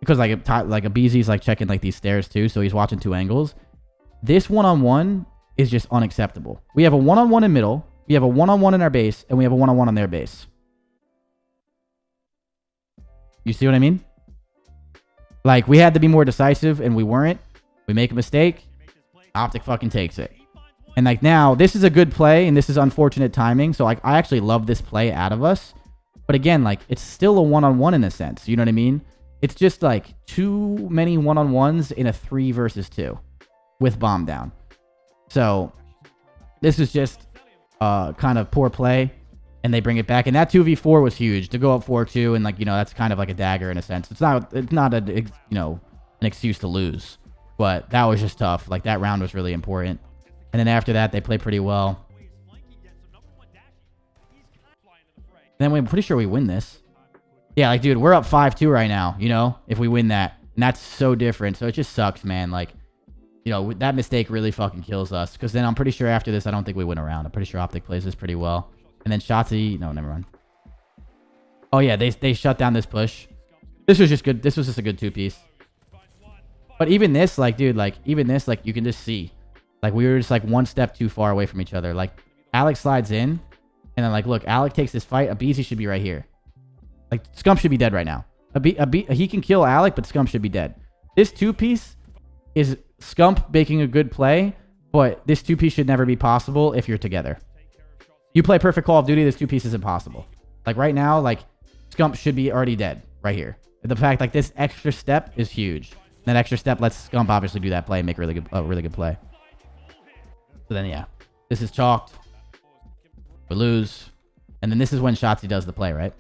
Because like Abizi's like checking like these stairs too, so he's watching 2 angles. This one-on-one is just unacceptable. We have a one-on-one in middle, we have a one-on-one in our base, and we have a one-on-one on their base. You see what I mean? Like, we had to be more decisive, and we weren't. We make a mistake, OpTic fucking takes it. And like, now, this is a good play, and this is unfortunate timing, so like, I actually love this play out of us. But again, like, it's still a one-on-one in a sense, you know what I mean? It's just like too many one-on-ones in a 3 versus 2 with bomb down. So this is just kind of poor play, and they bring it back. And that 2v4 was huge to go up 4-2, and like, you know, that's kind of like a dagger in a sense. It's not a, you know, an excuse to lose, but that was just tough. Like, that round was really important. And then after that, they play pretty well. And then we're pretty sure we win this. Yeah, like, dude, we're up 5-2 right now, you know, if we win that. And that's so different. So it just sucks, man. Like, you know, that mistake really fucking kills us. Because then I'm pretty sure after this, I don't think we win a round. I'm pretty sure OpTic plays this pretty well. And then Shotzi... No, never mind. Oh, yeah, they shut down this push. This was just good. This was just a good 2-piece. But even this, like, dude, like, even this, like, you can just see. Like, we were just, like, one step too far away from each other. Like, Alex slides in. And then, like, look, Alex takes this fight. Abizi should be right here. Like, Scump should be dead right now. He can kill Alec, but Scump should be dead. This 2-piece is Scump making a good play, but this 2-piece should never be possible if you're together. You play perfect Call of Duty, this 2-piece is impossible. Like, right now, like, Scump should be already dead right here. The fact, like, this extra step is huge. That extra step lets Scump obviously do that play and make a really good play. So then, yeah. This is chalked. We lose. And then this is when Shotzi does the play, right?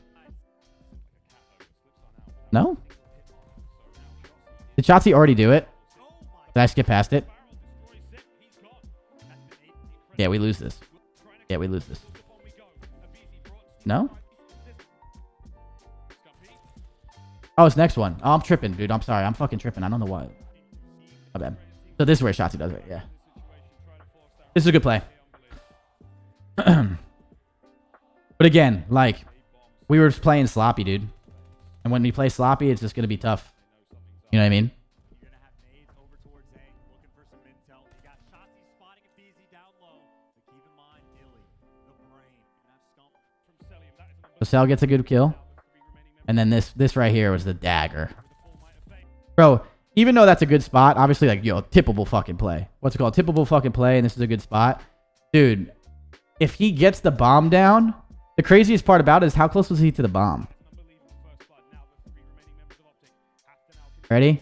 No? Did Shotzi already do it? Did I skip past it? Yeah, we lose this. Yeah, we lose this. No? Oh, it's next one. Oh, I'm tripping, dude. I'm sorry. I'm fucking tripping. I don't know why. My bad. So this is where Shotzi does it. Yeah. This is a good play. But again, like, we were just playing sloppy, dude. And when we play sloppy, it's just going to be tough. You know what I mean? So Cell gets a good kill. And then this right here was the dagger. Bro, even though that's a good spot, obviously, like, yo, tippable fucking play. What's it called? Tippable fucking play, and this is a good spot. Dude, if he gets the bomb down, the craziest part about it is how close was he to the bomb? Ready?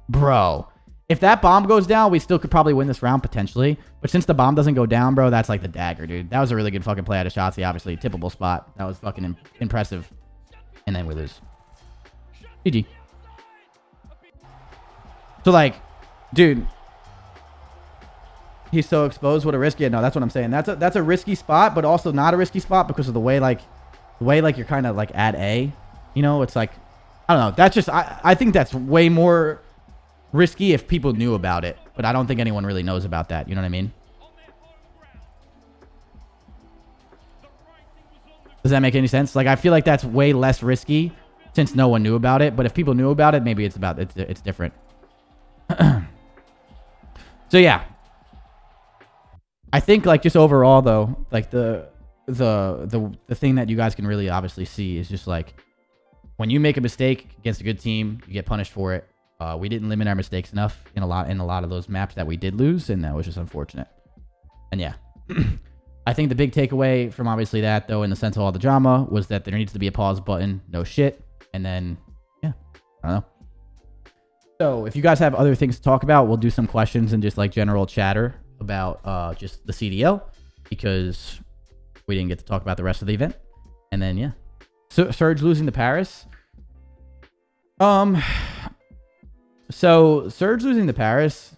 Bro, if that bomb goes down, we still could probably win this round potentially. But since the bomb doesn't go down, bro, that's like the dagger, dude. That was a really good fucking play out of Shotzi, obviously. Tippable spot. That was fucking impressive. And then we lose. GG. So, like, dude, he's so exposed. What a risk. Yeah, no, that's what I'm saying. That's a risky spot, but also not a risky spot because of the way you're kind of like at A. You know, it's like, I don't know. That's just, I think that's way more risky if people knew about it. But I don't think anyone really knows about that. You know what I mean? Does that make any sense? Like, I feel like that's way less risky since no one knew about it. But if people knew about it, maybe it's different. So, yeah. I think, like, just overall, though, like, the thing that you guys can really obviously see is just, like, when you make a mistake against a good team, you get punished for it. We didn't limit our mistakes enough in a lot of those maps that we did lose, and that was just unfortunate. And yeah, I think the big takeaway from obviously that, though, in the sense of all the drama, was that there needs to be a pause button. No shit. And then, yeah, I don't know. So if you guys have other things to talk about, we'll do some questions and just like general chatter about just the CDL, because we didn't get to talk about the rest of the event. And then, yeah. So Surge losing to Paris. So Surge losing to Paris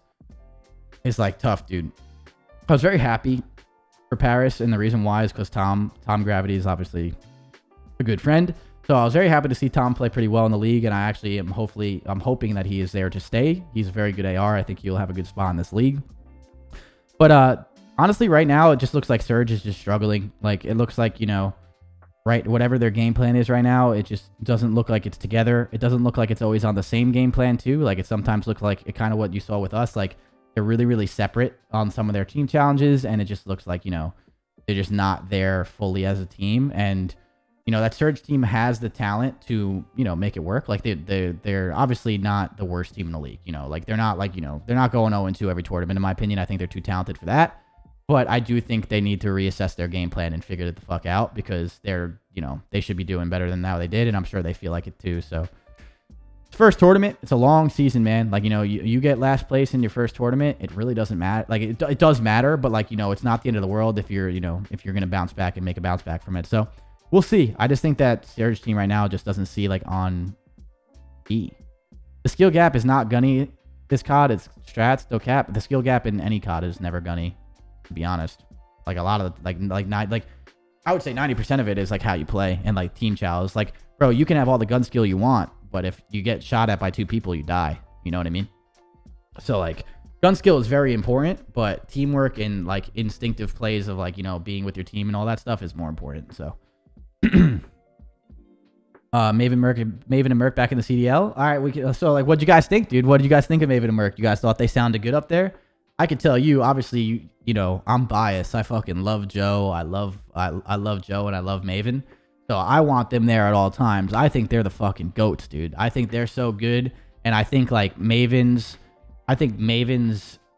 is like tough, dude. I was very happy for Paris, and the reason why is because Tom Gravity is obviously a good friend. So I was very happy to see Tom play pretty well in the league, and I actually am hoping that he is there to stay. He's a very good AR. I think he'll have a good spot in this league. But honestly, right now it just looks like Surge is just struggling. Like, it looks like, you know, right, whatever their game plan is right now, it just doesn't look like it's together. It doesn't look like it's always on the same game plan too. Like, it sometimes looks like it kind of what you saw with us. Like, they're really, really separate on some of their team challenges, and it just looks like, you know, they're just not there fully as a team. And, you know, that Surge team has the talent to, you know, make it work. Like, they're obviously not the worst team in the league. You know, like, they're not like, you know, they're not going 0-2 every tournament. In my opinion, I think they're too talented for that. But I do think they need to reassess their game plan and figure it the fuck out, because they're, you know, they should be doing better than how they did, and I'm sure they feel like it too. So, first tournament, it's a long season, man. Like, you know, you get last place in your first tournament, it really doesn't matter. Like, it does matter, but like, you know, it's not the end of the world if you're, you know, if you're going to bounce back and make a bounce back from it. So, we'll see. I just think that Surge team right now just doesn't see like on E. The skill gap is not gunny this COD. It's strats, still cap. The skill gap in any COD is never gunny, to be honest. Like, a lot of the, I would say 90% of it is like how you play and like team chows. Like, bro, you can have all the gun skill you want, but if you get shot at by 2 people, you die. You know what I mean? So like, gun skill is very important, but teamwork and like instinctive plays of like, you know, being with your team and all that stuff is more important. So Maven and Merc back in the CDL. All right, so like, what'd you guys think, dude? What did you guys think of Maven and Merc? You guys thought they sounded good up there? I could tell you, obviously, you know, I'm biased. I fucking love Joe. I love Joe, and I love Maven. So I want them there at all times. I think they're the fucking goats, dude. I think they're so good, and I think like Maven's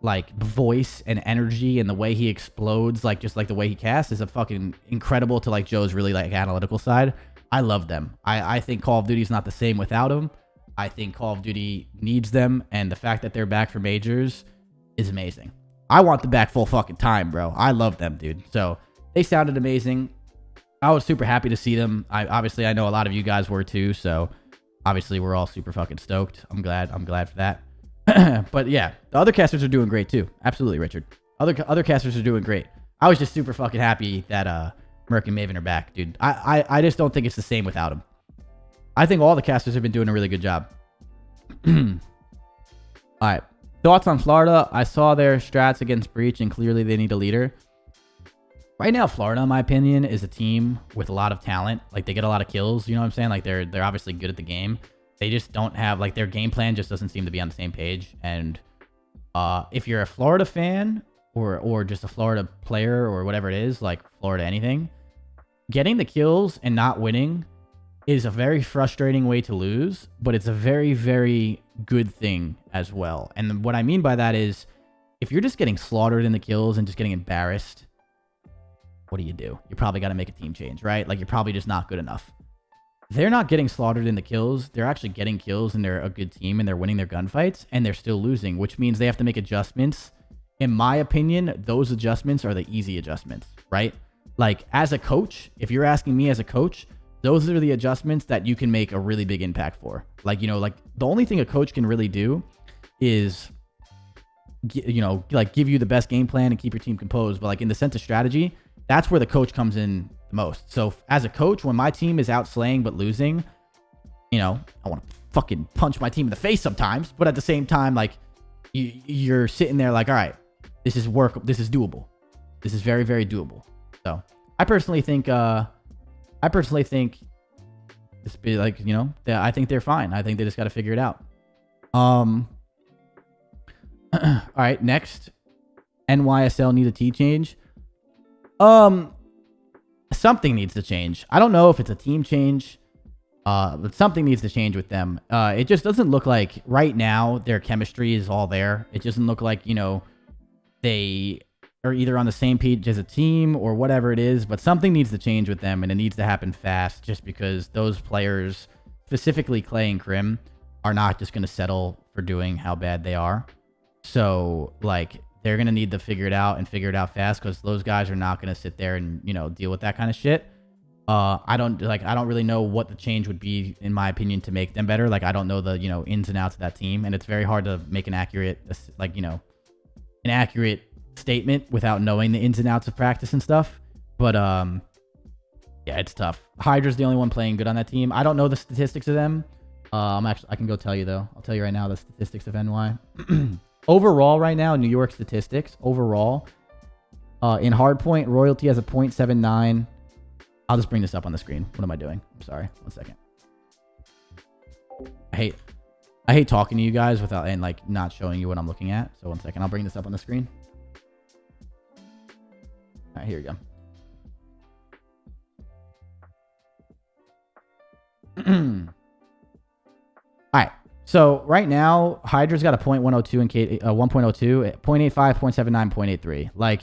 like voice and energy and the way he explodes, like just like the way he casts, is a fucking incredible to like Joe's really like analytical side. I love them. I think Call of Duty's not the same without them. I think Call of Duty needs them, and the fact that they're back for majors is amazing. I want them back full fucking time, bro. I love them, dude. So they sounded amazing. I was super happy to see them. I know a lot of you guys were too, so obviously we're all super fucking stoked. I'm glad for that. But yeah, the other casters are doing great too. Absolutely, Richard. Other casters are doing great. I was just super fucking happy that Merc and Maven are back, dude. I just don't think it's the same without them. I think all the casters have been doing a really good job. All right. Thoughts on Florida? I saw their strats against Breach, and clearly they need a leader. Right now, Florida, in my opinion, is a team with a lot of talent. Like, they get a lot of kills, you know what I'm saying? Like, they're obviously good at the game. They just don't have, like, their game plan just doesn't seem to be on the same page. And if you're a Florida fan or just a Florida player or whatever it is, like Florida anything, getting the kills and not winning is a very frustrating way to lose, but it's a very, very good thing as well. And what I mean by that is, if you're just getting slaughtered in the kills and just getting embarrassed, what do? You probably got to make a team change, right? Like, you're probably just not good enough. They're not getting slaughtered in the kills. They're actually getting kills, and they're a good team, and they're winning their gunfights, and they're still losing, which means they have to make adjustments. In my opinion, those adjustments are the easy adjustments, right? Like, as a coach, if you're asking me as a coach, those are the adjustments that you can make a really big impact for. Like, you know, like, the only thing a coach can really do is, you know, like, give you the best game plan and keep your team composed. But like, in the sense of strategy, that's where the coach comes in the most. So as a coach, when my team is out slaying but losing, you know, I want to fucking punch my team in the face sometimes. But at the same time, like, you're sitting there like, all right, this is doable. This is very, very doable. So I personally think it's be like, you know, I think they're fine. I think they just got to figure it out. All right, next, NYSL need a T change. Something needs to change. I don't know if it's a team change, but something needs to change with them. It just doesn't look like right now their chemistry is all there. It doesn't look like, you know, they are either on the same page as a team or whatever it is, but something needs to change with them, and it needs to happen fast, just because those players, specifically Clay and Krim, are not just going to settle for doing how bad they are. So like they're gonna need to figure it out and figure it out fast, because those guys are not gonna sit there and, you know, deal with that kind of shit. I don't really know what the change would be, in my opinion, to make them better. Like, I don't know the, you know, ins and outs of that team, and it's very hard to make an accurate, like, you know, an accurate statement without knowing the ins and outs of practice and stuff. But yeah, it's tough. Hydra's the only one playing good on that team. I don't know the statistics of them. I can go tell you though. I'll tell you right now the statistics of NY. Overall, right now, New York statistics overall. In Hardpoint, Royalty has a 0.79. I'll just bring this up on the screen. What am I doing? I'm sorry. 1 second. I hate talking to you guys without and like not showing you what I'm looking at. So 1 second. I'll bring this up on the screen. All right, here we go. All right. So right now, Hydra's got a 0.102 and 1.02, 0.85, 0.79, 0.83. Like,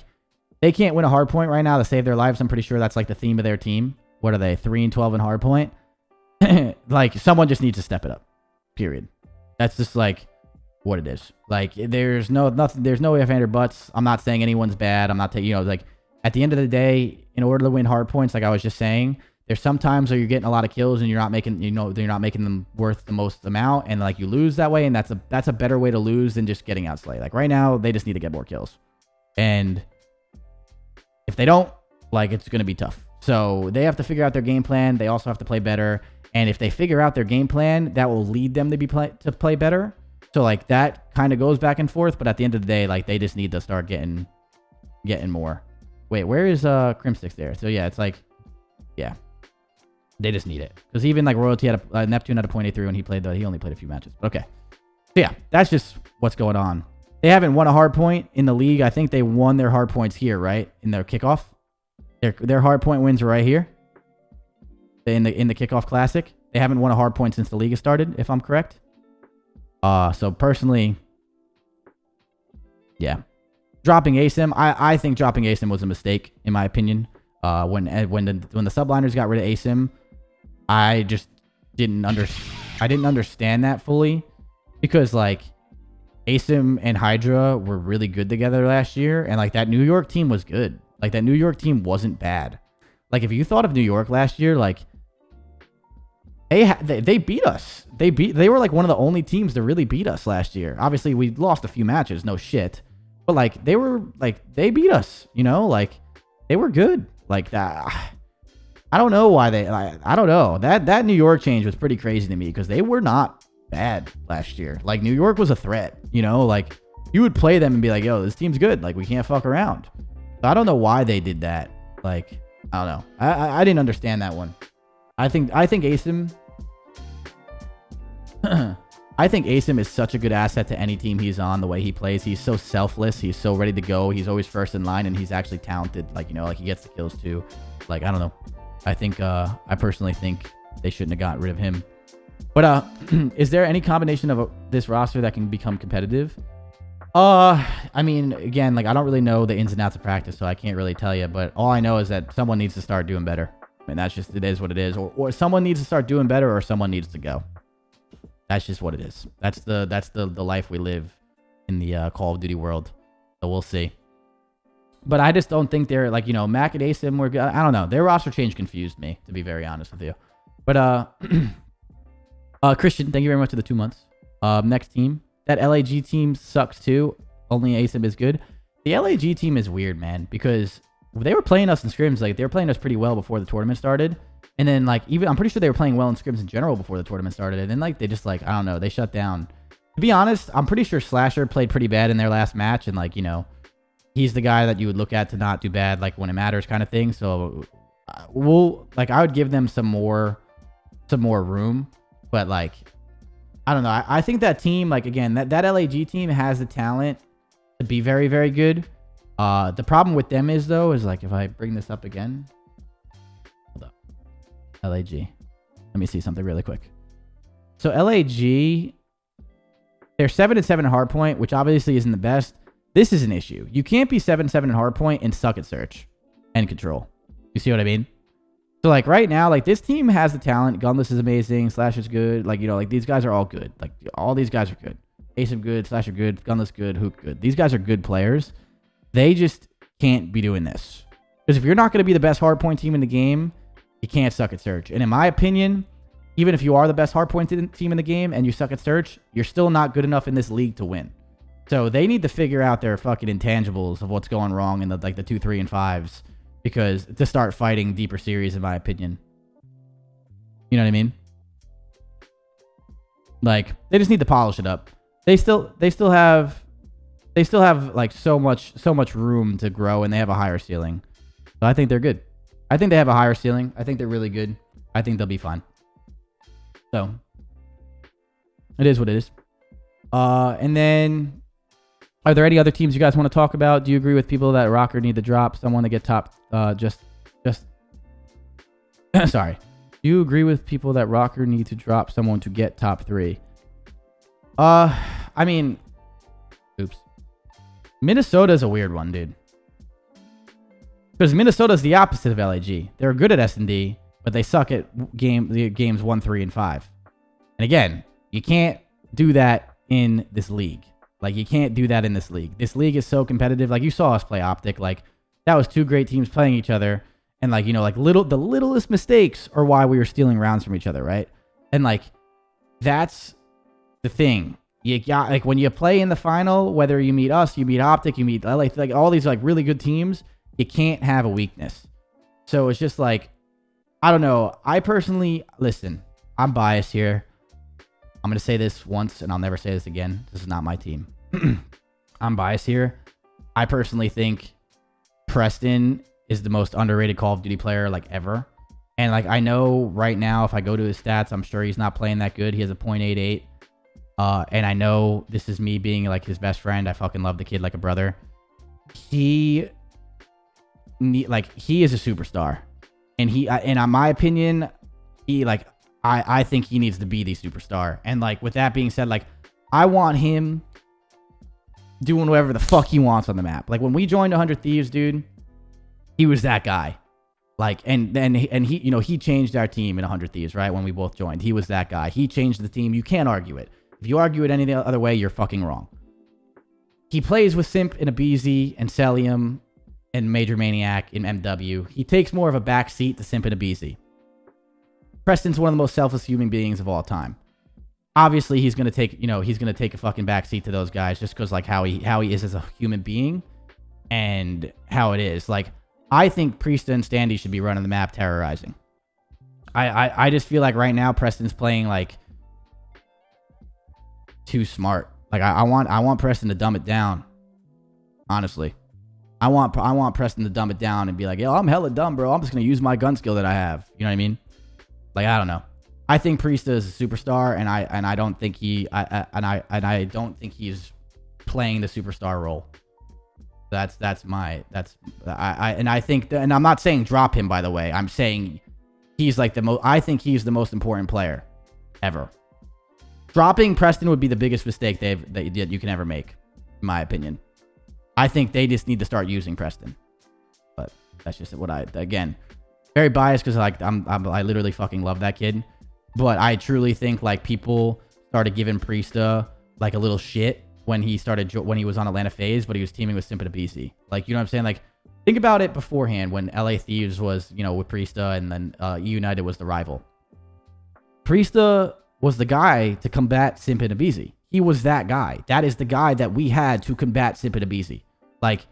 they can't win a hardpoint right now to save their lives. I'm pretty sure that's like the theme of their team. What are they? 3-12 in hardpoint. Like, someone just needs to step it up. Period. That's just like what it is. Like, there's no ifs, ands, or buts. I'm not saying anyone's bad. I'm not taking, you know, like, at the end of the day, in order to win hardpoints, like I was just saying, there's some times where you're getting a lot of kills and you're not making, you know, you're not making them worth the most amount, and like you lose that way, and that's a better way to lose than just getting outslayed. Like right now, they just need to get more kills, and if they don't, like, it's going to be tough. So they have to figure out their game plan. They also have to play better. And if they figure out their game plan, that will lead them to play better. So like that kind of goes back and forth. But at the end of the day, like they just need to start getting more. Wait, where is Crimsticks there? So yeah, it's like, yeah, they just need it. Because even like Royalty had Neptune had a 0.83 when he played, he only played a few matches. But okay. So yeah, that's just what's going on. They haven't won a hardpoint in the league. I think they won their hardpoints here, right? In their kickoff. Their hardpoint wins are right here. In the kickoff classic. They haven't won a hardpoint since the league has started, if I'm correct. So personally, yeah. Dropping ASIM. I think dropping ASIM was a mistake, in my opinion. When the subliners got rid of ASIM, I just didn't understand that fully. Because like ASIM and Hydra were really good together last year, and like that New York team was good. Like that New York team wasn't bad. Like if you thought of New York last year, like they beat us. They were like one of the only teams to really beat us last year. Obviously, we lost a few matches, no shit, but like they beat us. You know, like they were good. Like that. I don't know why I don't know. That New York change was pretty crazy to me because they were not bad last year. Like New York was a threat, you know, like you would play them and be like, yo, this team's good. Like we can't fuck around. So I don't know why they did that. Like, I don't know. I didn't understand that one. I think ASIM I think ASIM is such a good asset to any team he's on. The way he plays, he's so selfless. He's so ready to go. He's always first in line, and he's actually talented. Like, you know, like he gets the kills too. Like, I don't know. I personally think they shouldn't have got rid of him. But is there any combination of this roster that can become competitive? I mean, again, like I don't really know the ins and outs of practice, so I can't really tell you. But all I know is that someone needs to start doing better. I mean, that's just, it is what it is. Or someone needs to start doing better, or someone needs to go. That's just what it is. That's the life we live in the Call of Duty world. So we'll see. But I just don't think they're like, you know, Mac and ASIM were good. I don't know. Their roster change confused me, to be very honest with you. But Christian, thank you very much for the 2 months. Next team. That LAG team sucks too. Only ASIM is good. The LAG team is weird, man, because they were playing us in scrims. Like, they were playing us pretty well before the tournament started. And then, like, even I'm pretty sure they were playing well in scrims in general before the tournament started. And then, like, they just, like, I don't know, they shut down. To be honest, I'm pretty sure Slasher played pretty bad in their last match. And, like, you know, he's the guy that you would look at to not do bad, like, when it matters kind of thing. So, I would give them some more room. But, like, I don't know. I think that team, like, again, that LAG team has the talent to be very, very good. The problem with them is, though, is, like, if I bring this up again. Hold up. LAG. Let me see something really quick. So, LAG, they're 7-7 in Hardpoint, which obviously isn't the best. This is an issue. You can't be 7-7 in Hardpoint and suck at Search and Control. You see what I mean? So, like, right now, like, this team has the talent. Gunless is amazing. Slash is good. Like, you know, like, these guys are all good. Like, all these guys are good. Ace good, Slasher good, Gunless good, Hook good. These guys are good players. They just can't be doing this. Because if you're not going to be the best hardpoint team in the game, you can't suck at search. And in my opinion, even if you are the best hardpoint team in the game and you suck at search, you're still not good enough in this league to win. So they need to figure out their fucking intangibles of what's going wrong in the 2, 3, and 5s, because to start fighting deeper series, in my opinion. You know what I mean? Like, they just need to polish it up. They still have like so much room to grow, and they have a higher ceiling. So I think they're good. I think they have a higher ceiling. I think they're really good. I think they'll be fine. So it is what it is. And then, are there any other teams you guys want to talk about? Do you agree with people that Rocker need to drop someone to get top? Sorry. Do you agree with people that Rocker need to drop someone to get top 3? I mean, oops. Minnesota's a weird one, dude. Because Minnesota's the opposite of LAG. They're good at SND, but they suck at games 1, 3, and 5. And again, you can't do that in this league. Like, you can't do that in this league. This league is so competitive. Like, you saw us play OpTic. Like, that was 2 great teams playing each other. And, like, you know, like, the littlest mistakes are why we were stealing rounds from each other, right? And, like, that's the thing. You got, like, when you play in the final, whether you meet us, you meet OpTic, you meet like all these, like, really good teams, you can't have a weakness. So it's just like, I don't know. I personally, listen, I'm biased here. I'm going to say this once, and I'll never say this again. This is not my team. I'm biased here. I personally think Preston is the most underrated Call of Duty player, like, ever. And, like, I know right now, if I go to his stats, I'm sure he's not playing that good. He has a .88. And I know this is me being, like, his best friend. I fucking love the kid like a brother. He is a superstar. And in my opinion, I think he needs to be the superstar. And, like, with that being said, like, I want him doing whatever the fuck he wants on the map. Like, when we joined 100 Thieves, dude, he was that guy. Like, and he, you know, he changed our team in 100 Thieves, right? When we both joined, he was that guy. He changed the team. You can't argue it. If you argue it any other way, you're fucking wrong. He plays with Simp and Abizi and Celium and Major Maniac in MW. He takes more of a back seat to Simp and Abizi. Preston's one of the most selfless human beings of all time. Obviously, he's gonna take a fucking back seat to those guys just because, like, how he is as a human being and how it is. Like, I think Priesta and Standy should be running the map terrorizing. I just feel like right now Preston's playing, like, too smart. Like, I want Preston to dumb it down. Honestly. I want Preston to dumb it down and be like, yo, I'm hella dumb, bro. I'm just gonna use my gun skill that I have. You know what I mean? Like, I don't know. I think Priesta is a superstar, and I don't think I don't think he's playing the superstar role. I think, and I'm not saying drop him, by the way. I'm saying he's like I think he's the most important player ever. Dropping Preston would be the biggest mistake that you can ever make, in my opinion. I think they just need to start using Preston. But that's just what again, very biased because, like, I literally fucking love that kid. But I truly think, like, people started giving Priesta, like, a little shit when he was on Atlanta FaZe, but he was teaming with Simp and Abizi. Like, you know what I'm saying? Like, think about it beforehand when LA Thieves was, you know, with Priesta, and then E United was the rival. Priesta was the guy to combat Simp and Abizi. He was that guy. That is the guy that we had to combat Simp and Abizi. Like,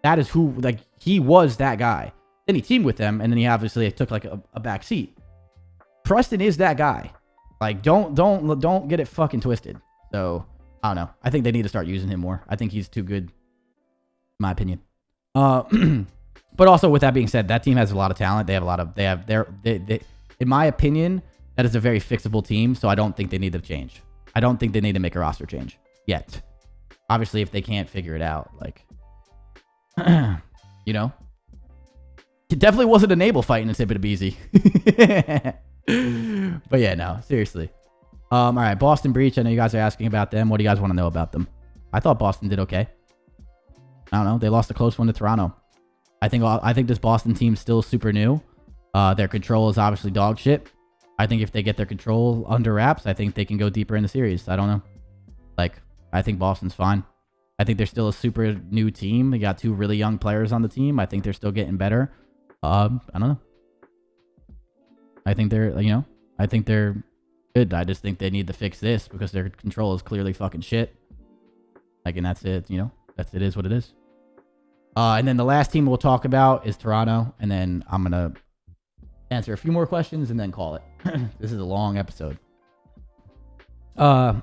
that is who, like, he was that guy. Then he teamed with them, and then he obviously took, like, a back seat. Preston is that guy. Like, don't get it fucking twisted. So, I don't know. I think they need to start using him more. I think he's too good, in my opinion. But also, with that being said, that team has a lot of talent. They in my opinion, that is a very fixable team. So I don't think they need to change. I don't think they need to make a roster change yet. Obviously, if they can't figure it out, like, you know, it definitely wasn't an Able fighting in Simp and Abizi. But yeah, no, seriously. All right, Boston Breach. I know you guys are asking about them. What do you guys want to know about them? I thought Boston did okay. I don't know. They lost a close one to Toronto. I think this Boston team's still super new. Their control is obviously dog shit. I think if they get their control under wraps, I think they can go deeper in the series. I don't know. Like, I think Boston's fine. I think they're still a super new team. They got 2 really young players on the team. I think they're still getting better. I don't know. I think they're, I think they're good. I just think they need to fix this because their control is clearly fucking shit. Like, and that's it, it is what it is. And then the last team we'll talk about is Toronto. And then I'm going to answer a few more questions and then call it. This is a long episode. Where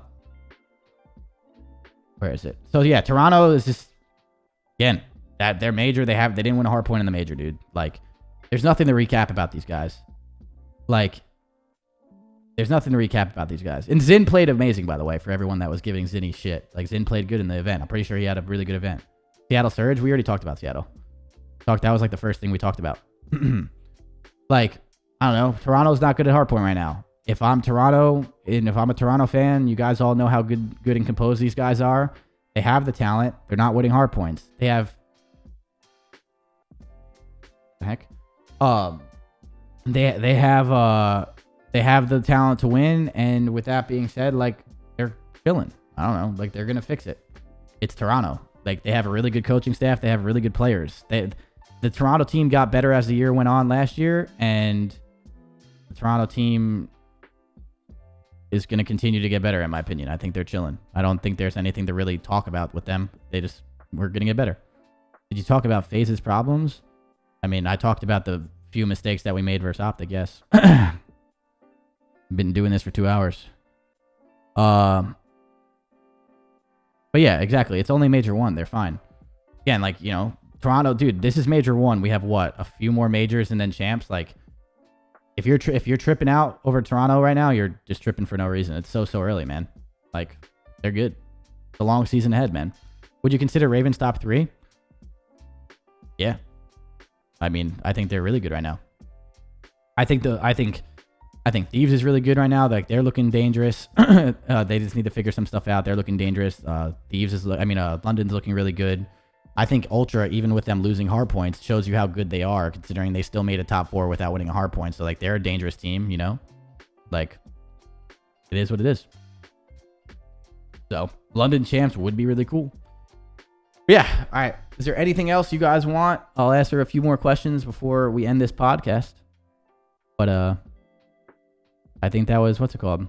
is it? So yeah, Toronto is just, again, that they're major. They didn't win a hardpoint in the major, dude. Like, there's nothing to recap about these guys. Like, there's nothing to recap about these guys. And Zin played amazing, by the way, for everyone that was giving Zinny shit. Like, Zin played good in the event. I'm pretty sure he had a really good event. Seattle Surge, we already talked about Seattle. That was like the first thing we talked about. Like, I don't know. Toronto's not good at hardpoint right now. If I'm Toronto, and if I'm a Toronto fan, you guys all know how good and composed these guys are. They have the talent. They're not winning hardpoints. They have... The heck? They have the talent to win, and with that being said, like, they're chilling. I don't know. Like, they're going to fix it. It's Toronto. Like, they have a really good coaching staff. They have really good players. The Toronto team got better as the year went on last year, and the Toronto team is going to continue to get better, in my opinion. I think they're chilling. I don't think there's anything to really talk about with them. We're going to get better. Did you talk about FaZe's problems? I mean, I talked about the few mistakes that we made versus OpTic, yes. Been doing this for 2 hours. But yeah, exactly. It's only Major 1. They're fine. Again, like, Toronto, dude, this is Major 1. We have what? A few more majors and then champs. Like, if you're tripping out over Toronto right now, you're just tripping for no reason. It's so early, man. Like, they're good. It's a long season ahead, man. Would you consider Ravens top 3? Yeah. I mean, I think they're really good right now. I think Thieves is really good right now. Like, they're looking dangerous. They just need to figure some stuff out. They're looking dangerous. Thieves is, London's looking really good. I think Ultra, even with them losing hardpoints, shows you how good they are, considering they still made a top 4 without winning a hardpoint. So, like, they're a dangerous team, Like, it is what it is. So, London champs would be really cool. But yeah, all right. Is there anything else you guys want? I'll answer a few more questions before we end this podcast. But, I think that was, what's it called?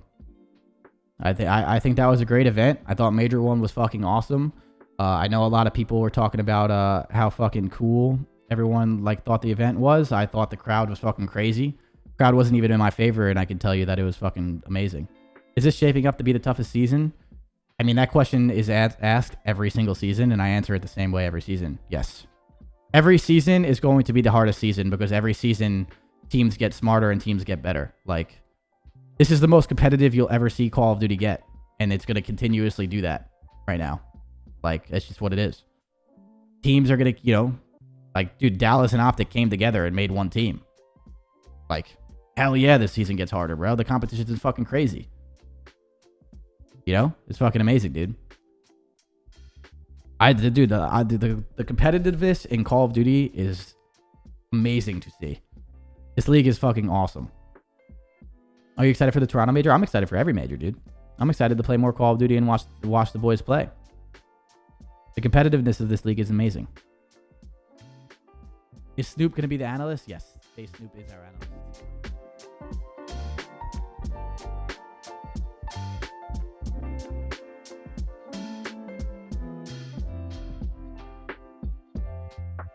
I think that was a great event. I thought Major 1 was fucking awesome. I know a lot of people were talking about how fucking cool everyone thought the event was. I thought the crowd was fucking crazy. The crowd wasn't even in my favor, and I can tell you that it was fucking amazing. Is this shaping up to be the toughest season? I mean, that question is asked every single season, and I answer it the same way every season. Yes. Every season is going to be the hardest season because every season teams get smarter and teams get better. Like, this is the most competitive you'll ever see Call of Duty get, and it's going to continuously do that right now. Like, that's just what it is. Teams are going to, dude, Dallas and OpTic came together and made one team. Like, hell yeah, this season gets harder, bro. The competition is fucking crazy. It's fucking amazing, dude. The competitiveness in Call of Duty is amazing to see. This league is fucking awesome. Are you excited for the Toronto major? I'm excited for every major, dude. I'm excited to play more Call of Duty and watch the boys play. The competitiveness of this league is amazing. Is Snoop going to be the analyst? Yes. Snoop is our analyst.